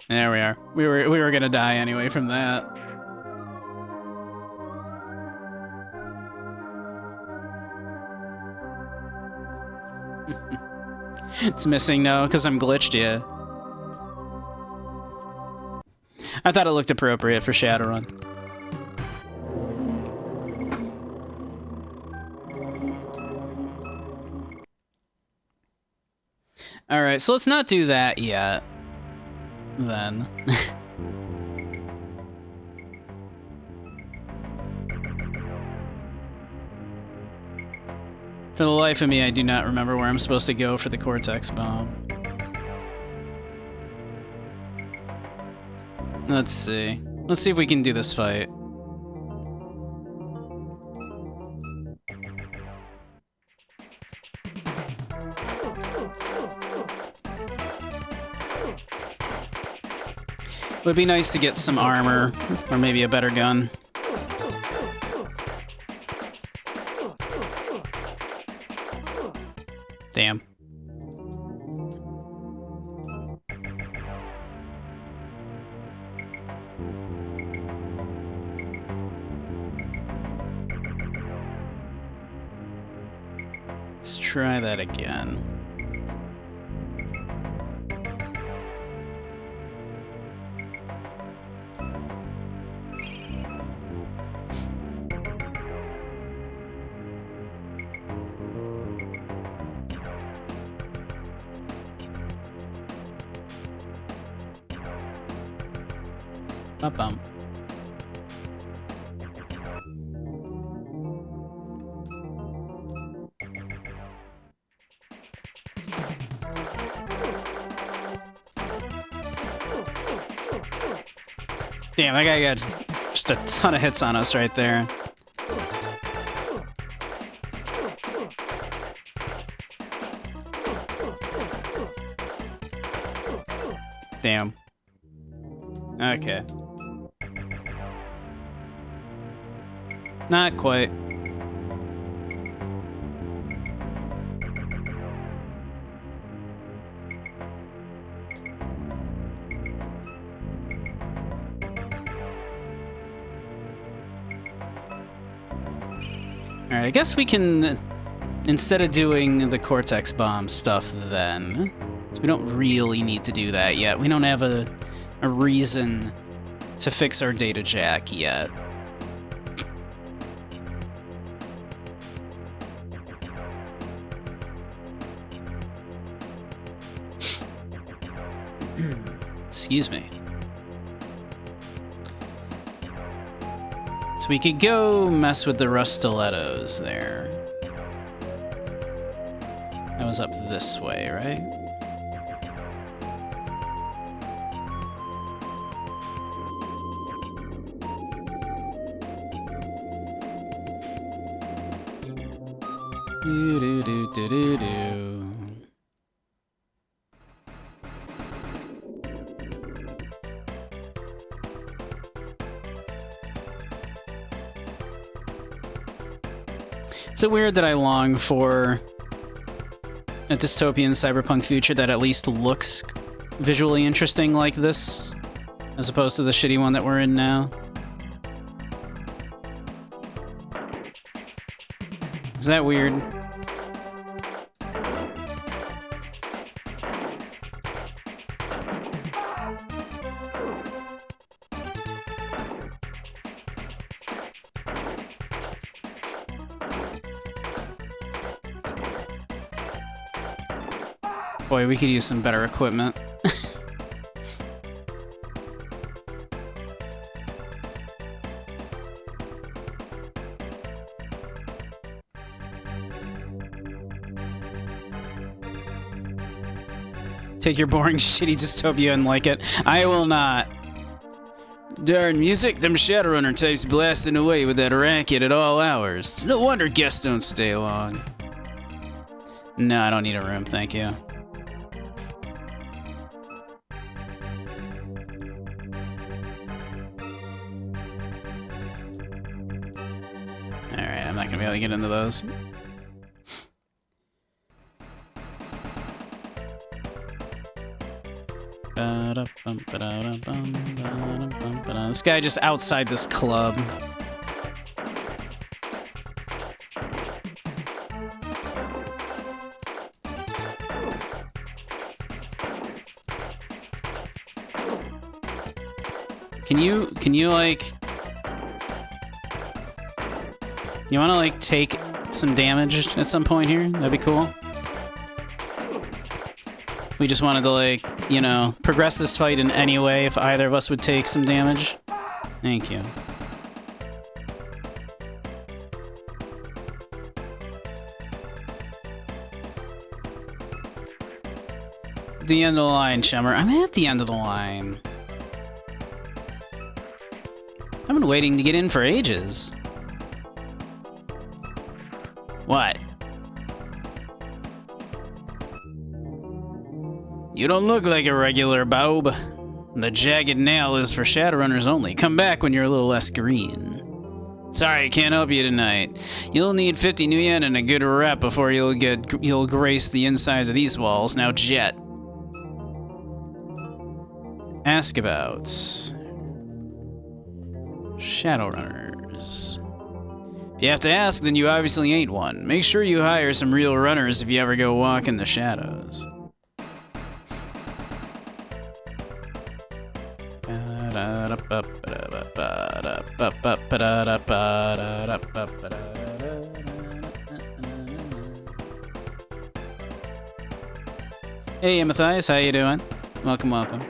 S1: There we are. We were gonna die anyway from that. It's missing now because I'm glitched, yeah. I thought it looked appropriate for Shadowrun. Alright, so let's not do that yet. Then. For the life of me, I do not remember where I'm supposed to go for the Cortex bomb. Let's see. Let's see if we can do this fight. It would be nice to get some armor, or maybe a better gun. Damn. Let's try that again. Bum. Damn, that guy got just a ton of hits on us right there. Damn. Okay. Not quite. Alright, I guess we can, instead of doing the Cortex Bomb stuff then, so we don't really need to do that yet. We don't have a reason to fix our data jack yet. Excuse me. So we could go mess with the rust stilettos there. That was up this way, right? Do do do do do do. Is it weird that I long for a dystopian cyberpunk future that at least looks visually interesting like this, as opposed to the shitty one that we're in now? Is that weird? Boy, we could use some better equipment. Take your boring, shitty dystopia and like it. I will not. Darn music, them Shadowrunner types blasting away with that racket at all hours. It's no wonder guests don't stay long. No, I don't need a room, thank you. Alright, I'm not gonna be able to get into those. This guy just outside this club. Can you like... You wanna like take some damage at some point here? That'd be cool. We just wanted to, like, you know, progress this fight in any way if either of us would take some damage. Thank you. The end of the line, Chummer. I'm at the end of the line. I've been waiting to get in for ages. What? You don't look like a regular Bob. The jagged nail is for Shadowrunners only. Come back when you're a little less green. Sorry, I can't help you tonight. You'll need 50 new yen and a good rep before you'll grace the insides of these walls. Now jet. Ask about Shadowrunners. If you have to ask, then you obviously ain't one. Make sure you hire some real runners if you ever go walk in the shadows. Hey, Matthias, how you doing? Welcome, welcome.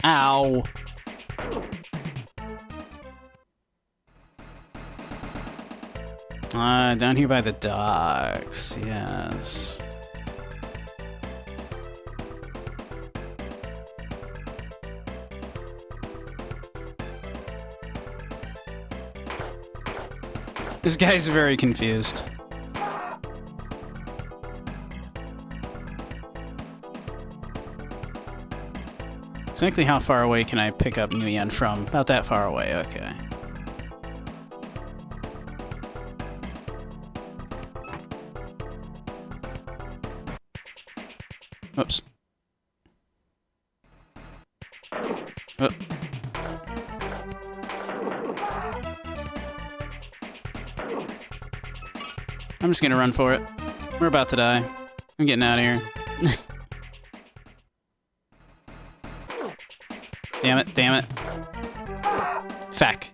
S1: Ow. Down here by the docks, yes. This guy's very confused. Exactly how far away can I pick up Nguyen from? About that far away, okay. Oops. Oh. I'm just gonna run for it. We're about to die. I'm getting out of here. Damn it, damn it. Feck.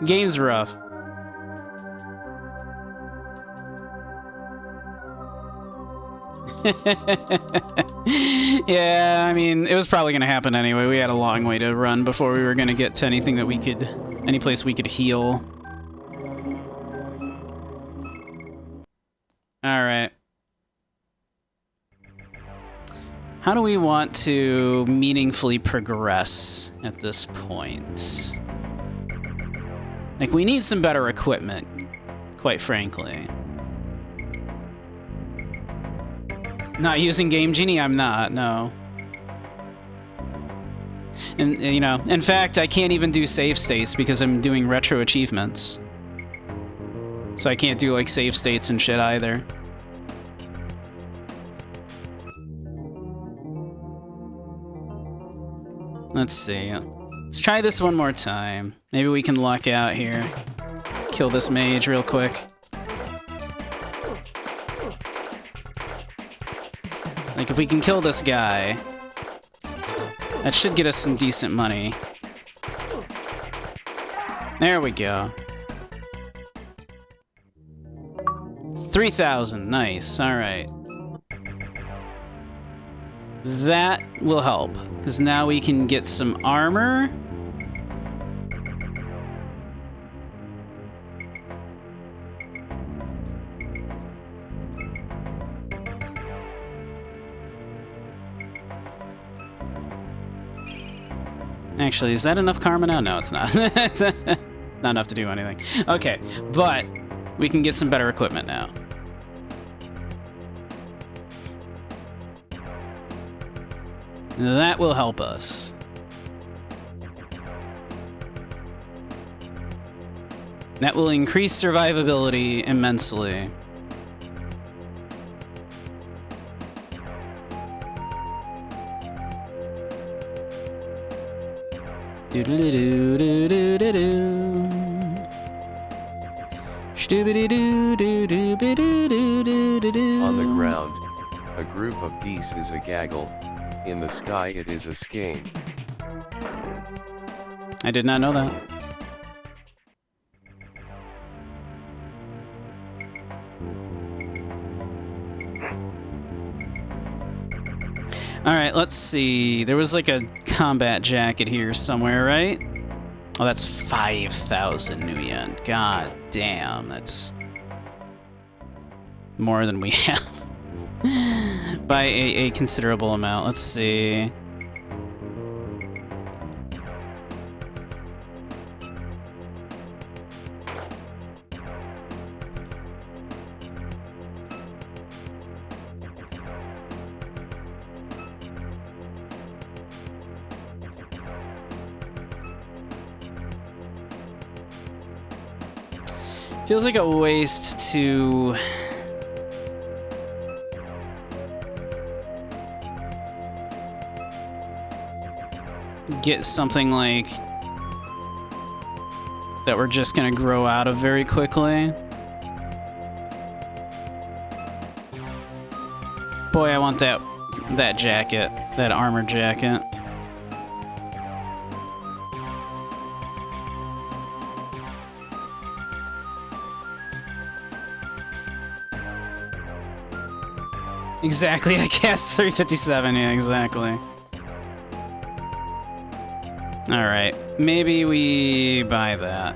S1: Game's rough. Yeah, I mean, it was probably gonna happen anyway. We had a long way to run before we were gonna get to anything that we could, any place we could heal. All right. How do we want to meaningfully progress at this point? Like, we need some better equipment, quite frankly. Not using Game Genie? I'm not, no. And, you know, in fact, I can't even do save states because I'm doing retro achievements. So I can't do, like, save states and shit either. Let's see. Let's try this one more time. Maybe we can luck out here. Kill this mage real quick. Like, if we can kill this guy, that should get us some decent money. There we go. 3,000, nice, alright. That will help, because now we can get some armor. Actually, is that enough karma now? No, it's not. It's not enough to do anything. Okay, but we can get some better equipment now. That will help us. That will increase survivability immensely. On
S2: the ground, a group of geese is a gaggle. In the sky it is a skein.
S1: I did not know that. Alright, let's see. There was like a combat jacket here somewhere, right? Oh, that's 5,000 new yen. God damn, that's more than we have. By a considerable amount. Let's see. Feels like a waste to get something like that we're just gonna grow out of very quickly. Boy, I want that that jacket, that armor jacket. Exactly, I cast 357, yeah, exactly. Alright, maybe we buy that.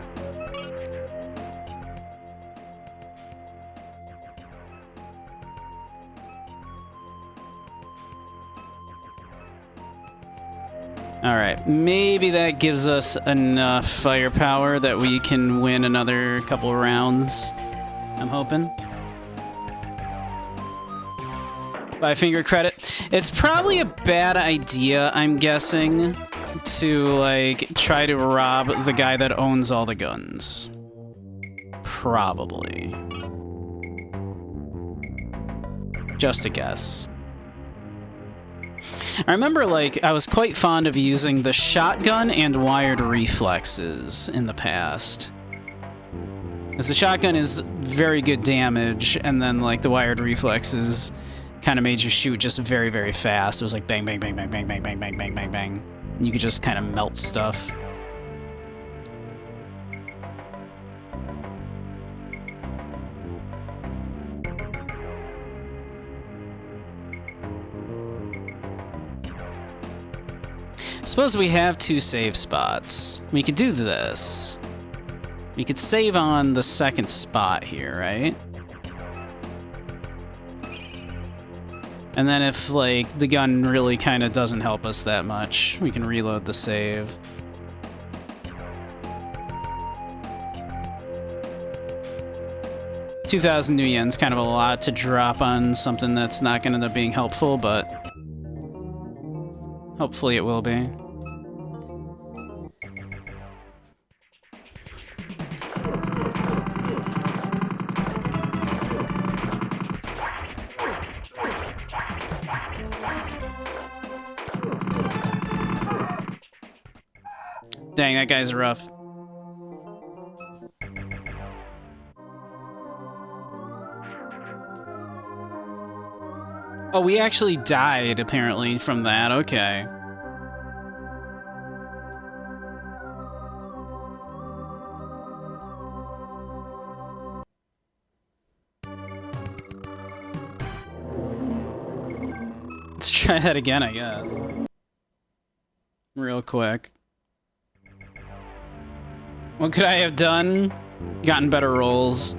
S1: Alright, maybe that gives us enough firepower that we can win another couple rounds, I'm hoping. 5-finger credit. It's probably a bad idea, I'm guessing, to, like, try to rob the guy that owns all the guns. Probably. Just a guess. I remember, like, I was quite fond of using the shotgun and wired reflexes in the past. As the shotgun is very good damage, and then, like, the wired reflexes kind of made you shoot just very, very fast. It was like bang, bang, bang, bang, bang, bang, bang, bang, bang, bang, bang. And you could just kind of melt stuff. Suppose we have 2 save spots. We could do this. We could save on the second spot here, right? And then if, like, the gun really kind of doesn't help us that much, we can reload the save. $2,000 new yen's kind of a lot to drop on something that's not going to end up being helpful, but hopefully it will be. Dang, that guy's rough. Oh, we actually died, apparently, from that. Okay. Let's try that again, I guess. Real quick. What could I have done? Gotten better rolls.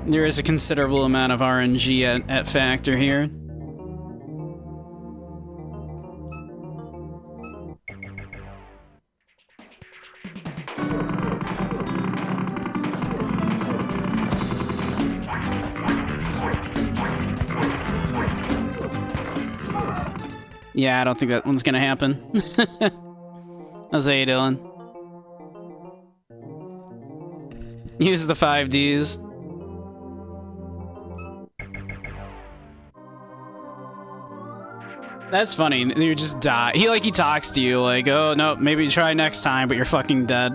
S1: There is a considerable amount of RNG at factor here. Yeah, I don't think that one's gonna happen. How's you doing? Use the 5Ds. That's funny. You just die. He talks to you like, oh no, maybe try next time, but you're fucking dead.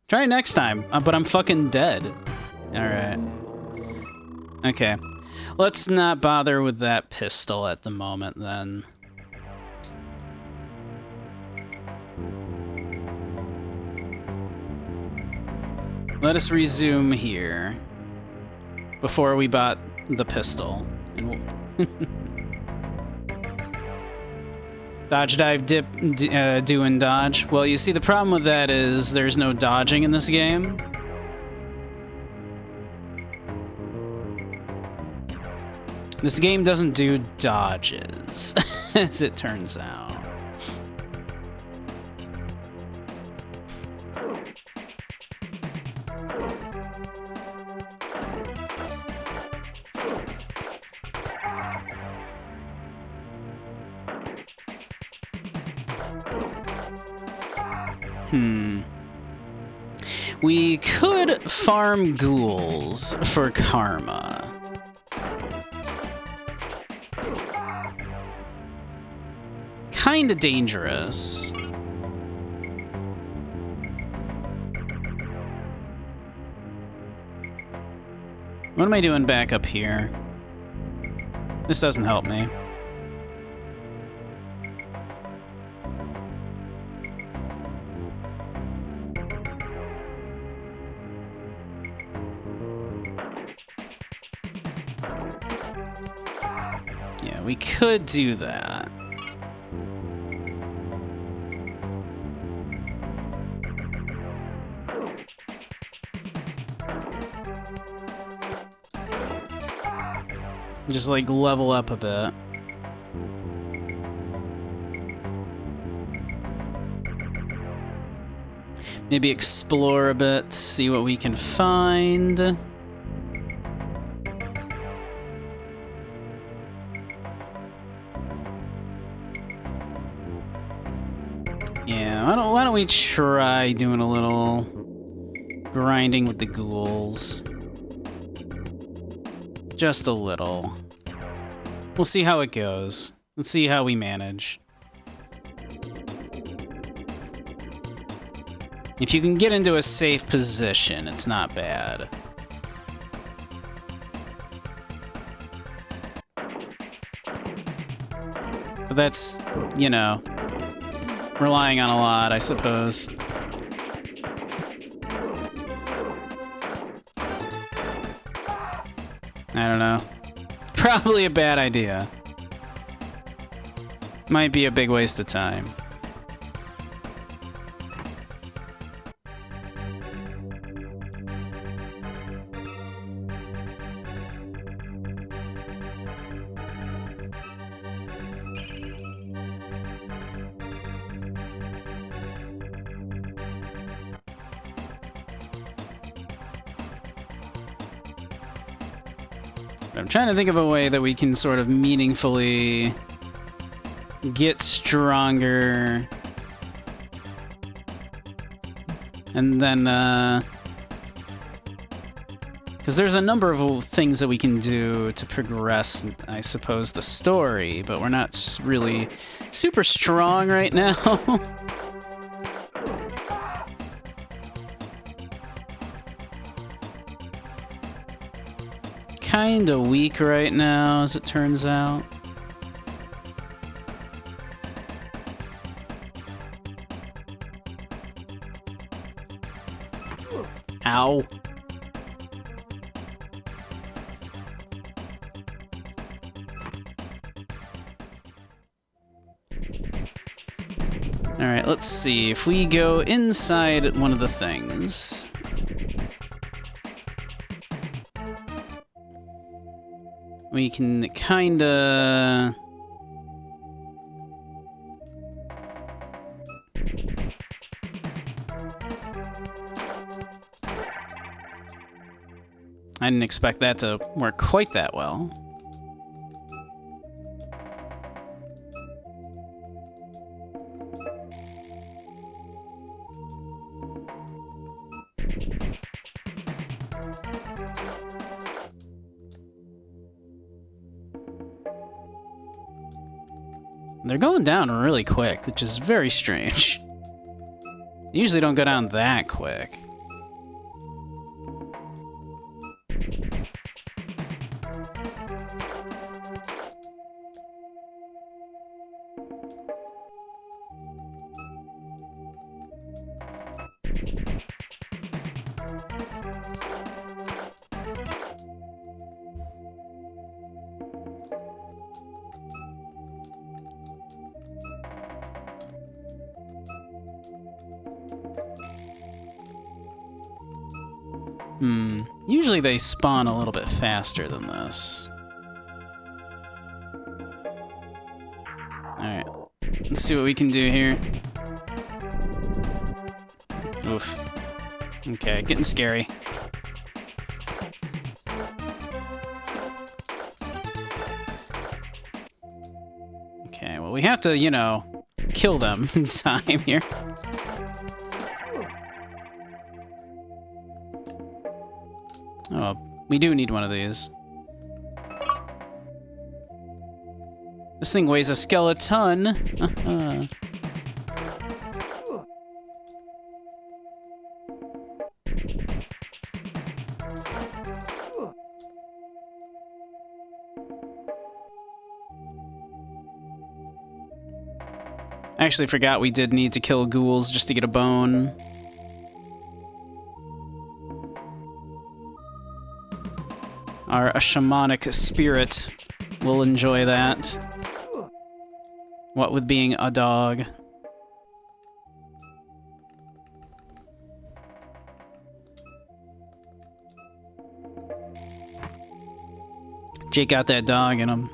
S1: Try next time, but I'm fucking dead. Alright. Okay. Let's not bother with that pistol at the moment, then. Let us resume here. Before we bought the pistol. And we'll dodge, dive, dip, do and dodge. Well, you see, the problem with that is there's no dodging in this game. This game doesn't do dodges, as it turns out. We could farm ghouls for karma. kind of dangerous. What am I doing back up here? This doesn't help me. Yeah, we could do that. Just like level up a bit. Maybe explore a bit, see what we can find. Yeah, why don't we try doing a little grinding with the ghouls? Just a little. We'll see how it goes. Let's see how we manage. If you can get into a safe position, it's not bad. But that's, you know, relying on a lot, I suppose. I don't know. Probably a bad idea. Might be a big waste of time. I'm trying to think of a way that we can sort of meaningfully get stronger. And then, because there's a number of things that we can do to progress, I suppose, the story, but we're not really super strong right now. Kinda weak right now, as it turns out. Ow. Alright, let's see. If we go inside one of the things... we can kinda... I didn't expect that to work quite that well. They're going down really quick, which is very strange. They usually don't go down that quick. Usually they spawn a little bit faster than this. Alright. Let's see what we can do here. Oof. Okay, getting scary. Okay, well we have to, you know, kill them in time here. Oh, we do need one of these. This thing weighs a skeleton. I actually forgot we did need to kill ghouls just to get a bone. Our shamanic spirit will enjoy that. What with being a dog. Jake got that dog in him.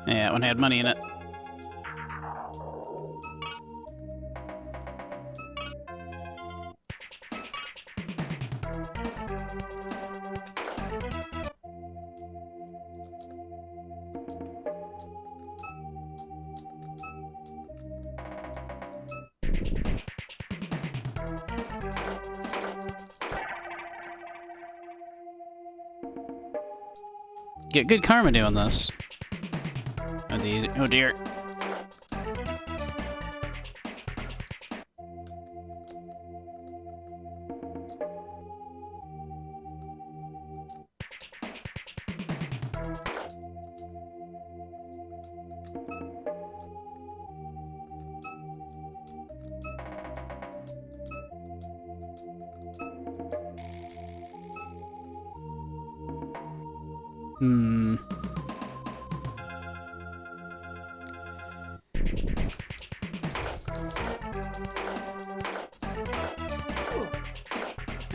S1: Yeah, that one had money in it. Get good karma doing this. Oh dear.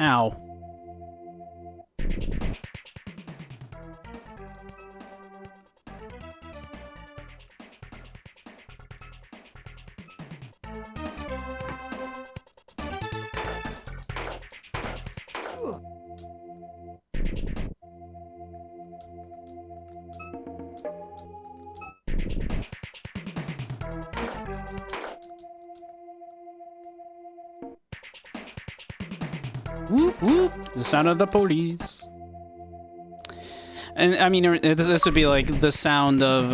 S1: Ow. Whoop, whoop. The sound of the police. And I mean, this would be like the sound of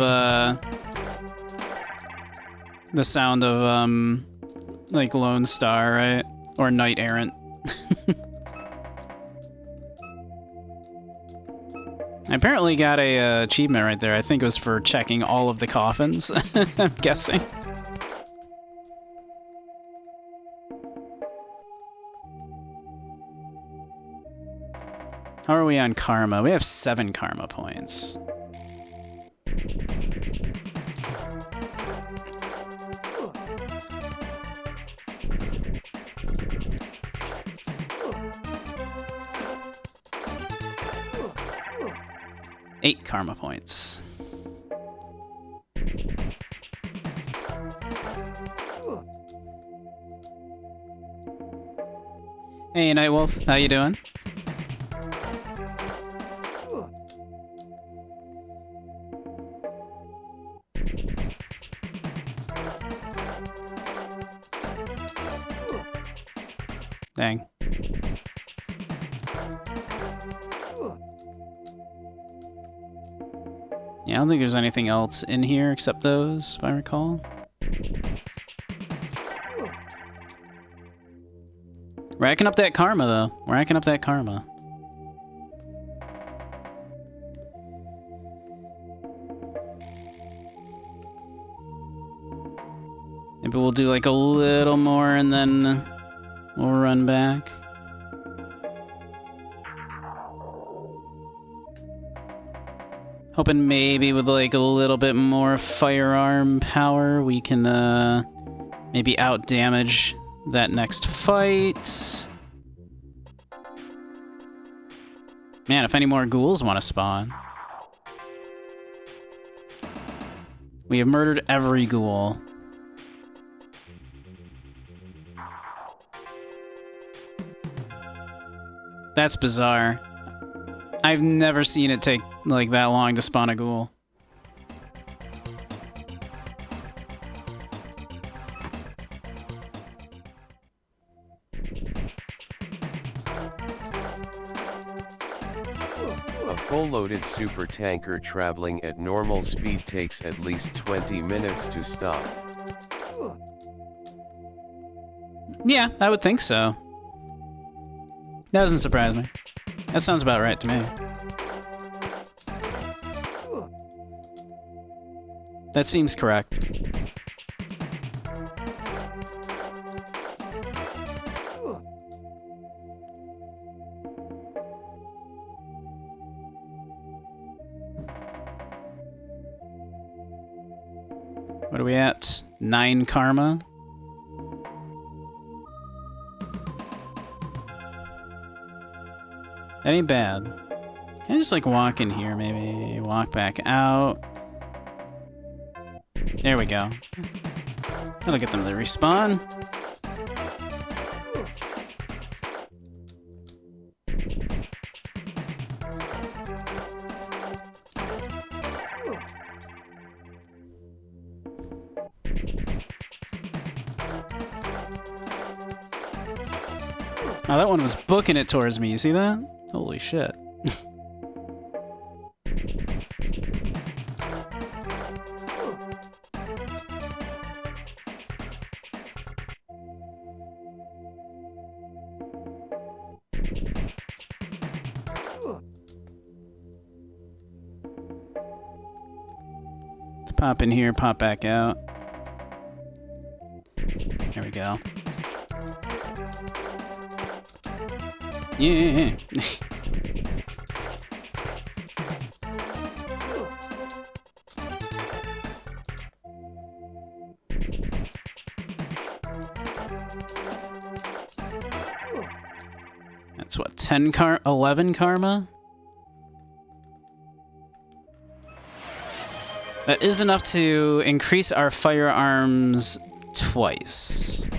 S1: like Lone Star, right? Or Knight Errant. I apparently got a achievement right there. I think it was for checking all of the coffins. I'm guessing. How are we on karma? We have 7 karma points. Eight karma points. Hey, Nightwolf, how you doing? Dang. Yeah, I don't think there's anything else in here except those, if I recall. Racking up that karma, though. Racking up that karma. Maybe we'll do like a little more and then we'll run back. Hoping maybe with like a little bit more firearm power we can maybe outdamage that next fight. Man, if any more ghouls want to spawn. We have murdered every ghoul. That's bizarre. I've never seen it take like that long to spawn a ghoul.
S2: A full-loaded super tanker traveling at normal speed takes at least 20 minutes to stop.
S1: Yeah, I would think so. That doesn't surprise me. That sounds about right to me. That seems correct. What are we at? 9 karma? That ain't bad. Can I just like walk in here maybe? Walk back out. There we go. That'll get them to respawn. Oh, that one was booking it towards me. You see that? Holy shit. Let's pop in here, pop back out. There we go. Yeah. That's what, 11 karma? That is enough to increase our firearms twice.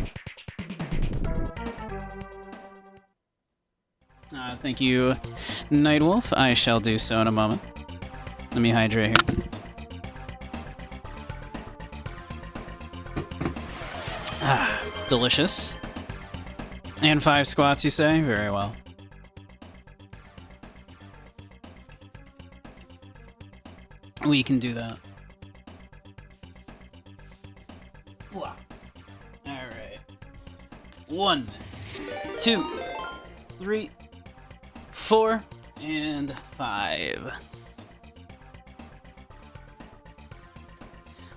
S1: Thank you, Nightwolf. I shall do so in a moment. Let me hydrate here. Ah, delicious. And 5 squats, you say? Very well. We can do that. All right. 1, 2, 3, 4, and 5.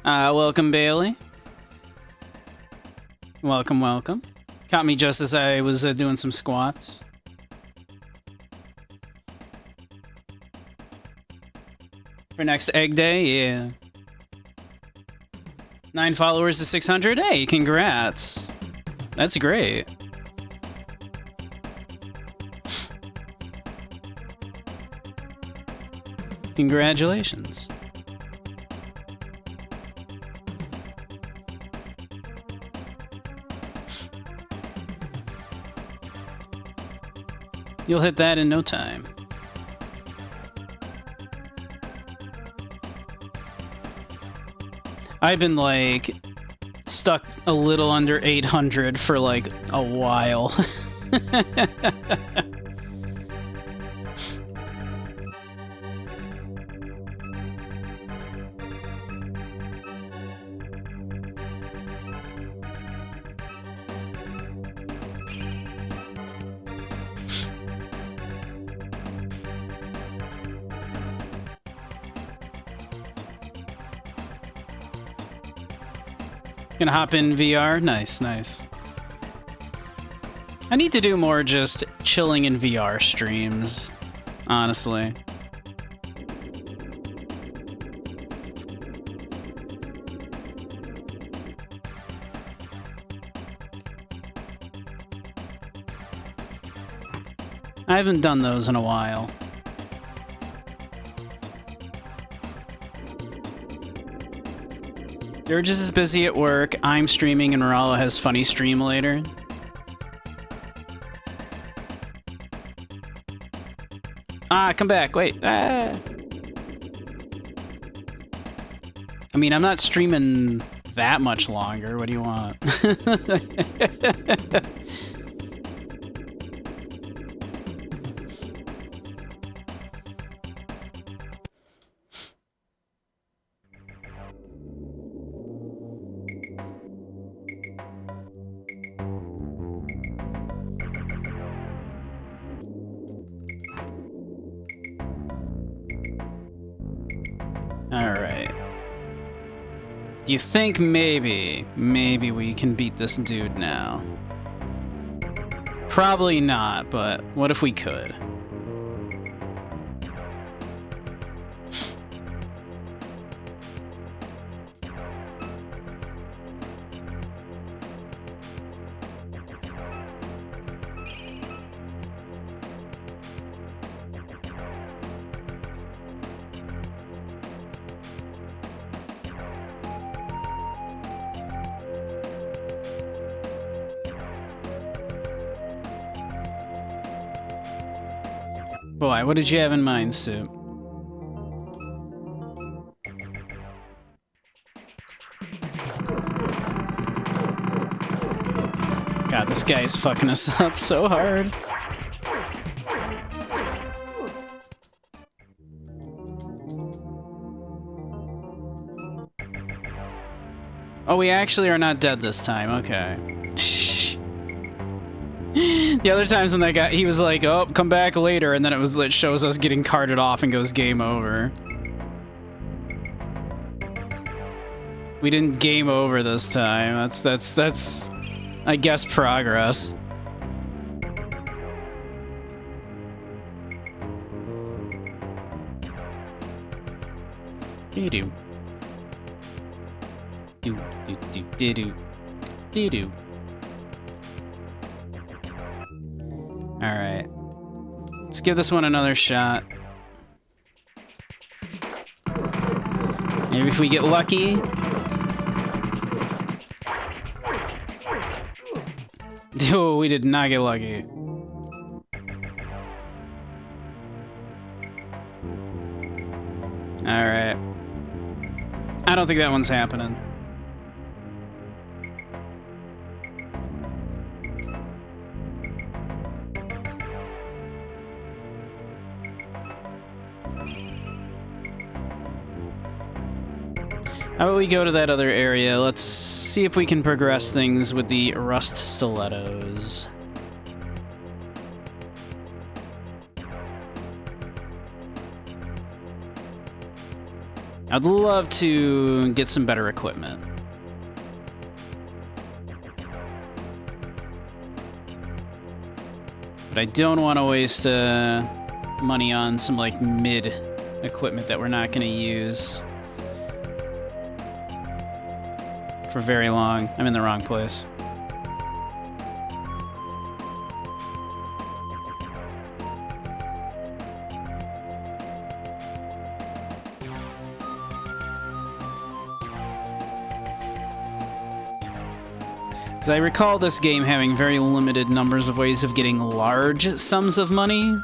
S1: Welcome, Bailey. Welcome, welcome. Caught me just as I was doing some squats. For next egg day, yeah. 9 followers to 600. Hey, congrats. That's great. Congratulations. You'll hit that in no time. I've been like stuck a little under 800 for like a while. Gonna hop in VR? Nice, nice. I need to do more just chilling in VR streams, honestly. I haven't done those in a while. Burgess is busy at work, I'm streaming, and Moralo has funny stream later. Ah, come back, wait. Ah. I mean, I'm not streaming that much longer. What do you want? Alright. You think maybe we can beat this dude now? Probably not, but what if we could? Boy, what did you have in mind, Soup? God, this guy is fucking us up so hard. Oh, we actually are not dead this time, okay. The other times when that guy, he was like, oh, come back later, and then it shows us getting carted off and goes game over. We didn't game over this time. That's I guess progress. Doo-doo. Do-do-do-do-do. Alright. Let's give this one another shot. Maybe if we get lucky. Oh, we did not get lucky. Alright. I don't think that one's happening. How about we go to that other area? Let's see if we can progress things with the rust stilettos. I'd love to get some better equipment. But I don't want to waste money on some like mid equipment that we're not going to use for very long. I'm in the wrong place. As I recall this game having very limited numbers of ways of getting large sums of money.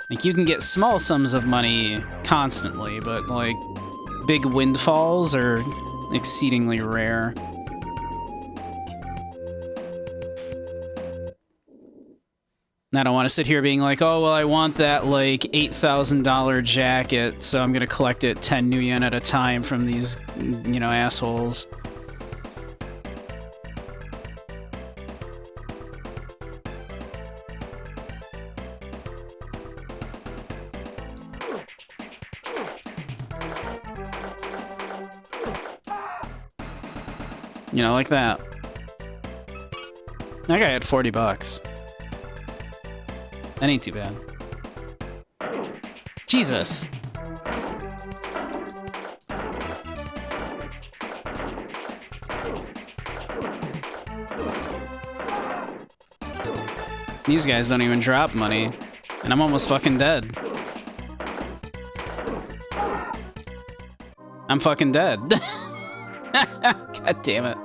S1: Like, you can get small sums of money constantly, but, like, big windfalls are exceedingly rare. And I don't want to sit here being like, oh, well, I want that, like, $8,000 jacket, so I'm gonna collect it 10 new yen at a time from these, you know, assholes. You know, like that. That guy had 40 bucks. That ain't too bad. Jesus. These guys don't even drop money, and I'm almost fucking dead. I'm fucking dead. God damn it.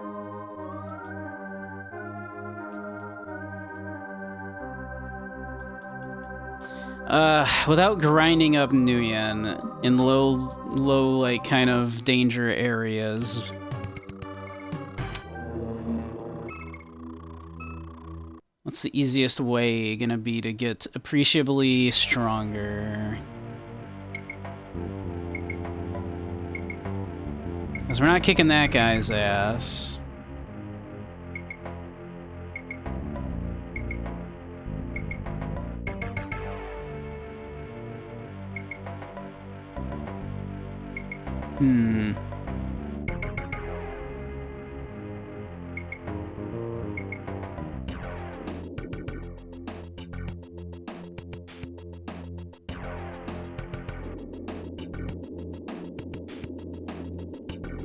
S1: Without grinding up Nguyen in low, like, kind of danger areas. What's the easiest way gonna be to get appreciably stronger? Because we're not kicking that guy's ass.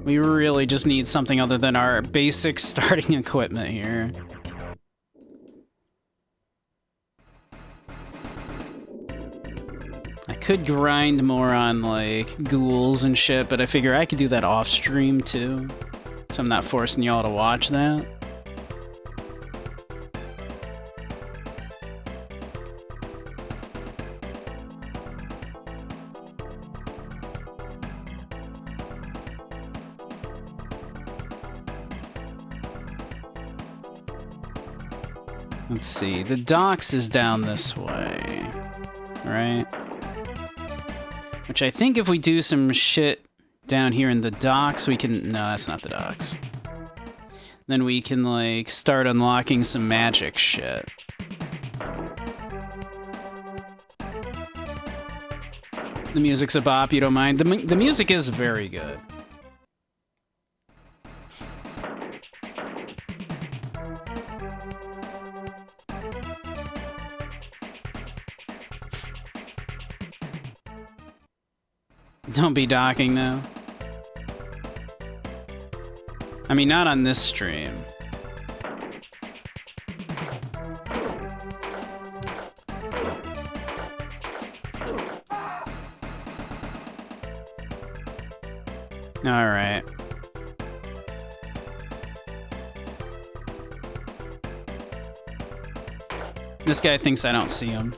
S1: We really just need something other than our basic starting equipment here. I could grind more on, like, ghouls and shit, but I figure I could do that off-stream, too. So I'm not forcing y'all to watch that. Let's see, the docks is down this way, right? Which I think if we do some shit down here in the docks, we can... No, that's not the docks. Then we can, like, start unlocking some magic shit. The music's a bop, you don't mind? The music is very good. Don't be docking now. I mean, not on this stream. All right. This guy thinks I don't see him.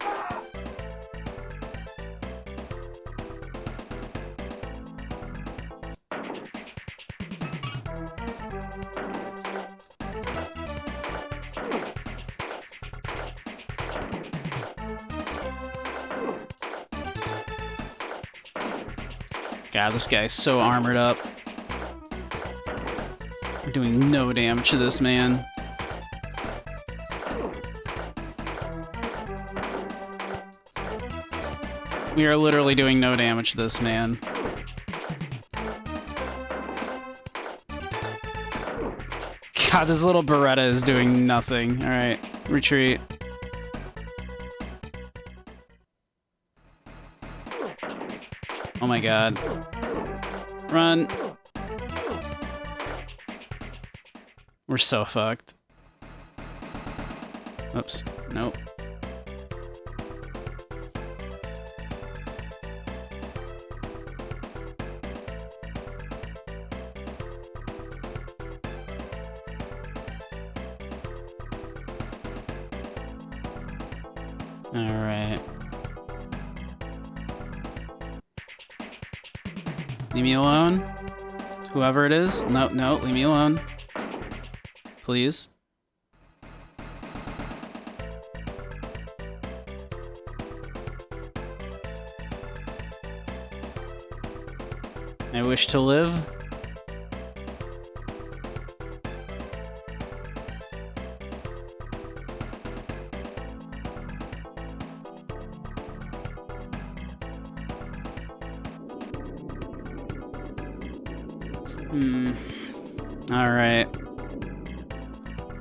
S1: God, this guy's so armored up. We're doing no damage to this man. We are literally doing no damage to this man. God, this little Beretta is doing nothing. Alright, retreat. Oh my god. Run. We're so fucked. Oops. Nope. Alright. Leave me alone. Whoever it is. No, no, leave me alone. Please. I wish to live. All right.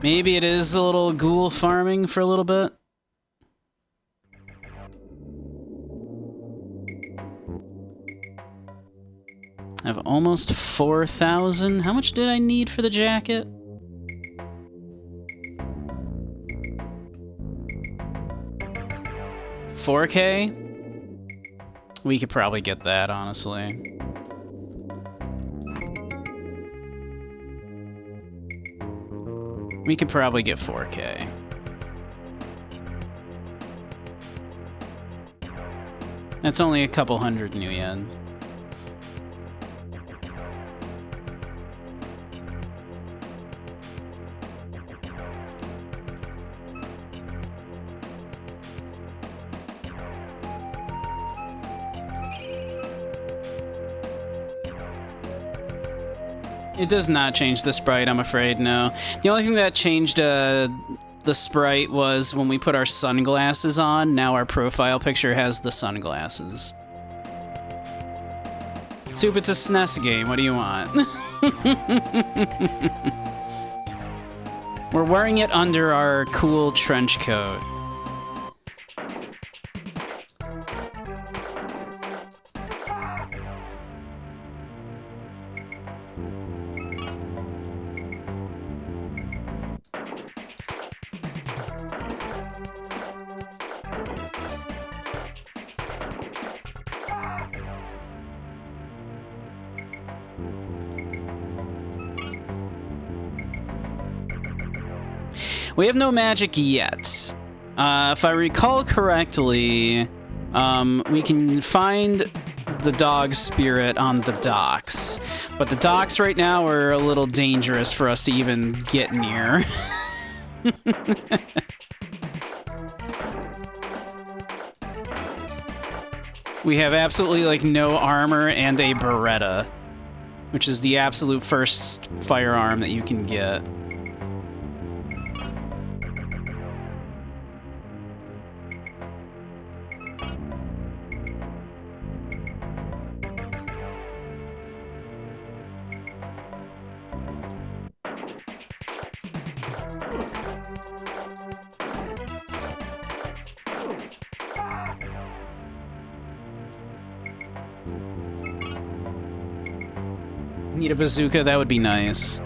S1: Maybe it is a little ghoul farming for a little bit. I have almost 4,000. How much did I need for the jacket? $4K? We could probably get that, honestly. We could probably get 4K. That's only a couple hundred new yen. It does not change the sprite, I'm afraid, no. The only thing that changed the sprite was when we put our sunglasses on. Now our profile picture has the sunglasses. Soup, it's a SNES game. What do you want? We're wearing it under our cool trench coat. We have no magic yet. If I recall correctly, we can find the dog's spirit on the docks. But the docks right now are a little dangerous for us to even get near. We have absolutely, like, no armor and a Beretta, which is the absolute first firearm that you can get. Need a bazooka? That would be nice.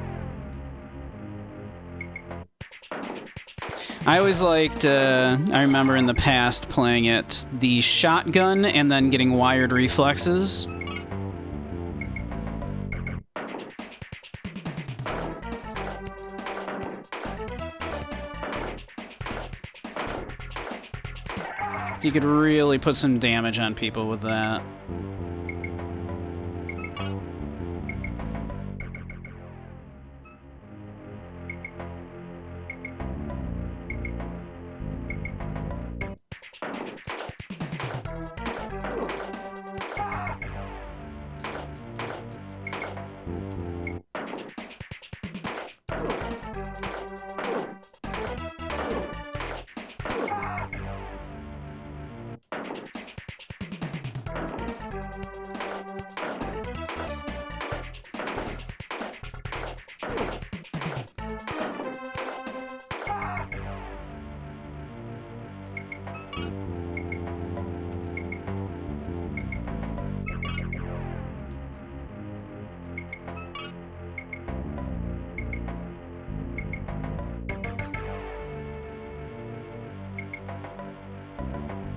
S1: I always liked, I remember in the past playing it, the shotgun and then getting wired reflexes. So you could really put some damage on people with that.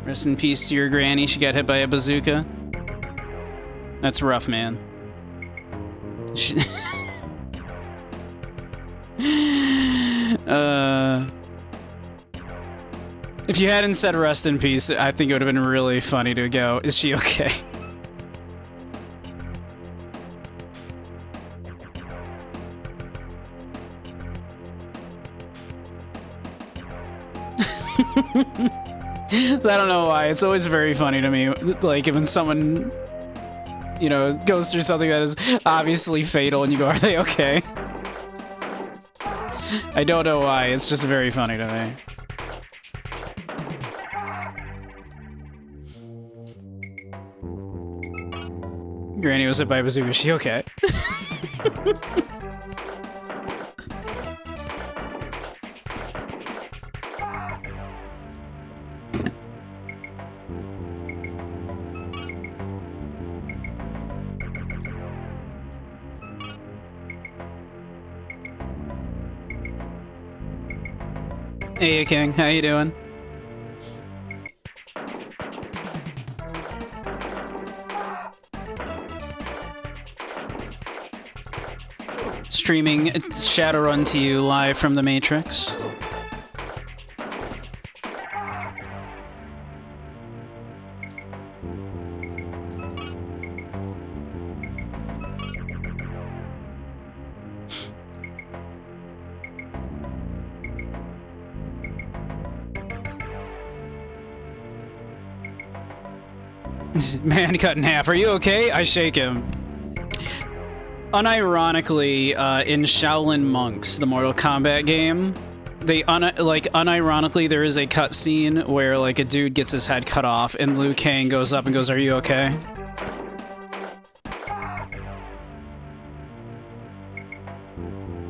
S1: Rest in peace to your granny. She got hit by a bazooka. That's rough, man. If you hadn't said rest in peace, I think it would have been really funny to go, is she okay? I don't know why. It's always very funny to me, like, when someone, you know, goes through something that is obviously fatal and you go, are they okay? I don't know why. It's just very funny to me. Granny was hit by a bazooka. Is she okay? Hey, King, how you doing? Streaming Shadowrun to you live from the Matrix. Man cut in half. Are you okay? I shake him. Unironically, in Shaolin Monks, the Mortal Kombat game, they unironically there is a cutscene where like a dude gets his head cut off, and Liu Kang goes up and goes, "Are you okay?"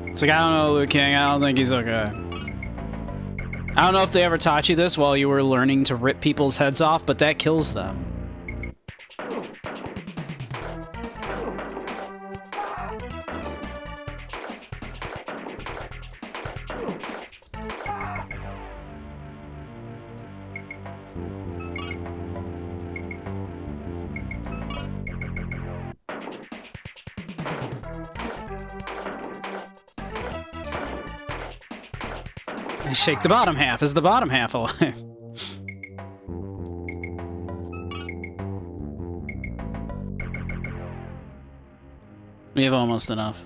S1: It's like, I don't know, Liu Kang. I don't think he's okay. I don't know if they ever taught you this while you were learning to rip people's heads off, but that kills them. Shake the bottom half. Is the bottom half alive? We have almost enough.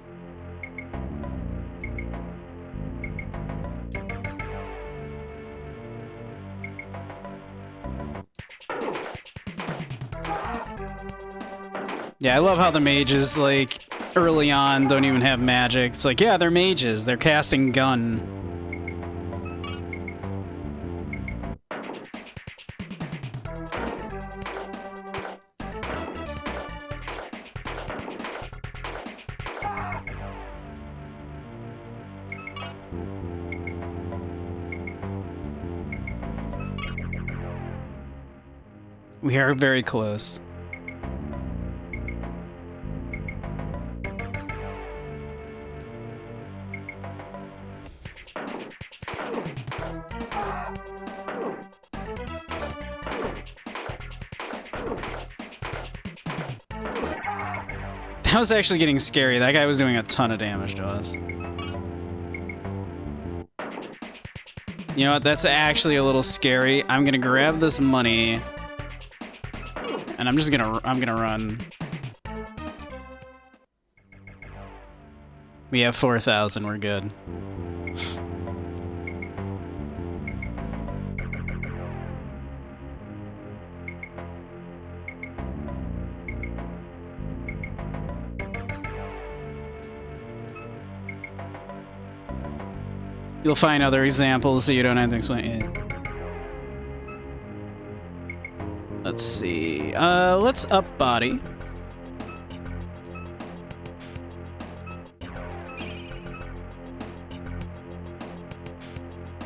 S1: Yeah, I love how the mages, like, early on don't even have magic. It's like, yeah, they're mages. They're casting gun. We are very close. That was actually getting scary. That guy was doing a ton of damage to us. You know what? That's actually a little scary. I'm gonna grab this money. And I'm gonna run. We have 4,000, we're good. You'll find other examples so you don't have to explain it. Let's see. Let's up body.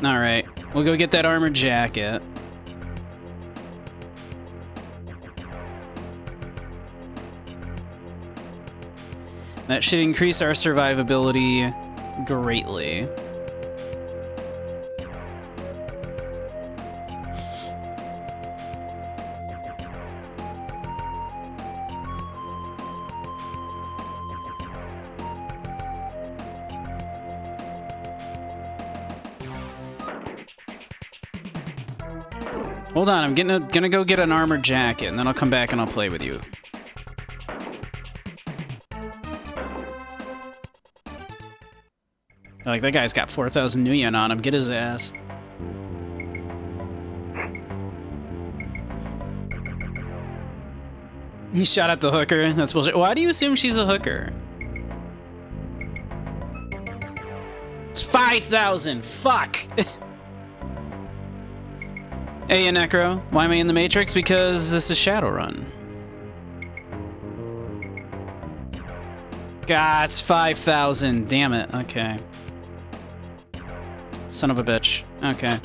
S1: Alright. We'll go get that armored jacket. That should increase our survivability greatly. Hold on, I'm gonna go get an armored jacket, and then I'll come back and I'll play with you. Like, that guy's got 4,000 Nuyen on him. Get his ass. He shot at the hooker. That's bullshit. Why do you assume she's a hooker? It's 5,000. Fuck. Hey, Necro. Why am I in the Matrix? Because this is Shadowrun. God, it's 5,000. Damn it. Okay. Son of a bitch. Okay.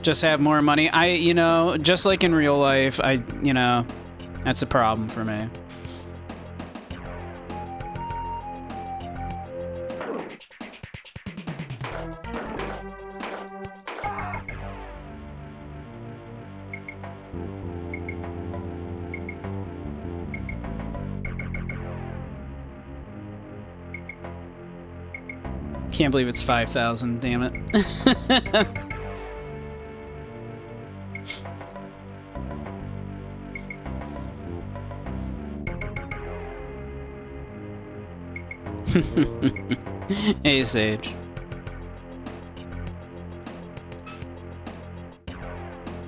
S1: Just have more money. You know, just like in real life, you know, that's a problem for me. Can't believe it's 5,000, damn it. Hey, Sage.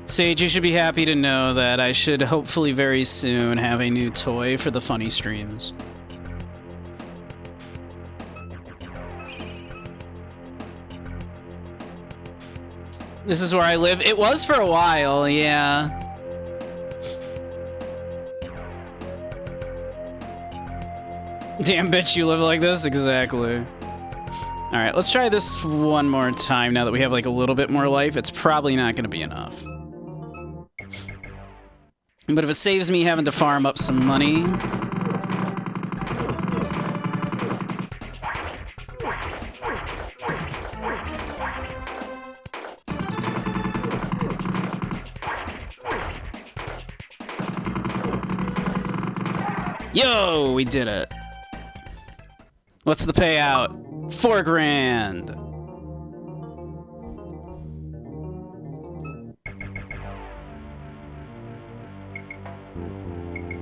S1: Sage, you should be happy to know that I should hopefully very soon have a new toy for the funny streams. This is where I live. It was for a while, yeah. Damn bitch, you live like this? Exactly. Alright, let's try this one more time now that we have like a little bit more life. It's probably not going to be enough. But if it saves me having to farm up some money... Yo, we did it. What's the payout? 4 grand.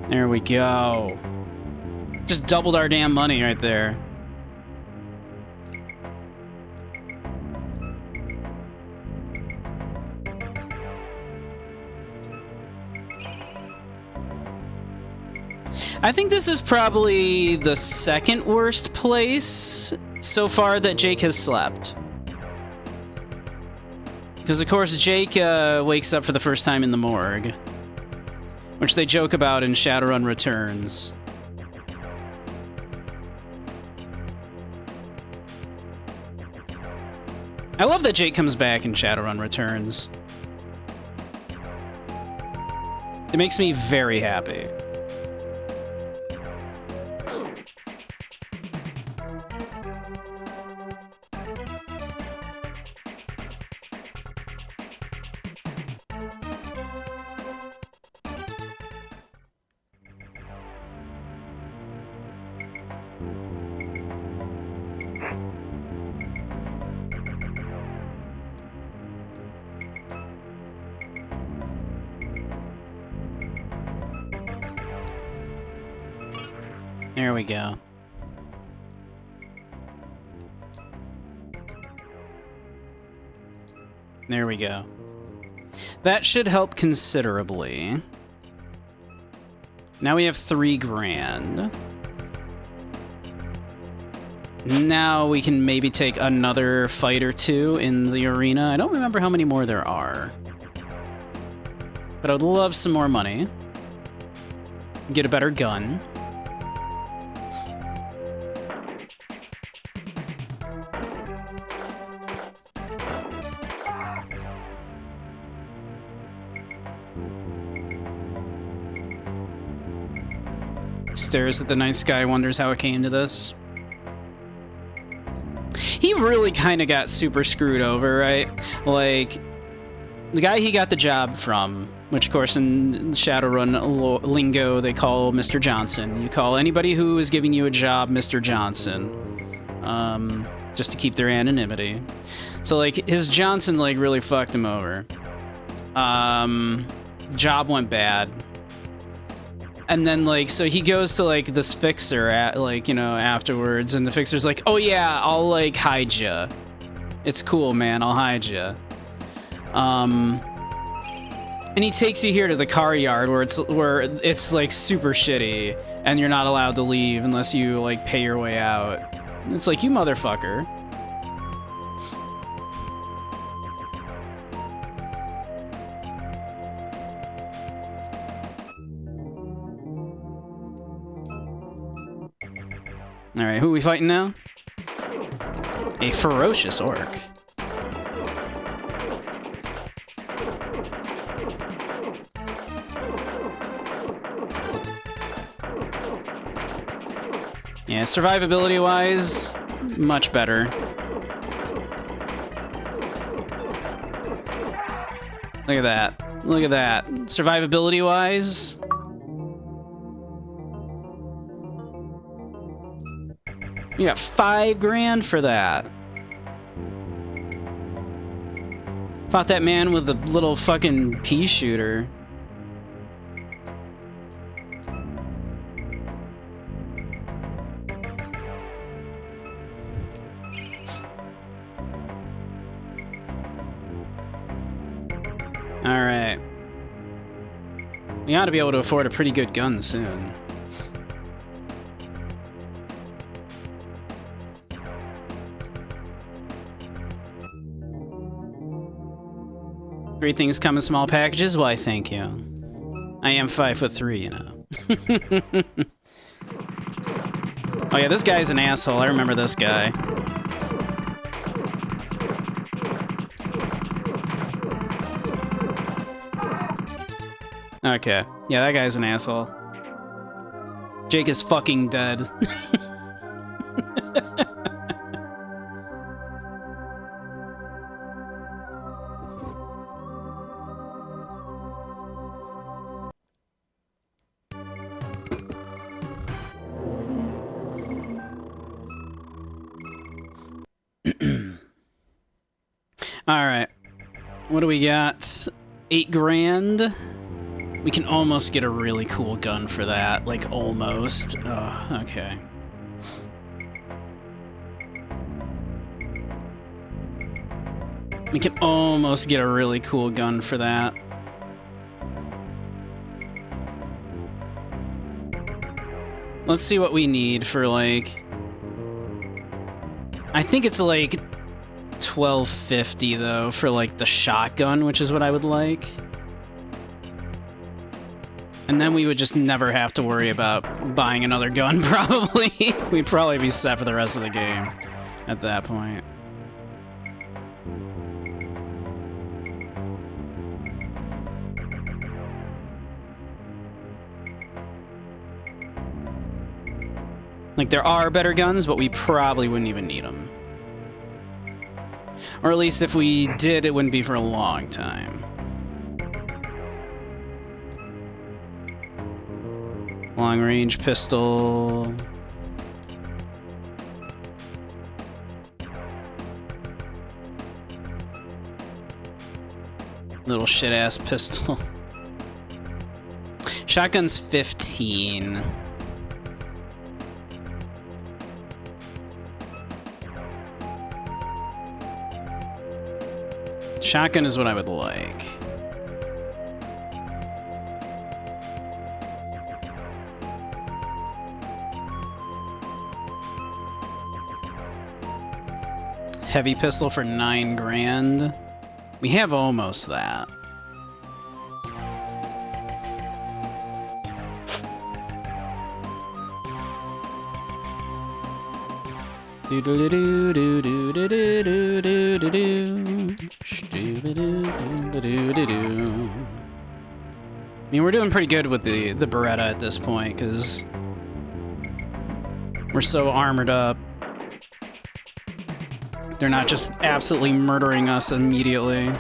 S1: There we go. Just doubled our damn money right there. I think this is probably the second worst place so far that Jake has slept. Because, of course, Jake wakes up for the first time in the morgue, which they joke about in Shadowrun Returns. I love that Jake comes back in Shadowrun Returns. It makes me very happy. There we go. There we go. That should help considerably. Now we have 3 grand. Now we can maybe take another fight or 2 in the arena. I don't remember how many more there are. But I would love some more money. Get a better gun. Stares at the night sky, wonders how it came to this. He really kind of got super screwed over, right? Like, the guy he got the job from, which of course in Shadowrun lingo they call Mr. Johnson. You call anybody who is giving you a job Mr. Johnson, just to keep their anonymity. So like, his Johnson like really fucked him over. Job went bad. And then, like, so he goes to, like, this fixer, at, like, you know, afterwards, and the fixer's like, oh, yeah, I'll, like, hide ya. It's cool, man, I'll hide ya. And he takes you here to the car yard where it's, like, super shitty, and you're not allowed to leave unless you, like, pay your way out. And it's like, you motherfucker. Alright, who are we fighting now? A ferocious orc. Yeah, survivability-wise, much better. Look at that. Look at that. Survivability-wise... You got 5 grand for that. Fought that man with the little fucking pea shooter. Alright. We ought to be able to afford a pretty good gun soon. Great things come in small packages? Why, thank you. I am 5'3", you know. Oh yeah, this guy's an asshole. I remember this guy. Okay. Yeah, that guy's an asshole. Jake is fucking dead. Alright. What do we got? 8 grand? We can almost get a really cool gun for that. Like, almost. Oh, okay. We can almost get a really cool gun for that. Let's see what we need for, like... I think it's, like, $12.50, though, for, like, the shotgun, which is what I would like. And then we would just never have to worry about buying another gun, probably. We'd probably be set for the rest of the game at that point. Like, there are better guns, but we probably wouldn't even need them. Or at least if we did, it wouldn't be for a long time. Long-range pistol. Little shit-ass pistol. Shotgun's 15. Shotgun is what I would like. Heavy pistol for 9 grand. We have almost that. Do do do do do do do do do do do do do. I mean, we're doing pretty good with the Beretta at this point because we're so armored up. They're not just absolutely murdering us immediately.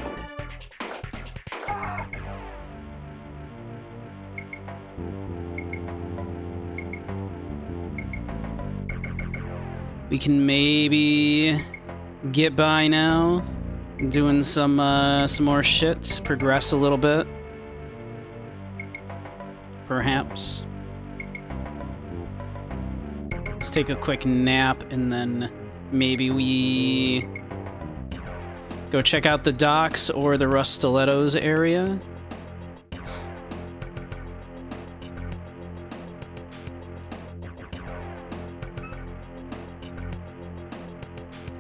S1: We can maybe get by now, doing some more shit, progress a little bit, perhaps. Let's take a quick nap and then maybe we go check out the docks or the Rust Stilettos area.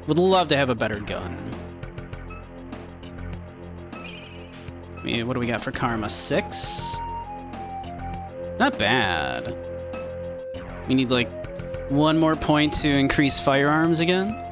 S1: Would love to have a better gun. I mean, what do we got for Karma? 6? Not bad. We need like 1 more point to increase firearms again.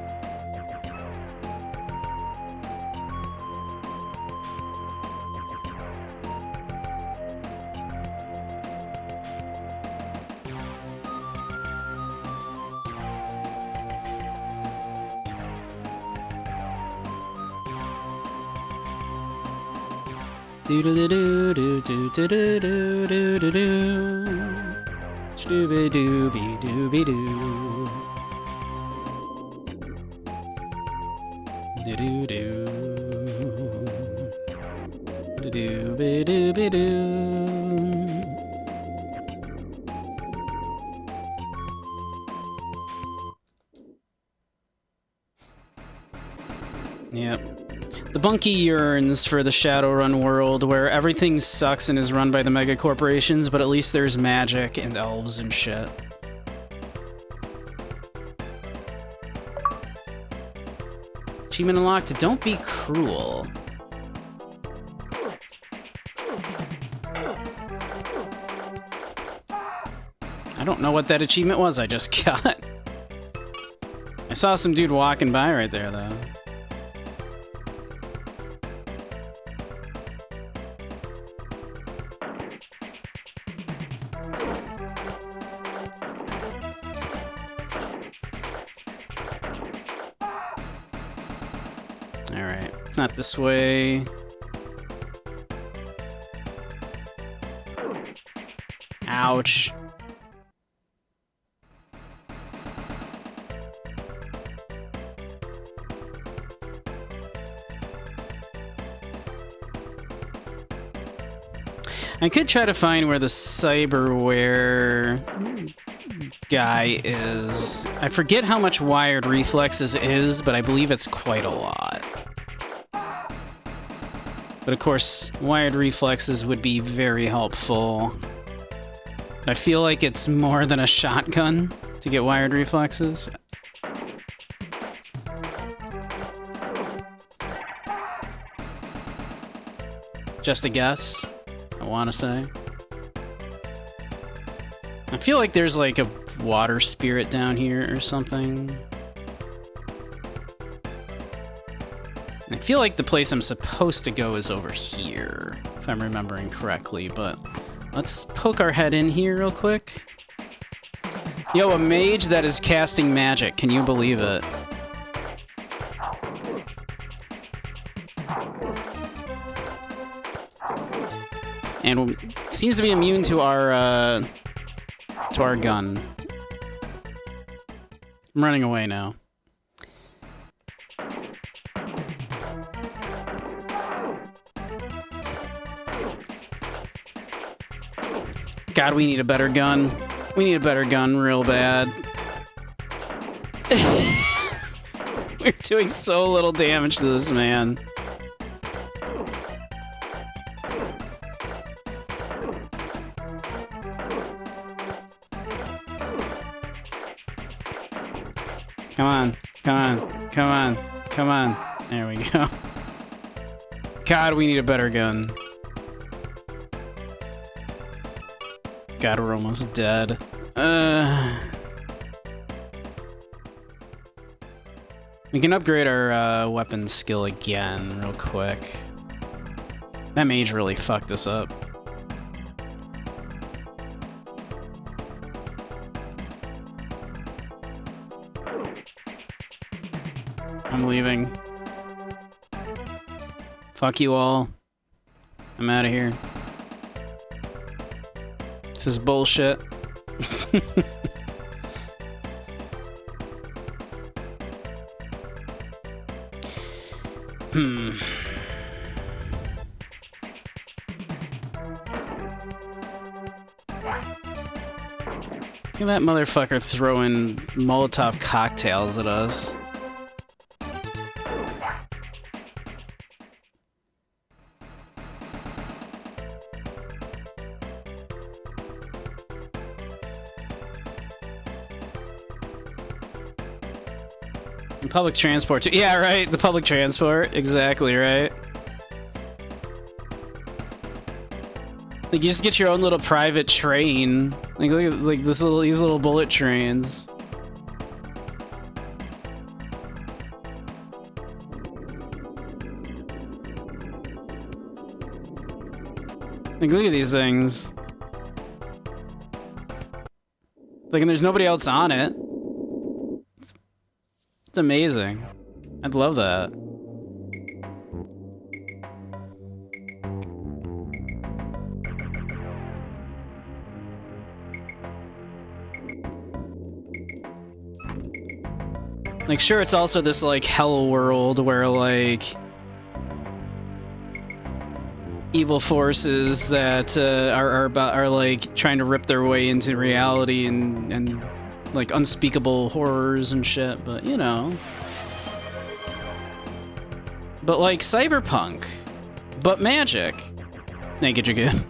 S1: Do do do do do do do do do do do. Dooby dooby dooby doo. Do do do. Dooby-dooby-doo. Yep. The Bunkie yearns for the Shadowrun world where everything sucks and is run by the mega corporations, but at least there's magic and elves and shit. Achievement unlocked, don't be cruel. I don't know what that achievement was I just got. I saw some dude walking by right there, though. Alright, it's not this way. Ouch. I could try to find where the cyberware guy is. I forget how much wired reflexes is, but I believe it's quite a lot. But of course, wired reflexes would be very helpful. I feel like it's more than a shotgun to get wired reflexes. Just a guess, I want to say. I feel like there's like a water spirit down here or something. I feel like the place I'm supposed to go is over here, if I'm remembering correctly, but let's poke our head in here real quick. Yo, a mage that is casting magic, can you believe it? And seems to be immune to our gun. I'm running away now. God, we need a better gun. We need a better gun real bad. We're doing so little damage to this man. Come on, come on, come on, come on. There we go. God, we need a better gun. God, we're almost dead. We can upgrade our weapon skill again real quick. That mage really fucked us up. I'm leaving. Fuck you all. I'm out of here. This is bullshit. Look at that motherfucker throwing Molotov cocktails at us. Public transport too. Yeah, right. The public transport. Exactly right. Like you just get your own little private train. Like look at like these little bullet trains. Like look at these things. Like and there's nobody else on it. It's amazing. I'd love that. Like, sure, it's also this, like, hell world where, like... evil forces that are like trying to rip their way into reality and like unspeakable horrors and shit, but you know. But like cyberpunk, but magic. Naked again.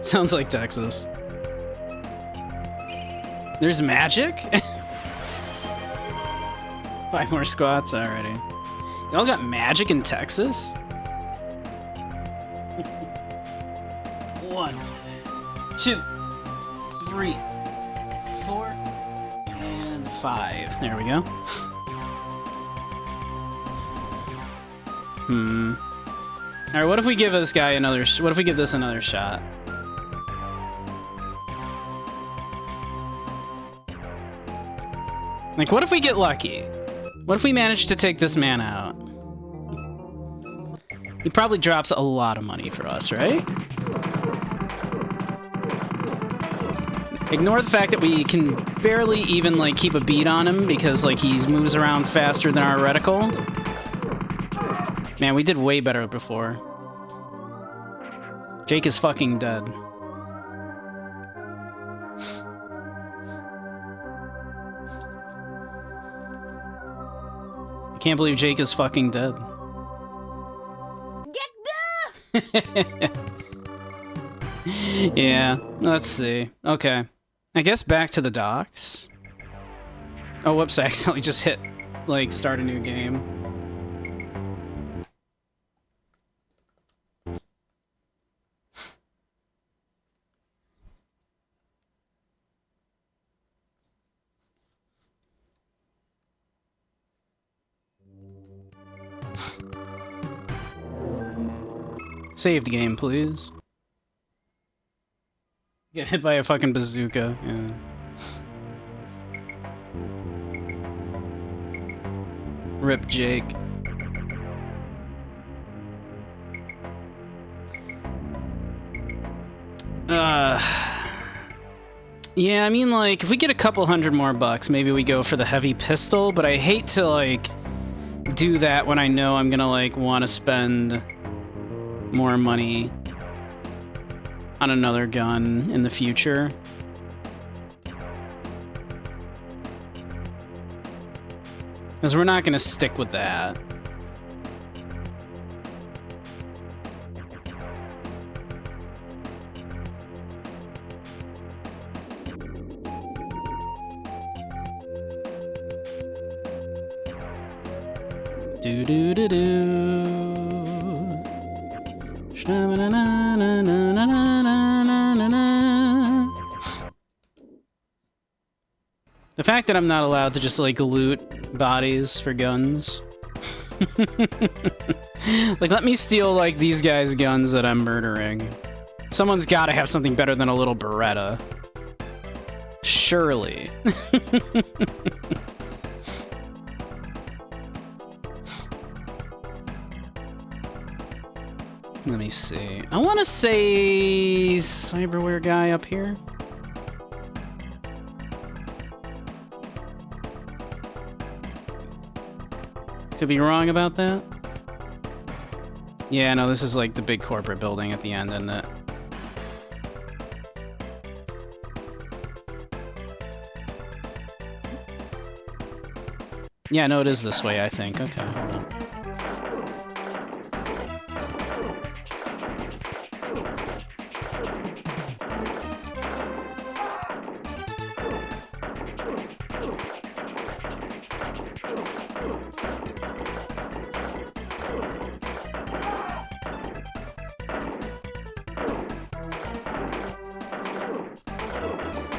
S1: Sounds like Texas. There's magic? 5 more squats already. Y'all got magic in Texas? 1, 2, 3, 4, and 5. There we go. Alright, what if we give this guy another... what if we give this another shot? Like, what if we get lucky? What if we manage to take this man out? He probably drops a lot of money for us, right? Ignore the fact that we can barely even, like, keep a beat on him because, like, he moves around faster than our reticle. Man, we did way better before. Jake is fucking dead. I can't believe Jake is fucking dead. Get Yeah, let's see. Okay. I guess back to the docks. Oh, whoops, I accidentally just hit, like, start a new game. Saved game, please. Get hit by a fucking bazooka. Yeah. Rip Jake. Yeah, I mean, like, if we get a couple $100 more, maybe we go for the heavy pistol, but I hate to, like, do that when I know I'm gonna, like, want to spend more money on another gun in the future. Because we're not going to stick with that. Do-do-do-do. The fact that I'm not allowed to just, like, loot bodies for guns. Like, let me steal, like, these guys' guns that I'm murdering. Someone's gotta have something better than a little Beretta. Surely. Let me see. I want to say cyberware guy up here. Could be wrong about that. Yeah, no, this is like the big corporate building at the end, isn't it? Yeah, no, it is this way, I think. Okay, hold on.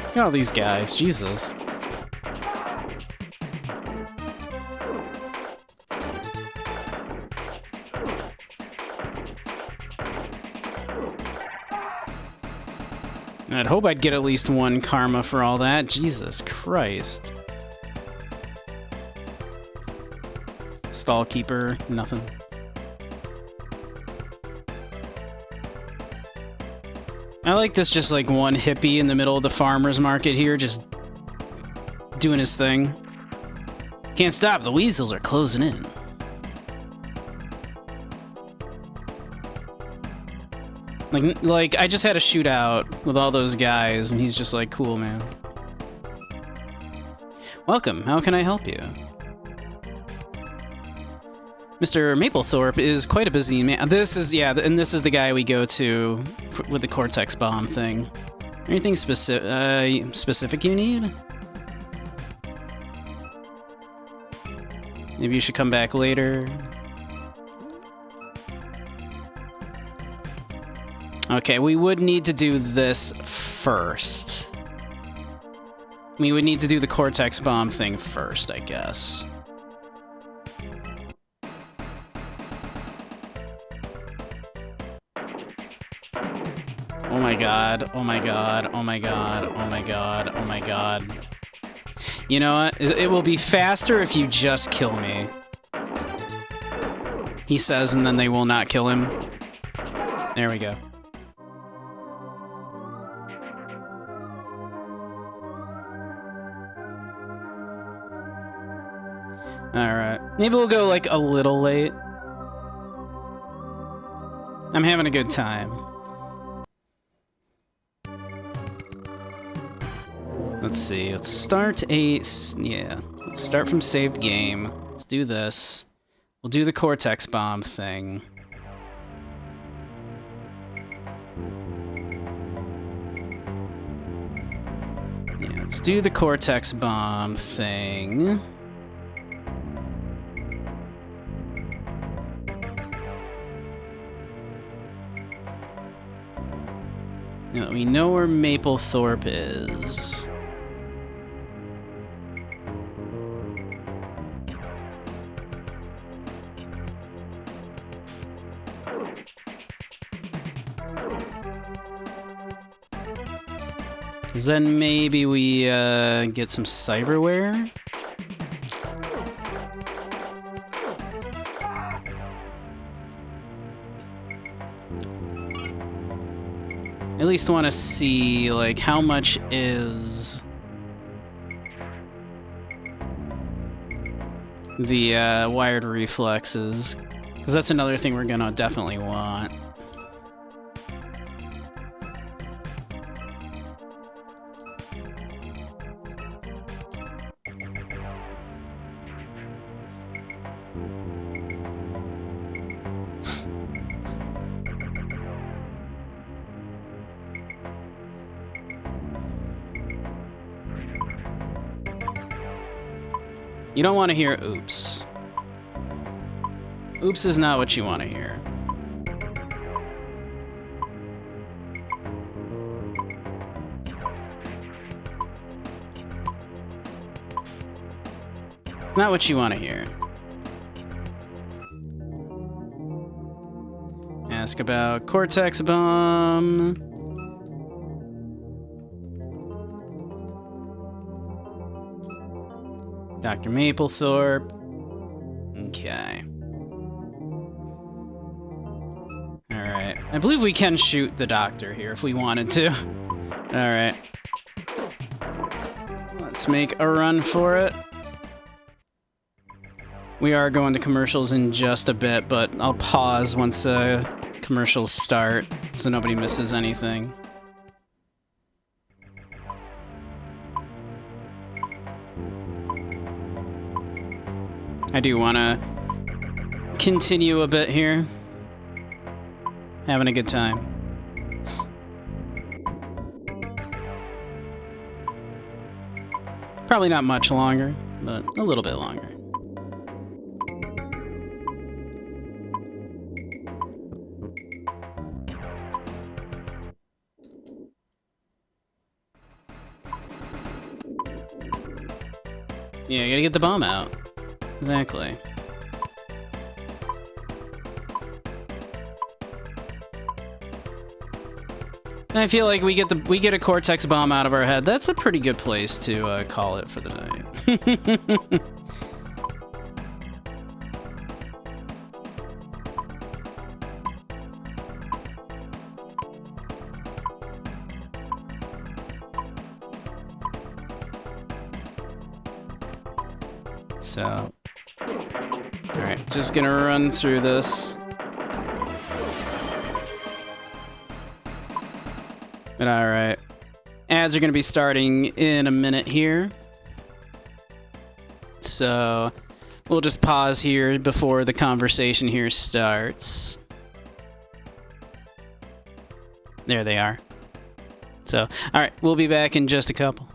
S1: Look at all these guys, Jesus. I'd hope I'd get at least 1 karma for all that. Jesus Christ. Stallkeeper, nothing. I like this just like one hippie in the middle of the farmer's market here, just doing his thing. Can't stop, the weasels are closing in. Like I just had a shootout with all those guys, and he's just like, cool, man. Welcome, how can I help you? Mr. Maplethorpe is quite a busy man. This is, yeah, and this is the guy we go to with the Cortex bomb thing. Anything specific you need? Maybe you should come back later. Okay, we would need to do this first. We would need to do the Cortex bomb thing first, I guess. Oh my god, oh my god, oh my god, oh my god, oh my god. You know what? It will be faster if you just kill me. He says, and then they will not kill him. There we go. Alright. Maybe we'll go, like, a little late. I'm having a good time. Let's see. Let's start yeah. Let's start from saved game. Let's do this. We'll do the Cortex bomb thing. Yeah, let's do the Cortex bomb thing. Now that we know where Maplethorpe is. Because then maybe we get some cyberware. At least want to see, like, how much is the wired reflexes, because that's another thing we're gonna definitely want. You don't want to hear oops. Oops is not what you want to hear. It's not what you want to hear. Ask about Cortex bomb. Dr. Maplethorpe. Okay. Alright. I believe we can shoot the doctor here if we wanted to. Alright. Let's make a run for it. We are going to commercials in just a bit, but I'll pause once commercials start so nobody misses anything. I do want to continue a bit here. Having a good time. Probably not much longer, but a little bit longer. Yeah, you gotta get the bomb out. Exactly. And I feel like we get a Cortex bomb out of our head. That's a pretty good place to call it for the night. So, alright, just gonna run through this. But alright. Ads are gonna be starting in a minute here. So, we'll just pause here before the conversation here starts. There they are. So, alright, we'll be back in just a couple.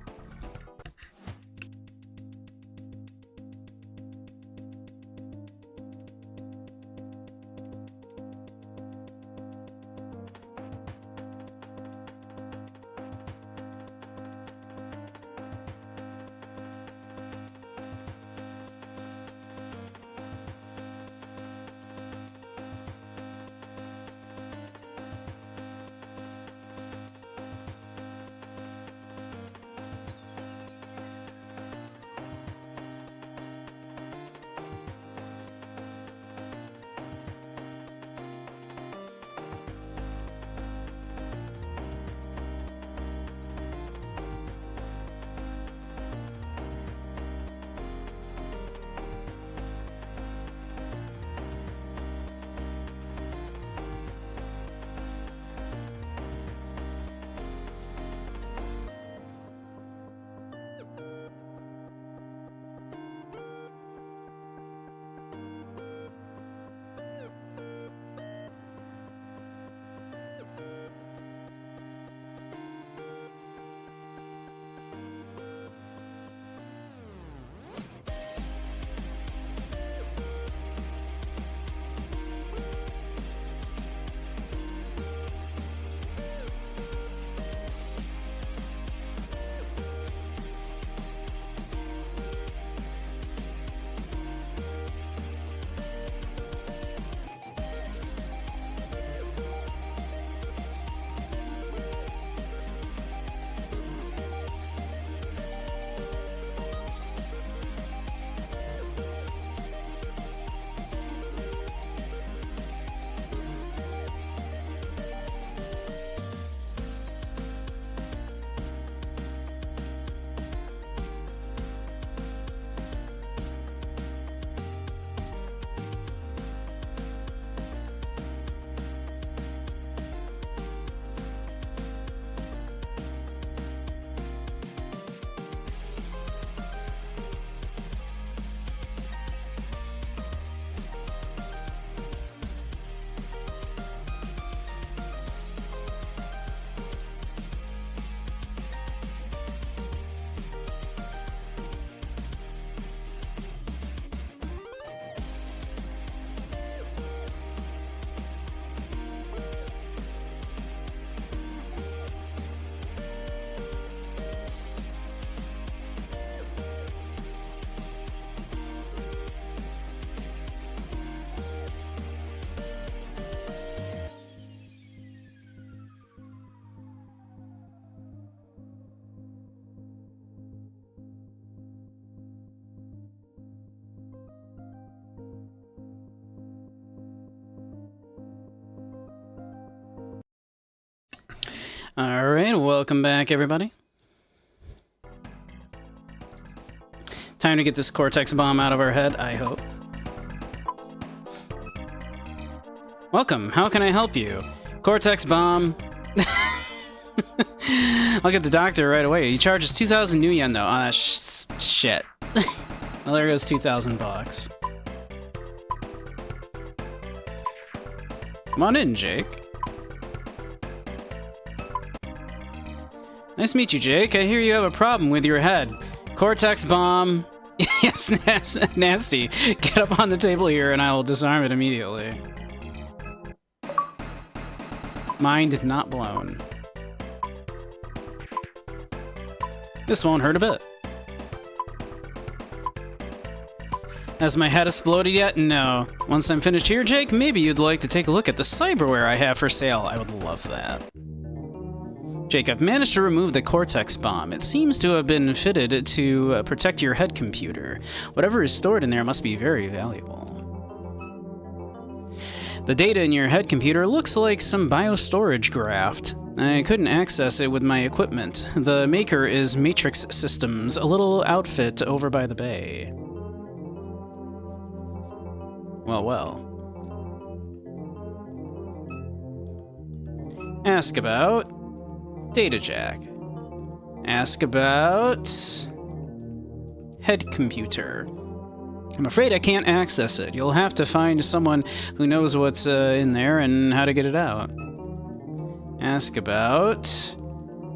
S1: All right, welcome back, everybody. Time to get this Cortex bomb out of our head, I hope. Welcome, how can I help you? Cortex bomb. I'll get the doctor right away. He charges 2,000 new yen, though. Oh, shit. Well, there goes 2,000 bucks. Come on in, Jake. Nice to meet you, Jake. I hear you have a problem with your head. Cortex bomb. Yes, nasty. Get up on the table here and I will disarm it immediately. Mind not blown. This won't hurt a bit. Has my head exploded yet? No. Once I'm finished here, Jake, maybe you'd like to take a look at the cyberware I have for sale. I would love that. Jake, I've managed to remove the Cortex bomb. It seems to have been fitted to protect your head computer. Whatever is stored in there must be very valuable. The data in your head computer looks like some biostorage graft. I couldn't access it with my equipment. The maker is Matrix Systems, a little outfit over by the bay. Well, well. Ask about data jack. Ask about head computer. I'm afraid I can't access it. You'll have to find someone who knows what's in there and how to get it out. Ask about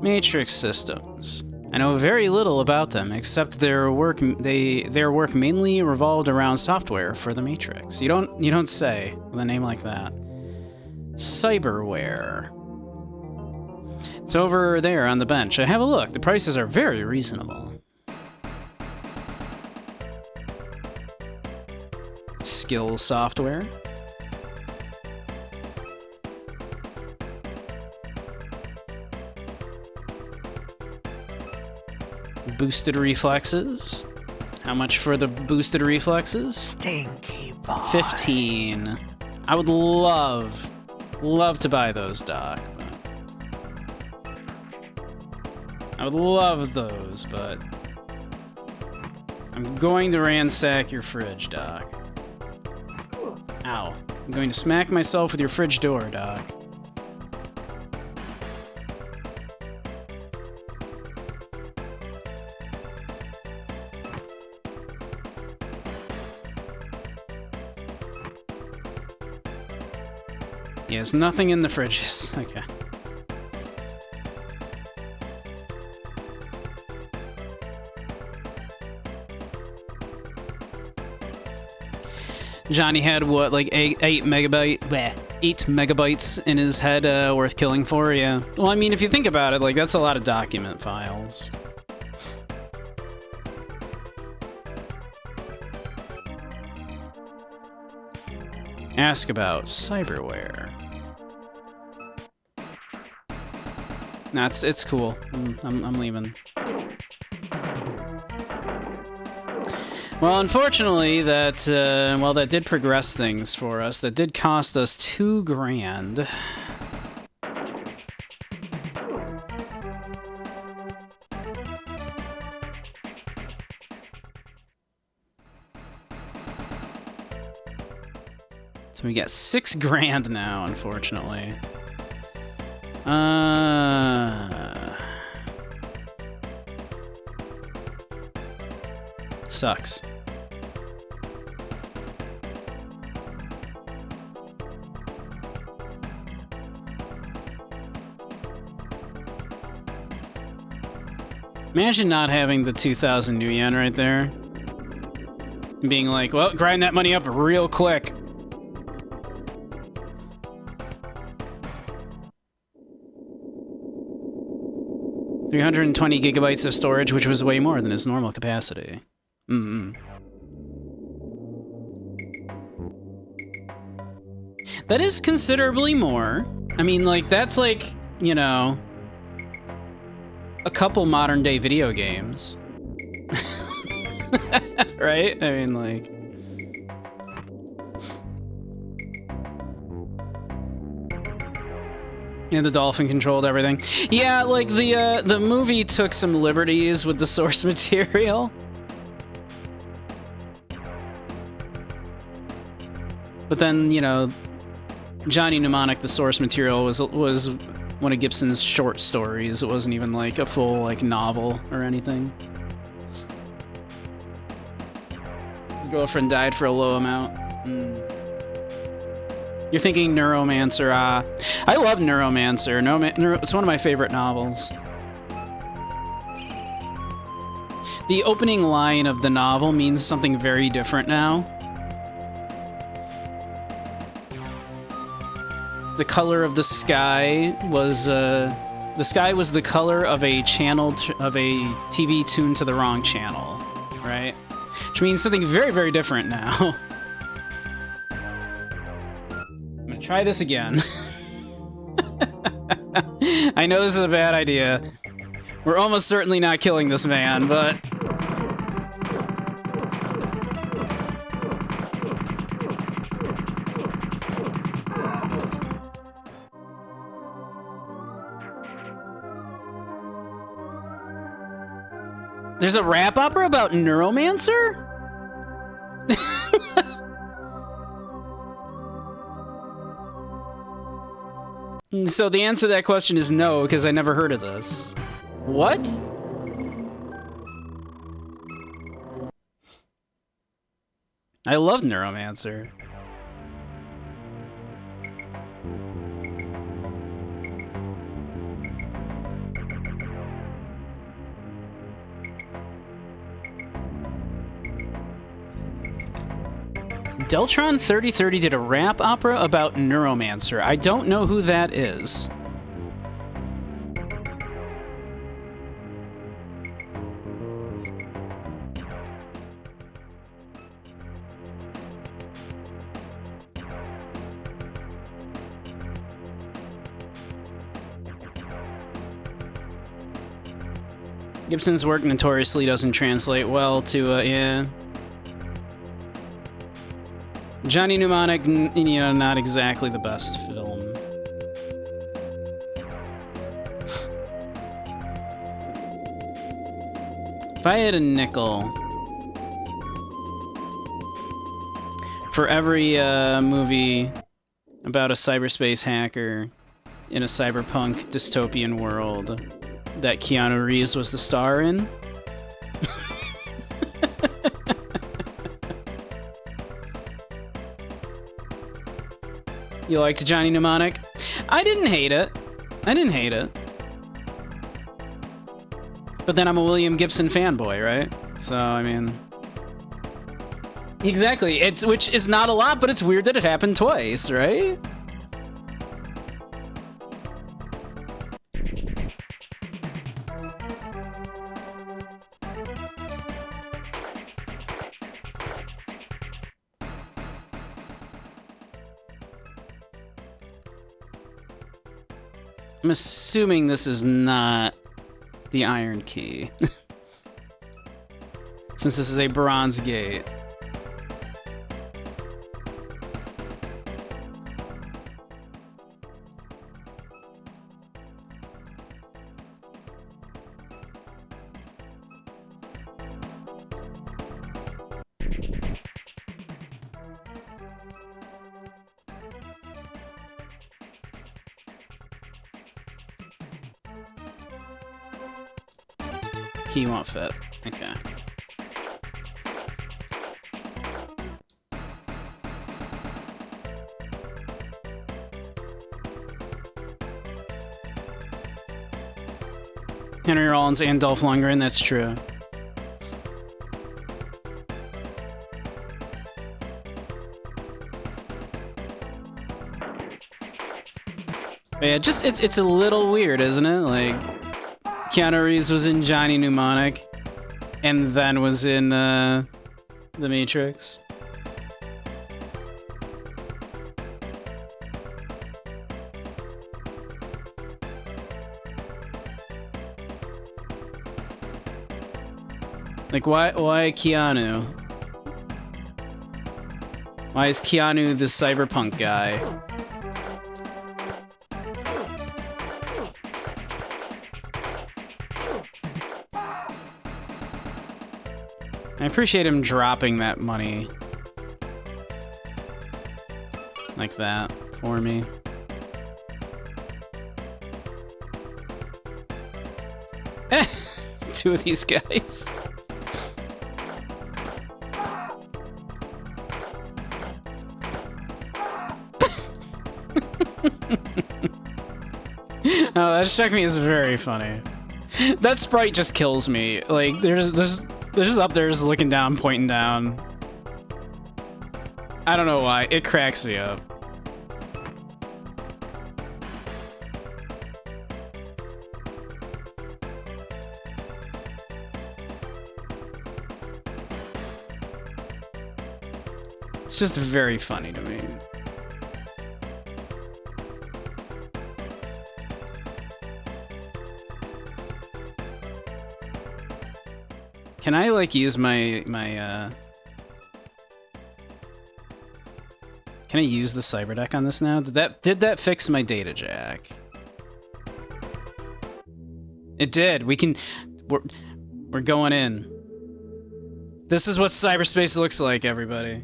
S1: matrix systems. I know very little about them, except their work mainly revolved around software for the Matrix. You don't say with a name like that. Cyberware. It's over there on the bench. Have a look. The prices are very reasonable. Skill software. Boosted reflexes. How much for the boosted reflexes?
S3: Stinky boy.
S1: 15. I would love to buy those, Doc. I would love those, but I'm going to ransack your fridge, Doc. Ow. I'm going to smack myself with your fridge door, Doc. Yes, nothing in the fridges. Okay. Johnny had what, like 8 megabytes in his head worth killing for? Yeah. Well, I mean, if you think about it, like, that's a lot of document files. Ask about cyberware. Nah, it's cool. I'm leaving. Well, unfortunately, that that did progress things for us. That did cost us $2 grand. So we got $6 grand now, unfortunately. Sucks. Imagine not having the 2,000 new yen right there. And being like, well, grind that money up real quick. $320 gigabytes of storage, which was way more than his normal capacity. That is considerably more. I mean, like, that's like, you know, a couple modern day video games. Right? I mean, like... Yeah, the dolphin controlled everything. Yeah, like, the movie took some liberties with the source material. But then, you know, Johnny Mnemonic, the source material, was one of Gibson's short stories. It wasn't even, like, a full, like, novel or anything. His girlfriend died for a low amount. You're thinking Neuromancer, I love Neuromancer. It's one of my favorite novels. The opening line of the novel means something very different now. The color of the sky was the color of a channel of a TV tuned to the wrong channel, right? Which means something very, very different now. I'm gonna try this again. I know this is a bad idea. We're almost certainly not killing this man, but... There's a rap opera about Neuromancer? So the answer to that question is no, because I never heard of this. What? I love Neuromancer. Deltron 3030 did a rap opera about Neuromancer. I don't know who that is. Gibson's work notoriously doesn't translate well to, yeah. Johnny Mnemonic, you know, not exactly the best film. If I had a nickel for every movie about a cyberspace hacker in a cyberpunk dystopian world that Keanu Reeves was the star in, you liked Johnny Mnemonic? I didn't hate it. I didn't hate it. But then I'm a William Gibson fanboy, right? So, I mean... Exactly. Which is not a lot, but it's weird that it happened twice, right? I'm assuming this is not the Iron Key. Since this is a bronze gate. Key won't fit. Okay. Henry Rollins and Dolph Lundgren, that's true. But yeah, just it's a little weird, isn't it? Like Keanu Reeves was in Johnny Mnemonic, and then was in The Matrix. Like, why Keanu? Why is Keanu the cyberpunk guy? I appreciate him dropping that money like that for me. Two of these guys. Oh, that struck me as very funny. That sprite just kills me. Like, they're just up there just looking down, pointing down. I don't know why. It cracks me up. It's just very funny to me. Can I, like, use my Can I use the cyberdeck on this now? Did that fix my data jack? It did. We're going in. This is what cyberspace looks like, everybody.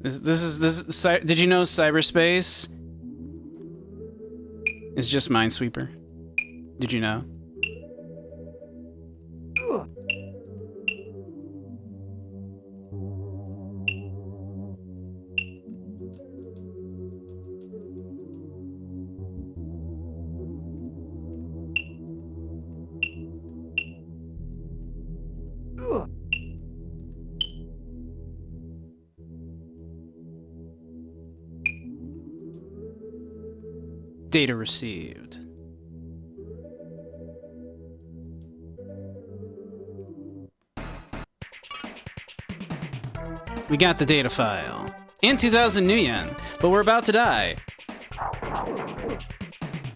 S1: Did you know cyberspace is just Minesweeper? Did you know? Data received. We got the data file. And 2,000 new yen, but we're about to die.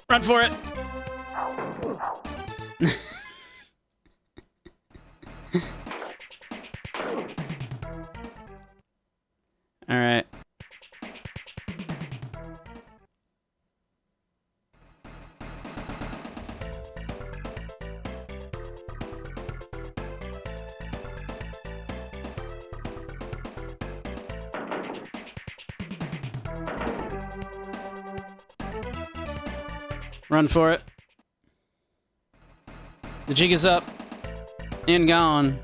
S1: Run for it! Alright. Run for it. The jig is up and gone.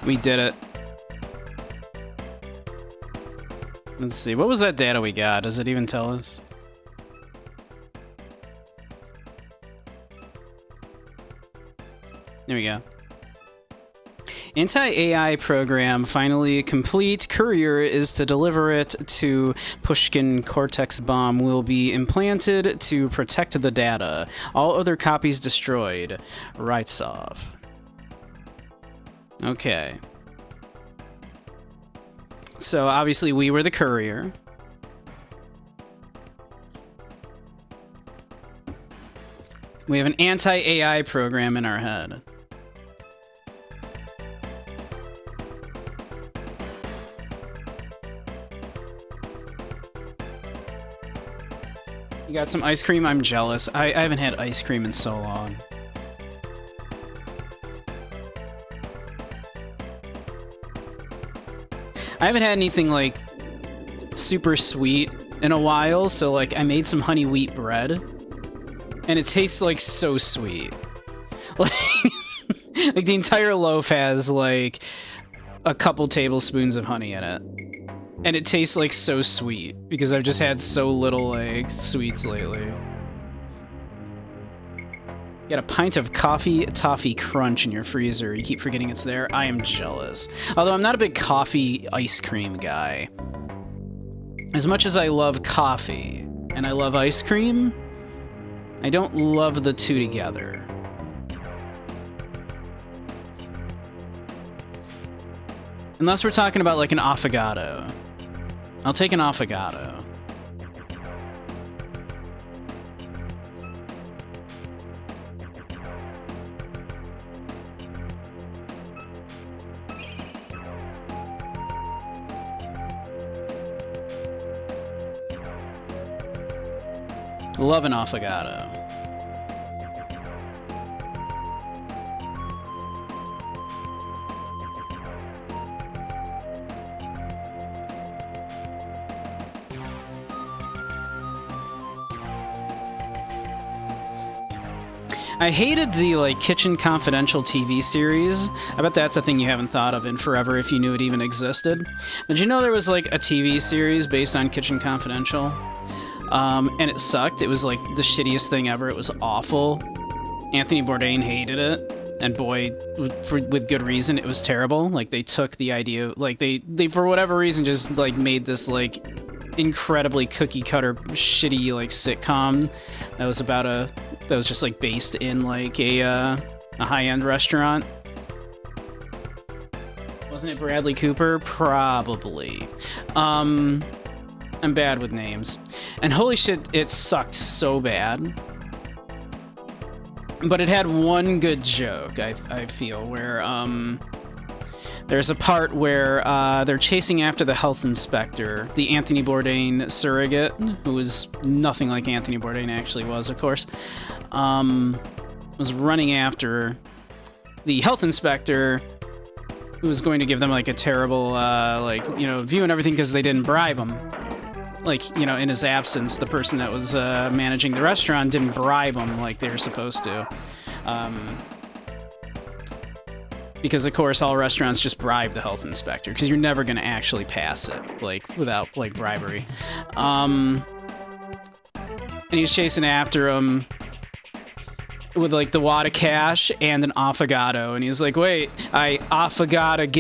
S1: We did it. Let's see, what was that data we got? Does it even tell us? There we go. Anti-AI program finally complete. Courier is to deliver it to Pushkin. Cortex bomb will be implanted to protect the data. All other copies destroyed. Writes off. Okay. So obviously we were the courier. We have an anti-AI program in our head. You got some ice cream? I'm jealous. I haven't had ice cream in so long. I haven't had anything, like, super sweet in a while, so, like, I made some honey wheat bread, and it tastes, like, so sweet. Like, like the entire loaf has, like, a couple tablespoons of honey in it. And it tastes, like, so sweet, because I've just had so little, like, sweets lately. You got a pint of coffee toffee crunch in your freezer. You keep forgetting it's there. I am jealous. Although I'm not a big coffee ice cream guy. As much as I love coffee and I love ice cream, I don't love the two together. Unless we're talking about like an affogato. I'll take an affogato. Love an affogato. I hated the, like, Kitchen Confidential TV series. I bet that's a thing you haven't thought of in forever if you knew it even existed. But you know there was, like, a TV series based on Kitchen Confidential? And it sucked. It was, like, the shittiest thing ever. It was awful. Anthony Bourdain hated it. And boy, with good reason, it was terrible. Like, they took the idea, like, they for whatever reason just, like, made this, like, incredibly cookie-cutter, shitty, like, sitcom that was about that was just, like, based in, like, a high-end restaurant. Wasn't it Bradley Cooper? Probably. I'm bad with names. And holy shit, it sucked so bad. But it had one good joke, I feel, where there's a part where they're chasing after the health inspector, the Anthony Bourdain surrogate, who was nothing like Anthony Bourdain actually was, of course, was running after the health inspector, who was going to give them like a terrible, view and everything because they didn't bribe him. Like, in his absence, the person that was managing the restaurant didn't bribe him like they were supposed to. Because, of course, all restaurants just bribe the health inspector, because you're never going to actually pass it, like, without, like, bribery. And he's chasing after him with, like, the wad of cash and an affogato, and he's like, wait, I affogato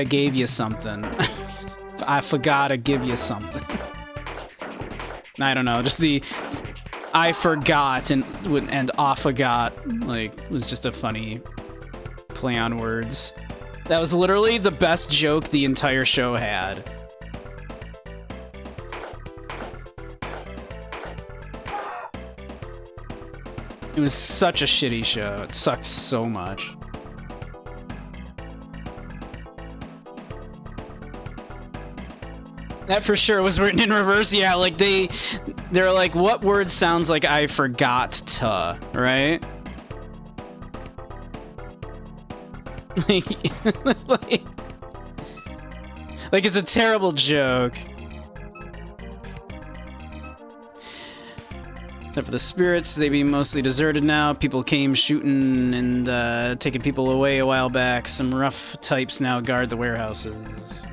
S1: gave you something. I forgot to give you something. I don't know, just the I forgot and affogat, like, was just a funny play on words. That was literally the best joke the entire show had. It was such a shitty show. It sucked so much. That for sure was written in reverse. Yeah, like they're like, what word sounds like I forgot to, right? like it's a terrible joke. Except for the spirits, they be mostly deserted now. People came shooting and taking people away a while back. Some rough types now guard the warehouses.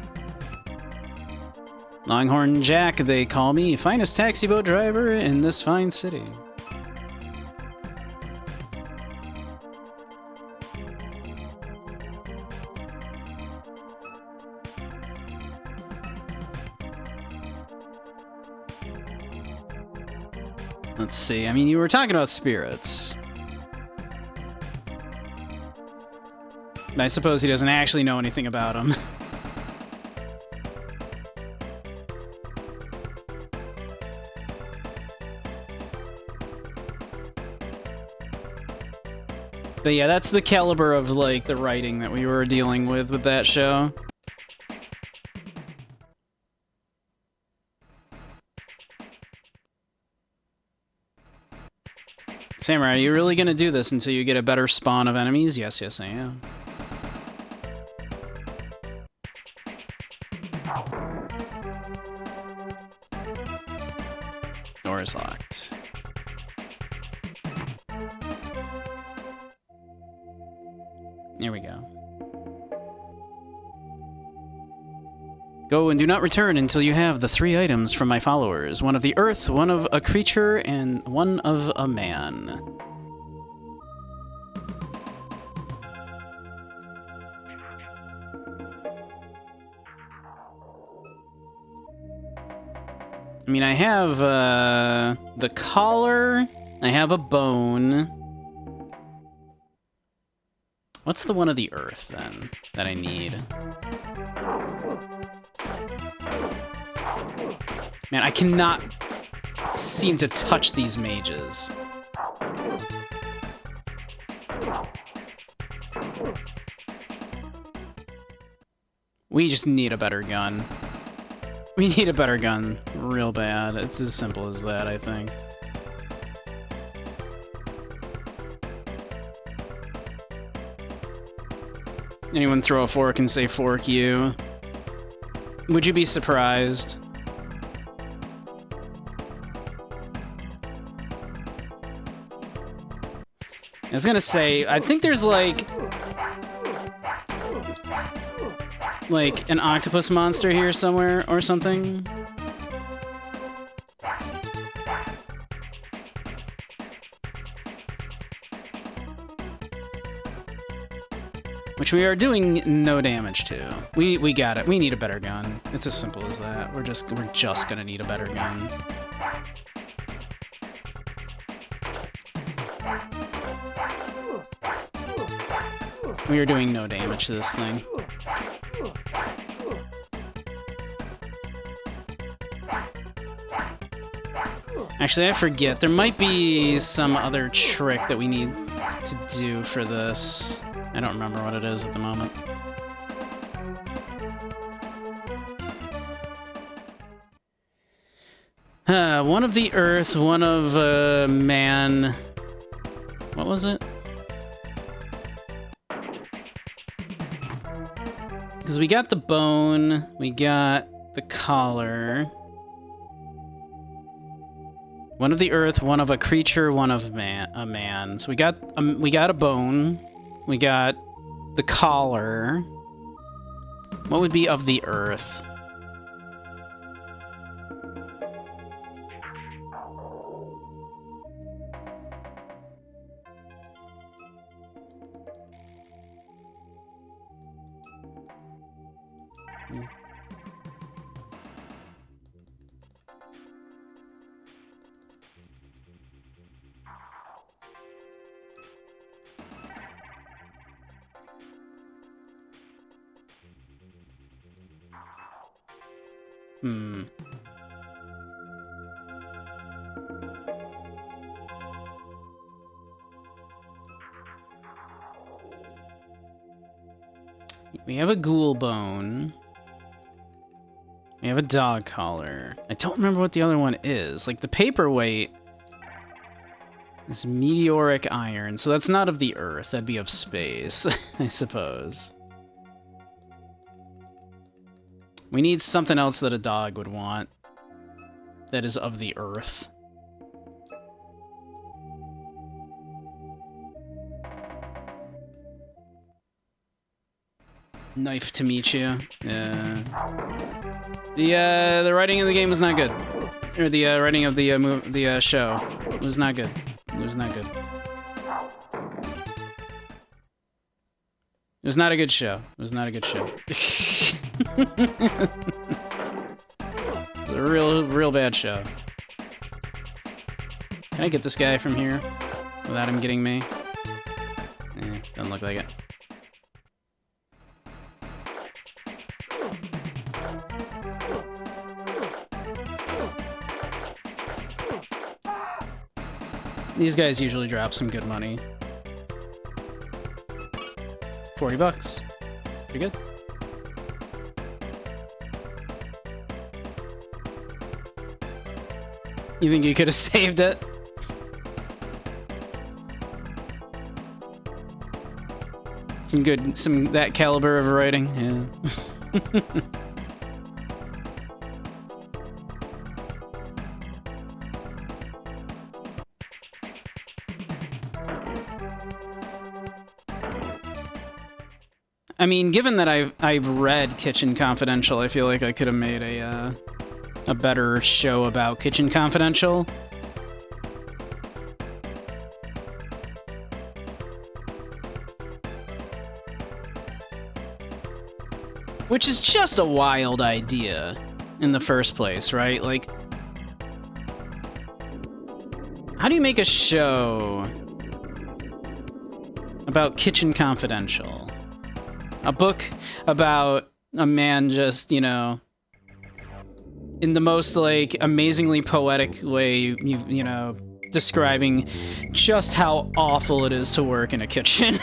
S1: Longhorn Jack, they call me, finest taxi boat driver in this fine city. Let's see, I mean, you were talking about spirits. I suppose he doesn't actually know anything about them. But yeah, that's the caliber of, like, the writing that we were dealing with that show. Samurai, are you really gonna do this until you get a better spawn of enemies? Yes, yes, I am. Door is locked. Here we go. Go and do not return until you have the 3 items from my followers. One of the earth, one of a creature, and one of a man. I mean, I have the collar, I have a bone. What's the one of the earth, then, that I need? Man, I cannot seem to touch these mages. We just need a better gun. We need a better gun real bad. It's as simple as that, I think. Anyone throw a fork and say fork you? Would you be surprised? I was gonna say, I think there's like an octopus monster here somewhere or something. Which we are doing no damage to. We got it. We need a better gun. It's as simple as that. We're just gonna need a better gun. We are doing no damage to this thing. Actually, I forget. There might be some other trick that we need to do for this. I don't remember what it is at the moment. One of the earth, one of man. What was it? Because we got the bone, we got the collar. One of the earth, one of a creature, one of a man. So we got a bone, we got the collar. What would be of the earth? We have a ghoul bone. We have a dog collar. I don't remember what the other one is. Like, the paperweight is meteoric iron, so that's not of the earth. That'd be of space, I suppose. We need something else that a dog would want that is of the earth. Knife to meet you. Yeah. The writing of the game was not good, or the writing of the show was not good. It was not good. It was not a good show. It was not a good show. It was a real bad show. Can I get this guy from here without him getting me? Doesn't look like it. These guys usually drop some good money. 40 bucks. Pretty good. You think you could have saved it? Some that caliber of writing, yeah. I mean, given that I've read Kitchen Confidential, I feel like I could have made a better show about Kitchen Confidential. Which is just a wild idea in the first place, right? Like, how do you make a show about Kitchen Confidential? A book about a man just, you know, in the most, like, amazingly poetic way, you know, describing just how awful it is to work in a kitchen.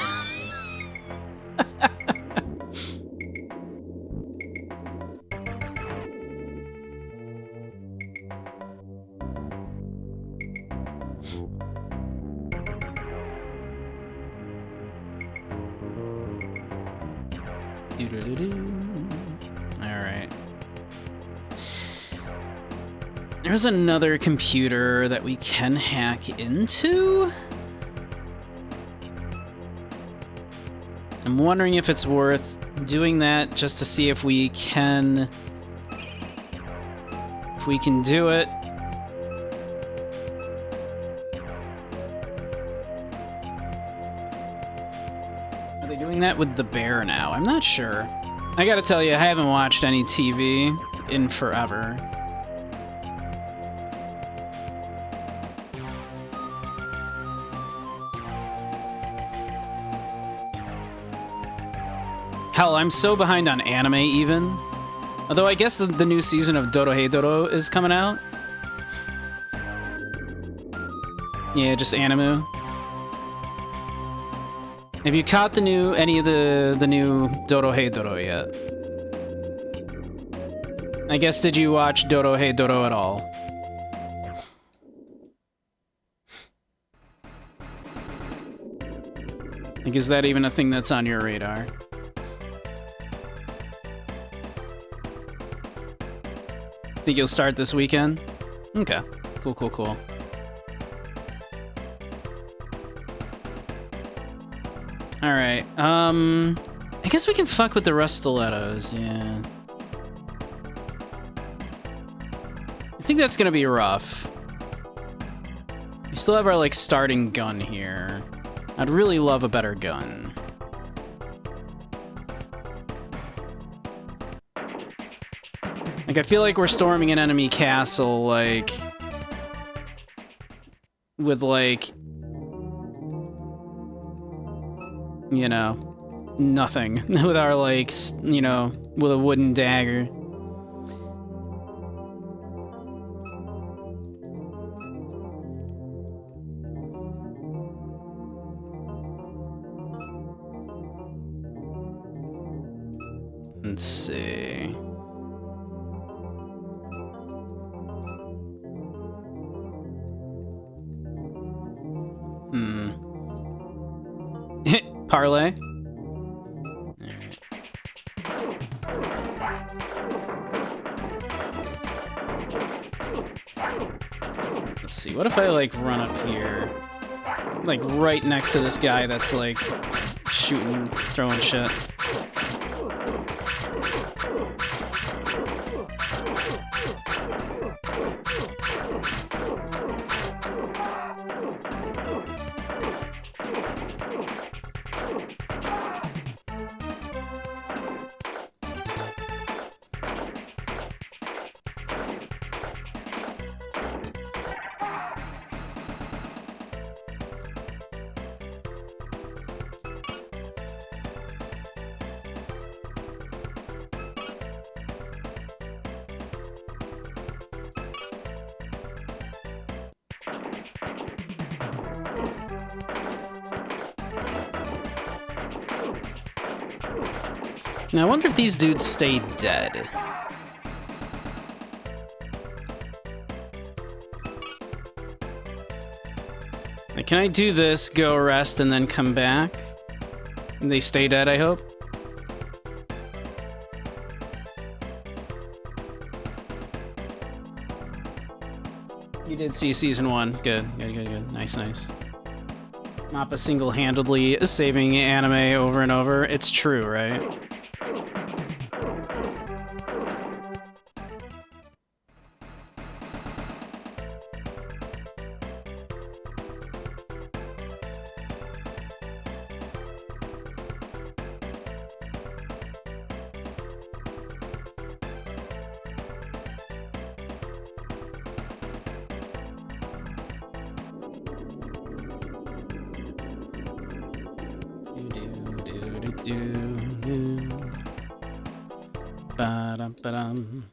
S1: Alright. There's another computer that we can hack into. I'm wondering if it's worth doing that just to see if we can do it. Are they doing that with the bear now? I'm not sure. I gotta tell you, I haven't watched any TV in forever. Hell, I'm so behind on anime even. Although I guess the new season of Dorohedoro is coming out. Yeah, just Animu. Have you caught any of the new Doro Hey Doro yet? I guess, did you watch Doro Hey Doro at all? Like, is that even a thing that's on your radar? Think you'll start this weekend? Okay. Cool, cool, cool. Alright, I guess we can fuck with the rust stilettos, yeah. I think that's gonna be rough. We still have our, like, starting gun here. I'd really love a better gun. Like, I feel like we're storming an enemy castle, like... with, like... you know, nothing. With our, like, you know, with a wooden dagger. Let's see. Parlay? Alright. Let's see, what if I, like, run up here? Like, right next to this guy that's, like, shooting, throwing shit. Now, I wonder if these dudes stay dead. Like, can I do this, go rest, and then come back? And they stay dead, I hope? You did see Season 1. Good, good, good, good. Nice, nice. Mappa single-handedly saving anime over and over. It's true, right? Ba-dum.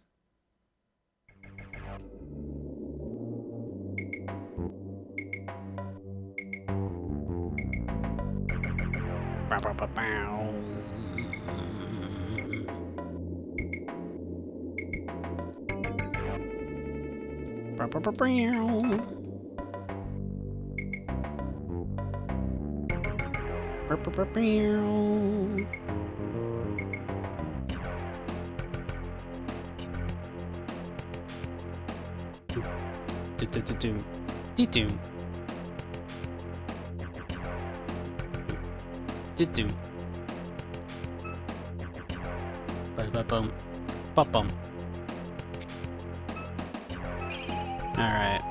S1: Alright.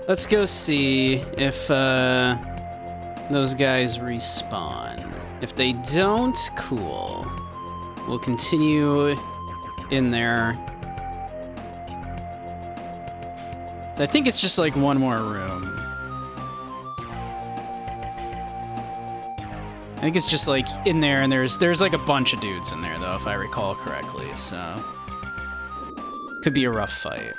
S1: Let's go see if those guys respawn. If they don't, cool. We'll continue in there. I think it's just like one more room. I think it's just like in there, and there's like a bunch of dudes in there though, if I recall correctly, so could be a rough fight.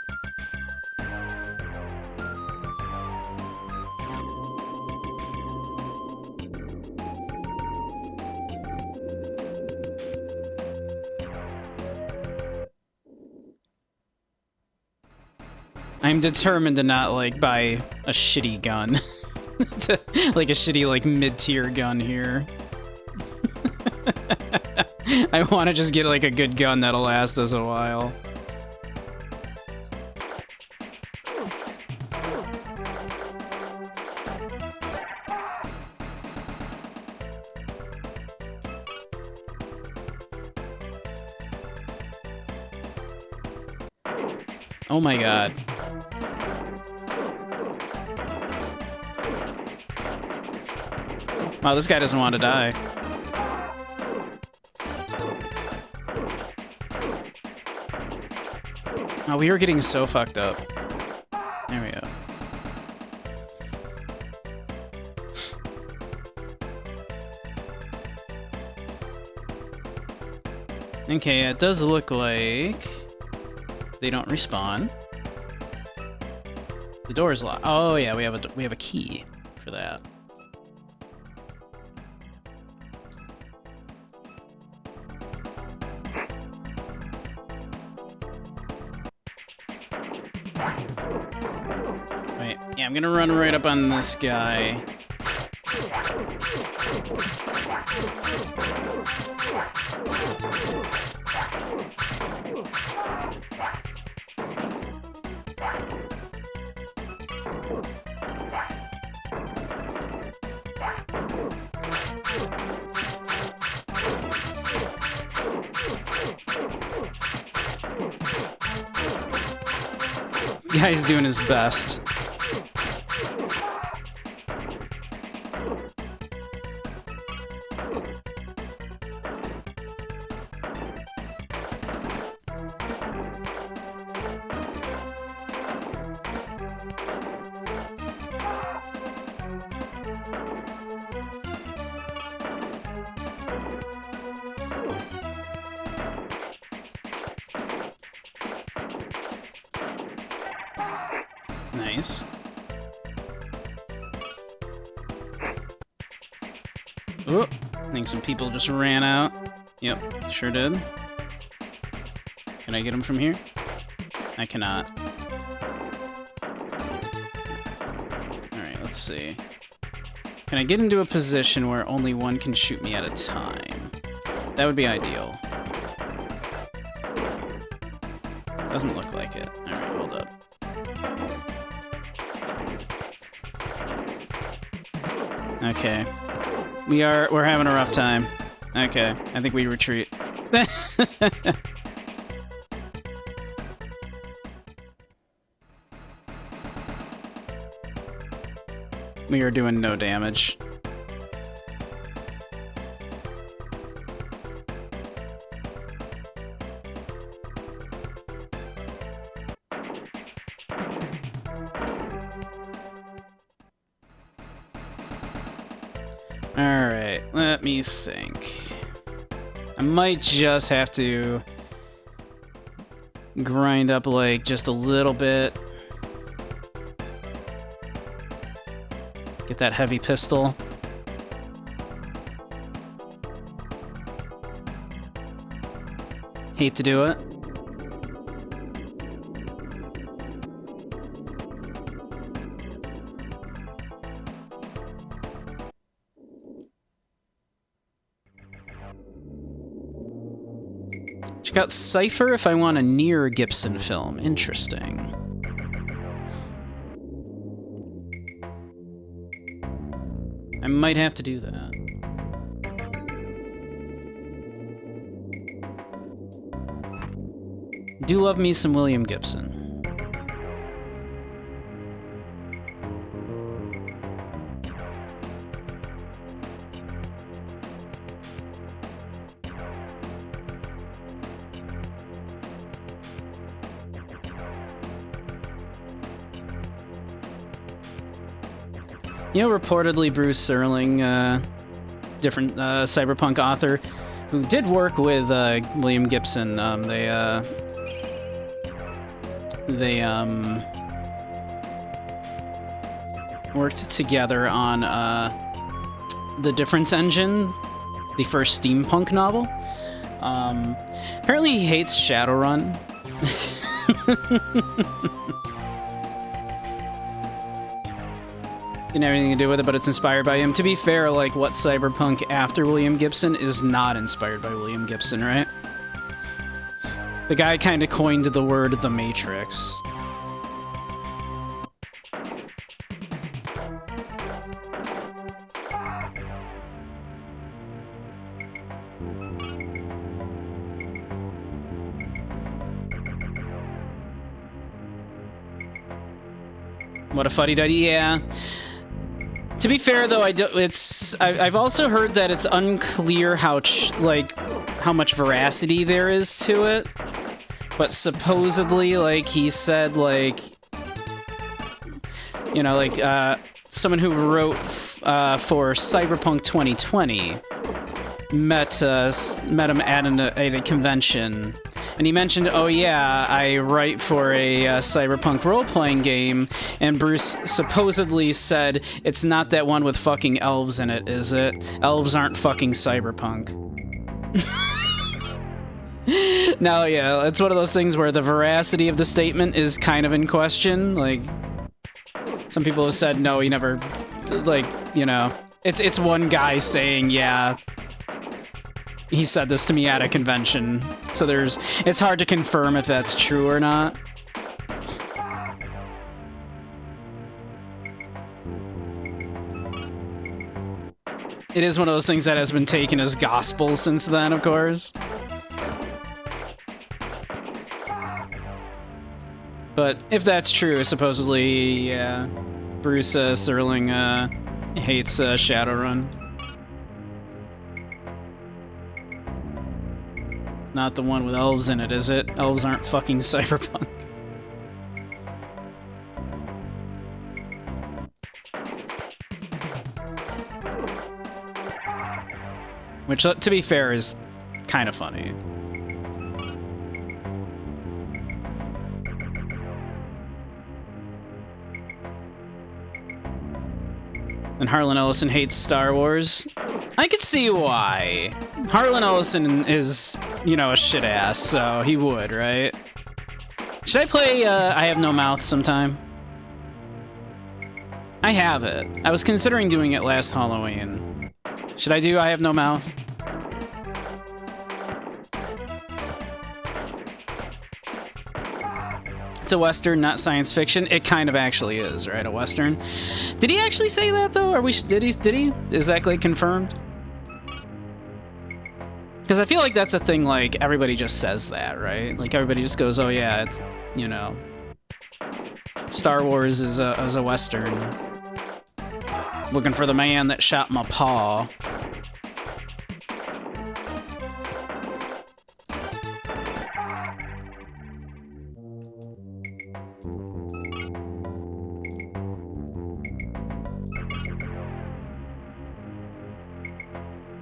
S1: I'm determined to not, like, buy a shitty gun. Like a shitty, like, mid-tier gun here. I want to just get, like, a good gun that'll last us a while. Oh my god. Wow, this guy doesn't want to die. Oh, we were getting so fucked up. There we go. Okay, it does look like they don't respawn. The door is locked. Oh yeah, we have a key for that. Wait, yeah, I'm gonna run right up on this guy. The guy's doing his best. Nice. Oh, I think some people just ran out. Yep, sure did. Can I get him from here? I cannot. Alright, let's see. Can I get into a position where only one can shoot me at a time? That would be ideal. Doesn't look like it. Alright, hold up. Okay. We're having a rough time. Okay, I think we retreat. We are doing no damage. Alright, let me think. I might just have to grind up, like, just a little bit. Get that heavy pistol. Hate to do it. Check out Cypher if I want a near Gibson film. Interesting. I might have to do that. Do love me some William Gibson. You know, reportedly Bruce Serling, different cyberpunk author, who did work with William Gibson, they worked together on The Difference Engine, the first steampunk novel. Apparently he hates Shadowrun. didn't have anything to do with it, but it's inspired by him. To be fair, like, what cyberpunk after William Gibson is not inspired by William Gibson, right? The guy kind of coined the word The Matrix. What a fuddy-duddy, yeah. To be fair, though, I've also heard that it's unclear how much veracity there is to it. But supposedly, like, he said, like, you know, like, someone who wrote for Cyberpunk 2020 met him at a convention, and he mentioned, oh yeah, I write for a cyberpunk role-playing game, and Bruce supposedly said, it's not that one with fucking elves in it, is it? Elves aren't fucking cyberpunk. No, yeah, it's one of those things where the veracity of the statement is kind of in question. Like, some people have said, no, he never, like, you know, it's one guy saying, yeah, he said this to me at a convention. So it's hard to confirm if that's true or not. It is one of those things that has been taken as gospel since then, of course. But if that's true, supposedly, yeah, Bruce Sterling hates Shadowrun. Not the one with elves in it, is it? Elves aren't fucking cyberpunk. Which, to be fair, is kind of funny. And Harlan Ellison hates Star Wars. I could see why. Harlan Ellison is, you know, a shit ass, so he would, right? Should I play I Have No Mouth sometime? I have it. I was considering doing it last Halloween. Should I do I Have No Mouth? It's a Western, not science fiction. It kind of actually is, right? A Western. Did he actually say that, though? Did he? Is that, like, confirmed? Because I feel like that's a thing, like, everybody just says that, right? Like, everybody just goes, oh, yeah, it's, you know, Star Wars is a Western. Looking for the man that shot my paw.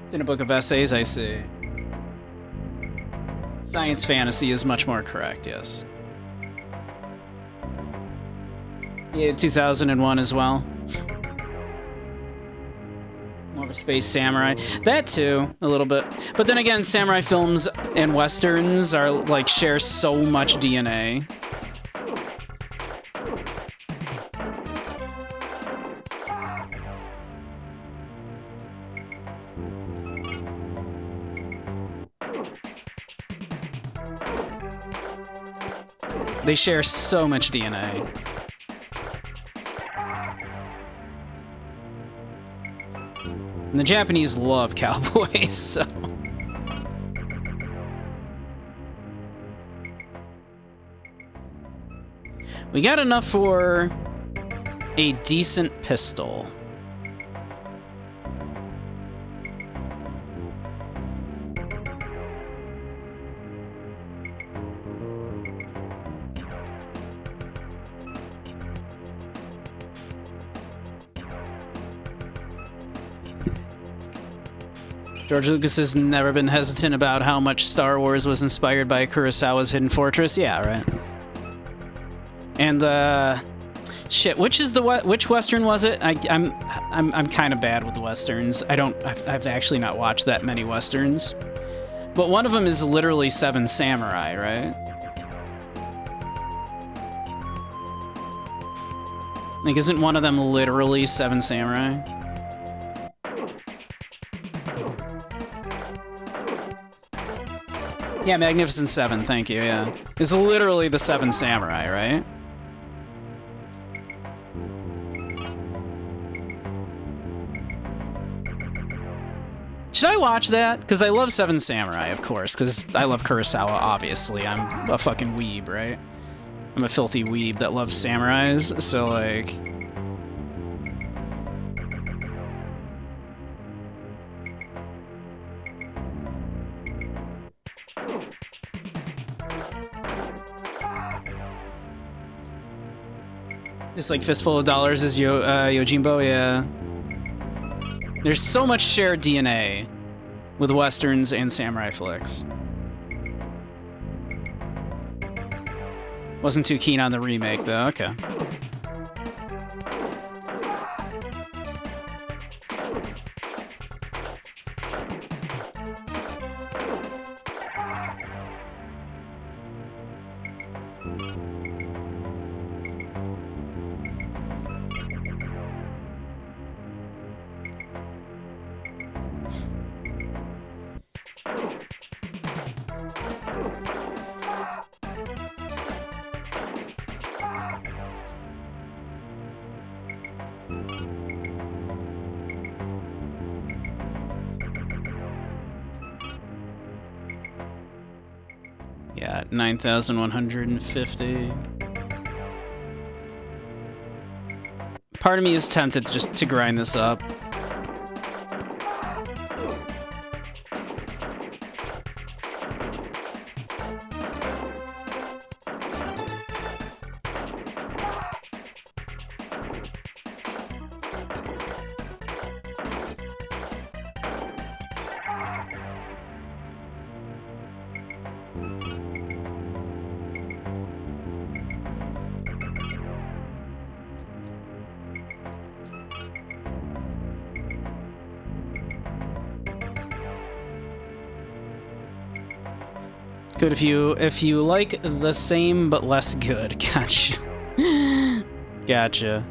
S1: It's in a book of essays, I see. Science fantasy is much more correct, yes. Yeah, 2001 as well. More of a space samurai. That too, a little bit. But then again, samurai films and westerns are, like, share so much DNA. They share so much DNA. And the Japanese love cowboys, so... We got enough for a decent pistol. George Lucas has never been hesitant about how much Star Wars was inspired by Kurosawa's Hidden Fortress. Yeah, right. And shit, which Western was it? I'm kind of bad with Westerns. I've actually not watched that many Westerns. But one of them is literally Seven Samurai, right? Like, isn't one of them literally Seven Samurai? Yeah, Magnificent Seven, thank you, yeah. It's literally the Seven Samurai, right? Should I watch that? Because I love Seven Samurai, of course, because I love Kurosawa, obviously. I'm a fucking weeb, right? I'm a filthy weeb that loves samurais, so, like... Just like Fistful of Dollars is Yojimbo, yeah. There's so much shared DNA with Westerns and samurai flicks. Wasn't too keen on the remake, though. Okay. Yeah, 9,150. Part of me is tempted just to grind this up. Good if you like the same but less good. Gotcha. Gotcha.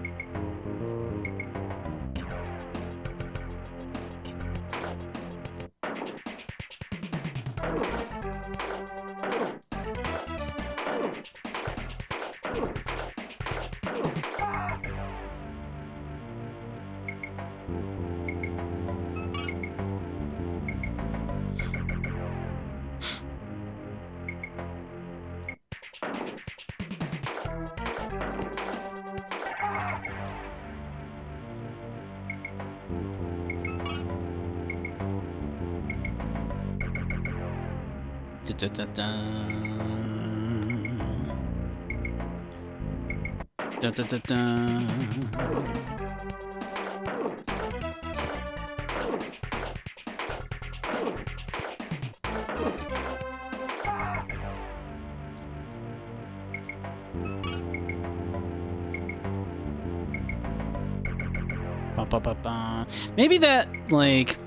S1: Maybe that, like,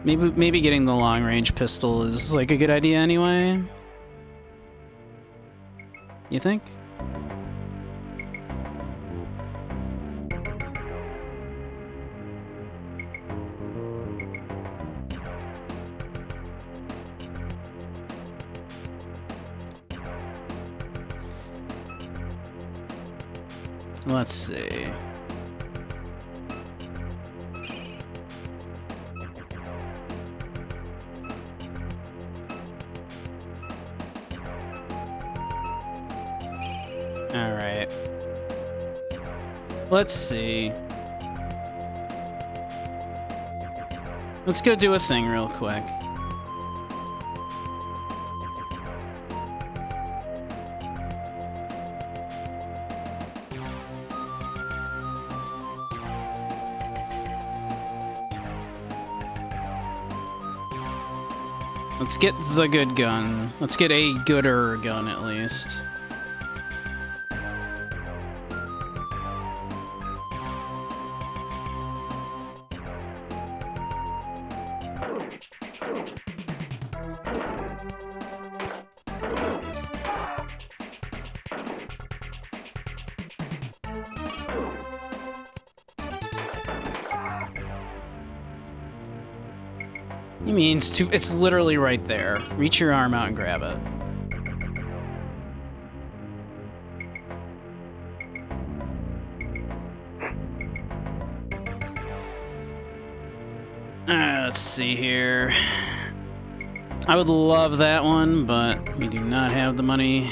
S1: maybe getting the long-range pistol is, like, a good idea anyway? You think? Let's see. Alright. Let's see. Let's go do a thing real quick. Let's get the good gun. Let's get a gooder gun at least. You mean it's literally right there. Reach your arm out and grab it. Let's see here. I would love that one, but we do not have the money.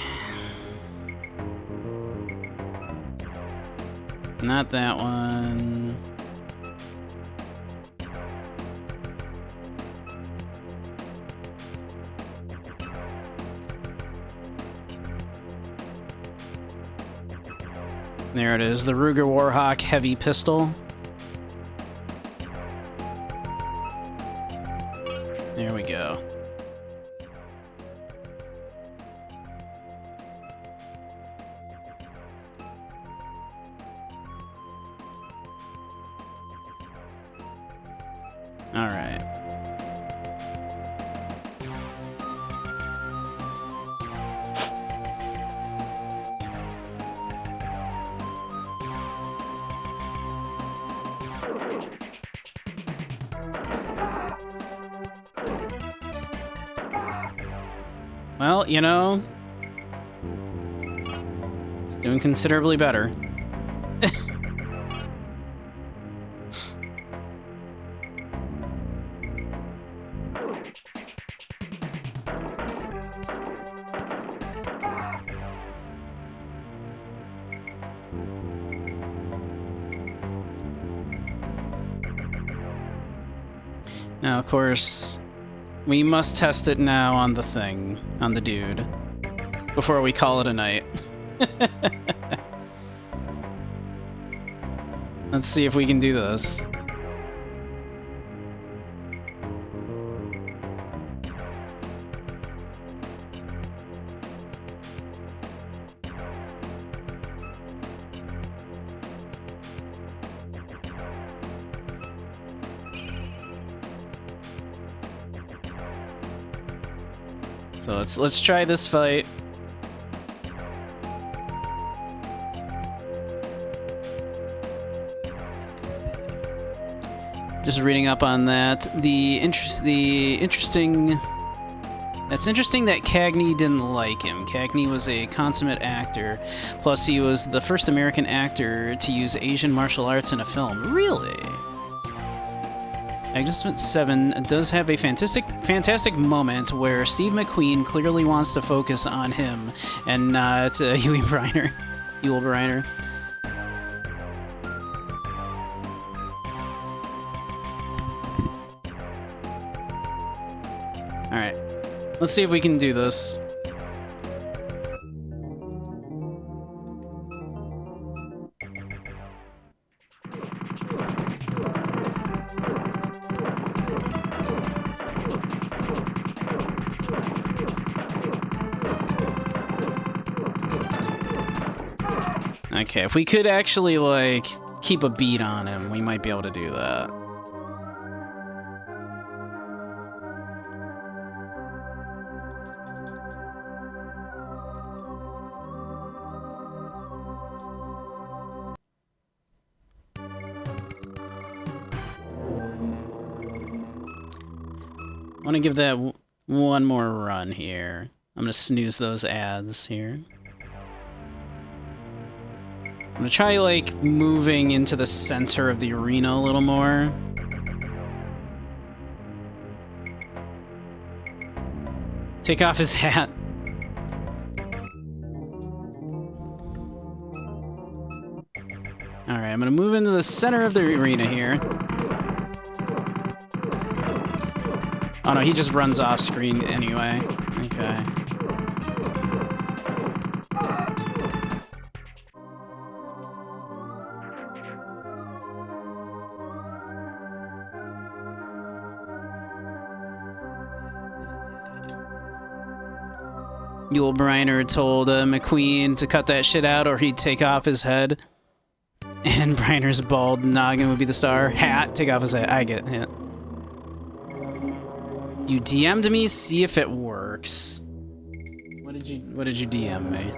S1: Not that one. There it is, the Ruger Warhawk Heavy Pistol. There we go. All right. Well, you know, it's doing considerably better. Now, of course, we must test it now on the thing, on the dude, before we call it a night. Let's see if we can do this. So let's try this fight. Just reading up on that. It's interesting that Cagney didn't like him. Cagney was a consummate actor, plus he was the first American actor to use Asian martial arts in a film. Really? Magnificent Seven does have a fantastic moment where Steve McQueen clearly wants to focus on him and not Yul Brynner. All right, let's see if we can do this. Okay, if we could actually, like, keep a beat on him, we might be able to do that. I want to give that one more run here. I'm going to snooze those ads here. I'm gonna try, like, moving into the center of the arena a little more. Take off his hat. Alright, I'm gonna move into the center of the arena here. Oh no, he just runs off screen anyway. Okay. Yul Brynner told McQueen to cut that shit out or he'd take off his head. And Bryner's bald noggin would be the star. Hat, take off his head. I get it. You DM'd me, see if it works. What did you DM me?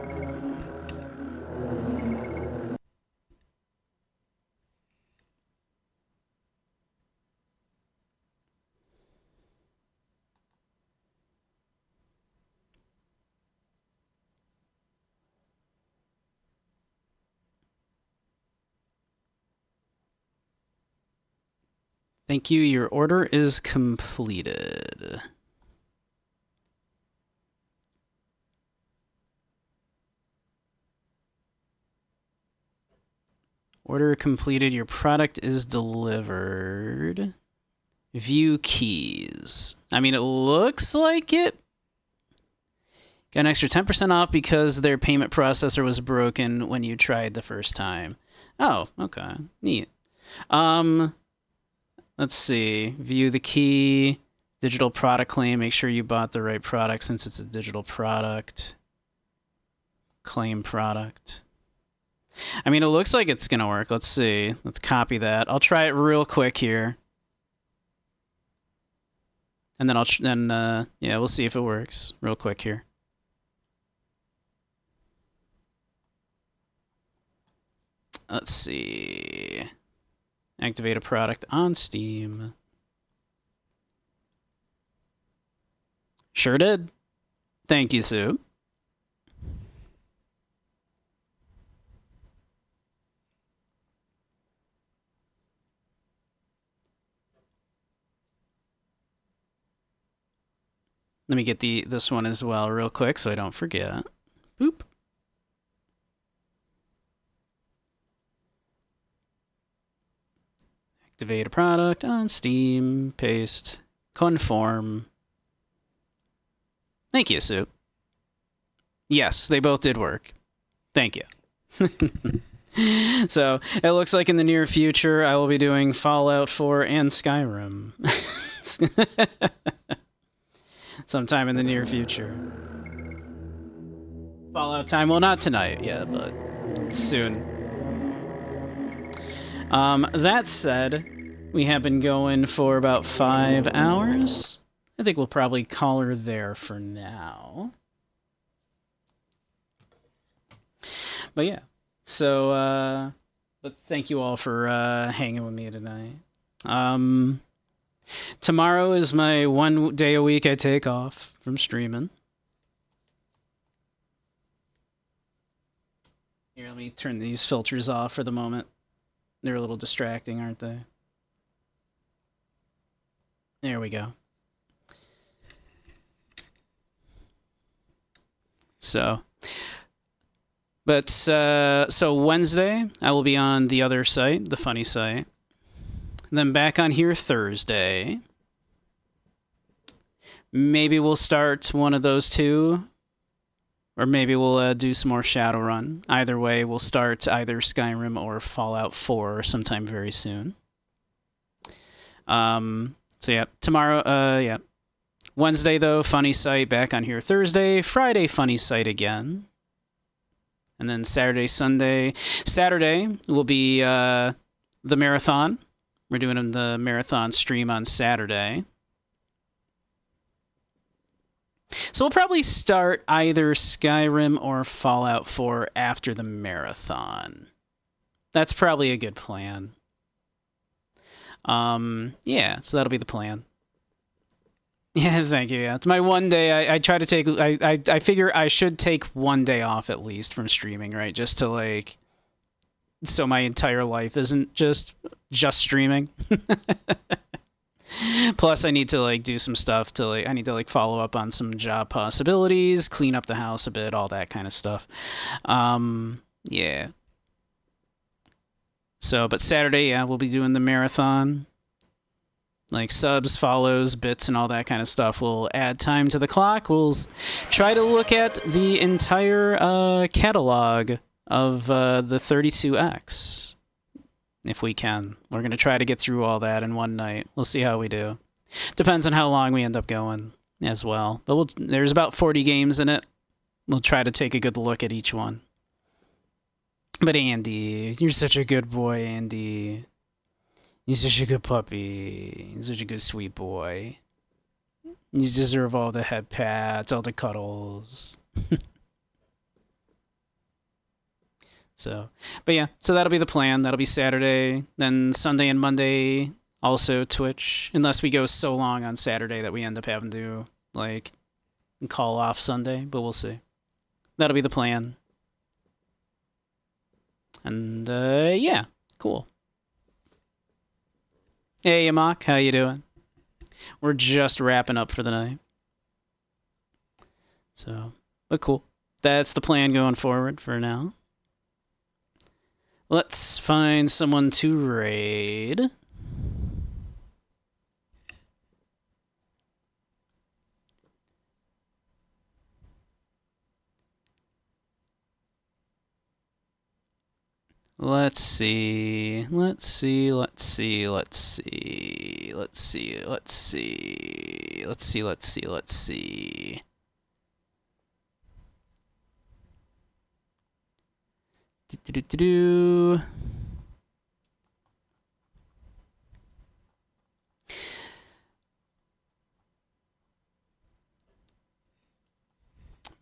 S1: Thank you. Your order is completed. Order completed. Your product is delivered. View keys. I mean, it looks like it. Got an extra 10% off because their payment processor was broken when you tried the first time. Oh, okay. Neat. Let's see. View the key. Digital product claim. Make sure you bought the right product since it's a digital product. Claim product. I mean, it looks like it's going to work. Let's see. Let's copy that. I'll try it real quick here. And then yeah, we'll see if it works real quick here. Let's see. Activate a product on Steam. Sure did. Thank you, Sue. Let me get this one as well real quick so I don't forget. Boop. Activate a product on Steam. Paste. Conform. Thank you, Sue. Yes, they both did work. Thank you. So, it looks like in the near future I will be doing Fallout 4 and Skyrim. Sometime in the near future. Fallout time. Well, not tonight, yeah, but soon. That said, we have been going for about 5 hours. I think we'll probably call her there for now. But yeah, so, but thank you all for hanging with me tonight. Tomorrow is my 1 day a week I take off from streaming. Here, let me turn these filters off for the moment. They're a little distracting, aren't they? There we go. So, but, so Wednesday, I will be on the other site, the funny site. Then back on here Thursday. Maybe we'll start one of those two. Or maybe we'll do some more Shadowrun. Either way, we'll start either Skyrim or Fallout 4 sometime very soon. So yeah, tomorrow, yeah. Wednesday, though, funny site back on here Thursday. Friday, funny site again. And then Saturday, Sunday. Saturday will be the marathon. We're doing the marathon stream on Saturday. So we'll probably start either Skyrim or Fallout 4 after the marathon. That's probably a good plan. Yeah, so that'll be the plan. Yeah, thank you. Yeah, it's my 1 day. I try to take. I figure I should take 1 day off at least from streaming, right? Just to like, so my entire life isn't just streaming. Plus, I need to like do some stuff to like. I need to like follow up on some job possibilities, clean up the house a bit, all that kind of stuff. Yeah. So, but Saturday, yeah, we'll be doing the marathon. Like subs, follows, bits, and all that kind of stuff. We'll add time to the clock. We'll try to look at the entire catalog of the 32X. If we can. We're going to try to get through all that in one night. We'll see how we do. Depends on how long we end up going as well. But there's about 40 games in it. We'll try to take a good look at each one. But Andy, you're such a good boy, Andy. You're such a good puppy. You're such a good sweet boy. You deserve all the head pats, all the cuddles. So, but yeah, so that'll be the plan. That'll be Saturday. Then Sunday and Monday, also Twitch. Unless we go so long on Saturday that we end up having to, like, call off Sunday. But we'll see. That'll be the plan. And, yeah, cool. Hey, Amok, how you doing? We're just wrapping up for the night. So, but cool. That's the plan going forward for now. Let's find someone to raid. Let's see. Let's see. Let's see. Let's see. Let's see. Let's see. Let's see. Let's see. Let's see. Do-do-do-do-do.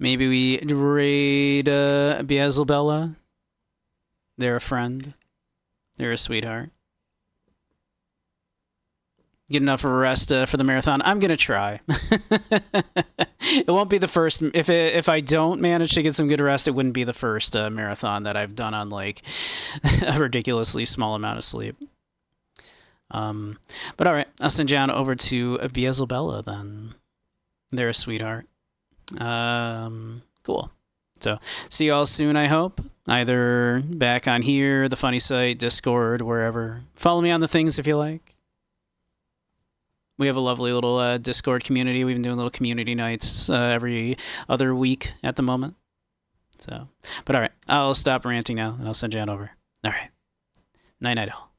S1: Maybe we raid Beelzebella. They're a friend. They're a sweetheart. Get enough rest for the marathon. I'm gonna try. It won't be the first. If I don't manage to get some good rest, it wouldn't be the first marathon that I've done on like a ridiculously small amount of sleep. But all right, I'll send you on over to Beelzebella then. They're a sweetheart. Cool. So, see you all soon, I hope. Either back on here, the funny site, Discord, wherever. Follow me on the things if you like. We have a lovely little Discord community. We've been doing little community nights every other week at the moment. So, but all right, I'll stop ranting now, and I'll send you on over. All right. Night-night all.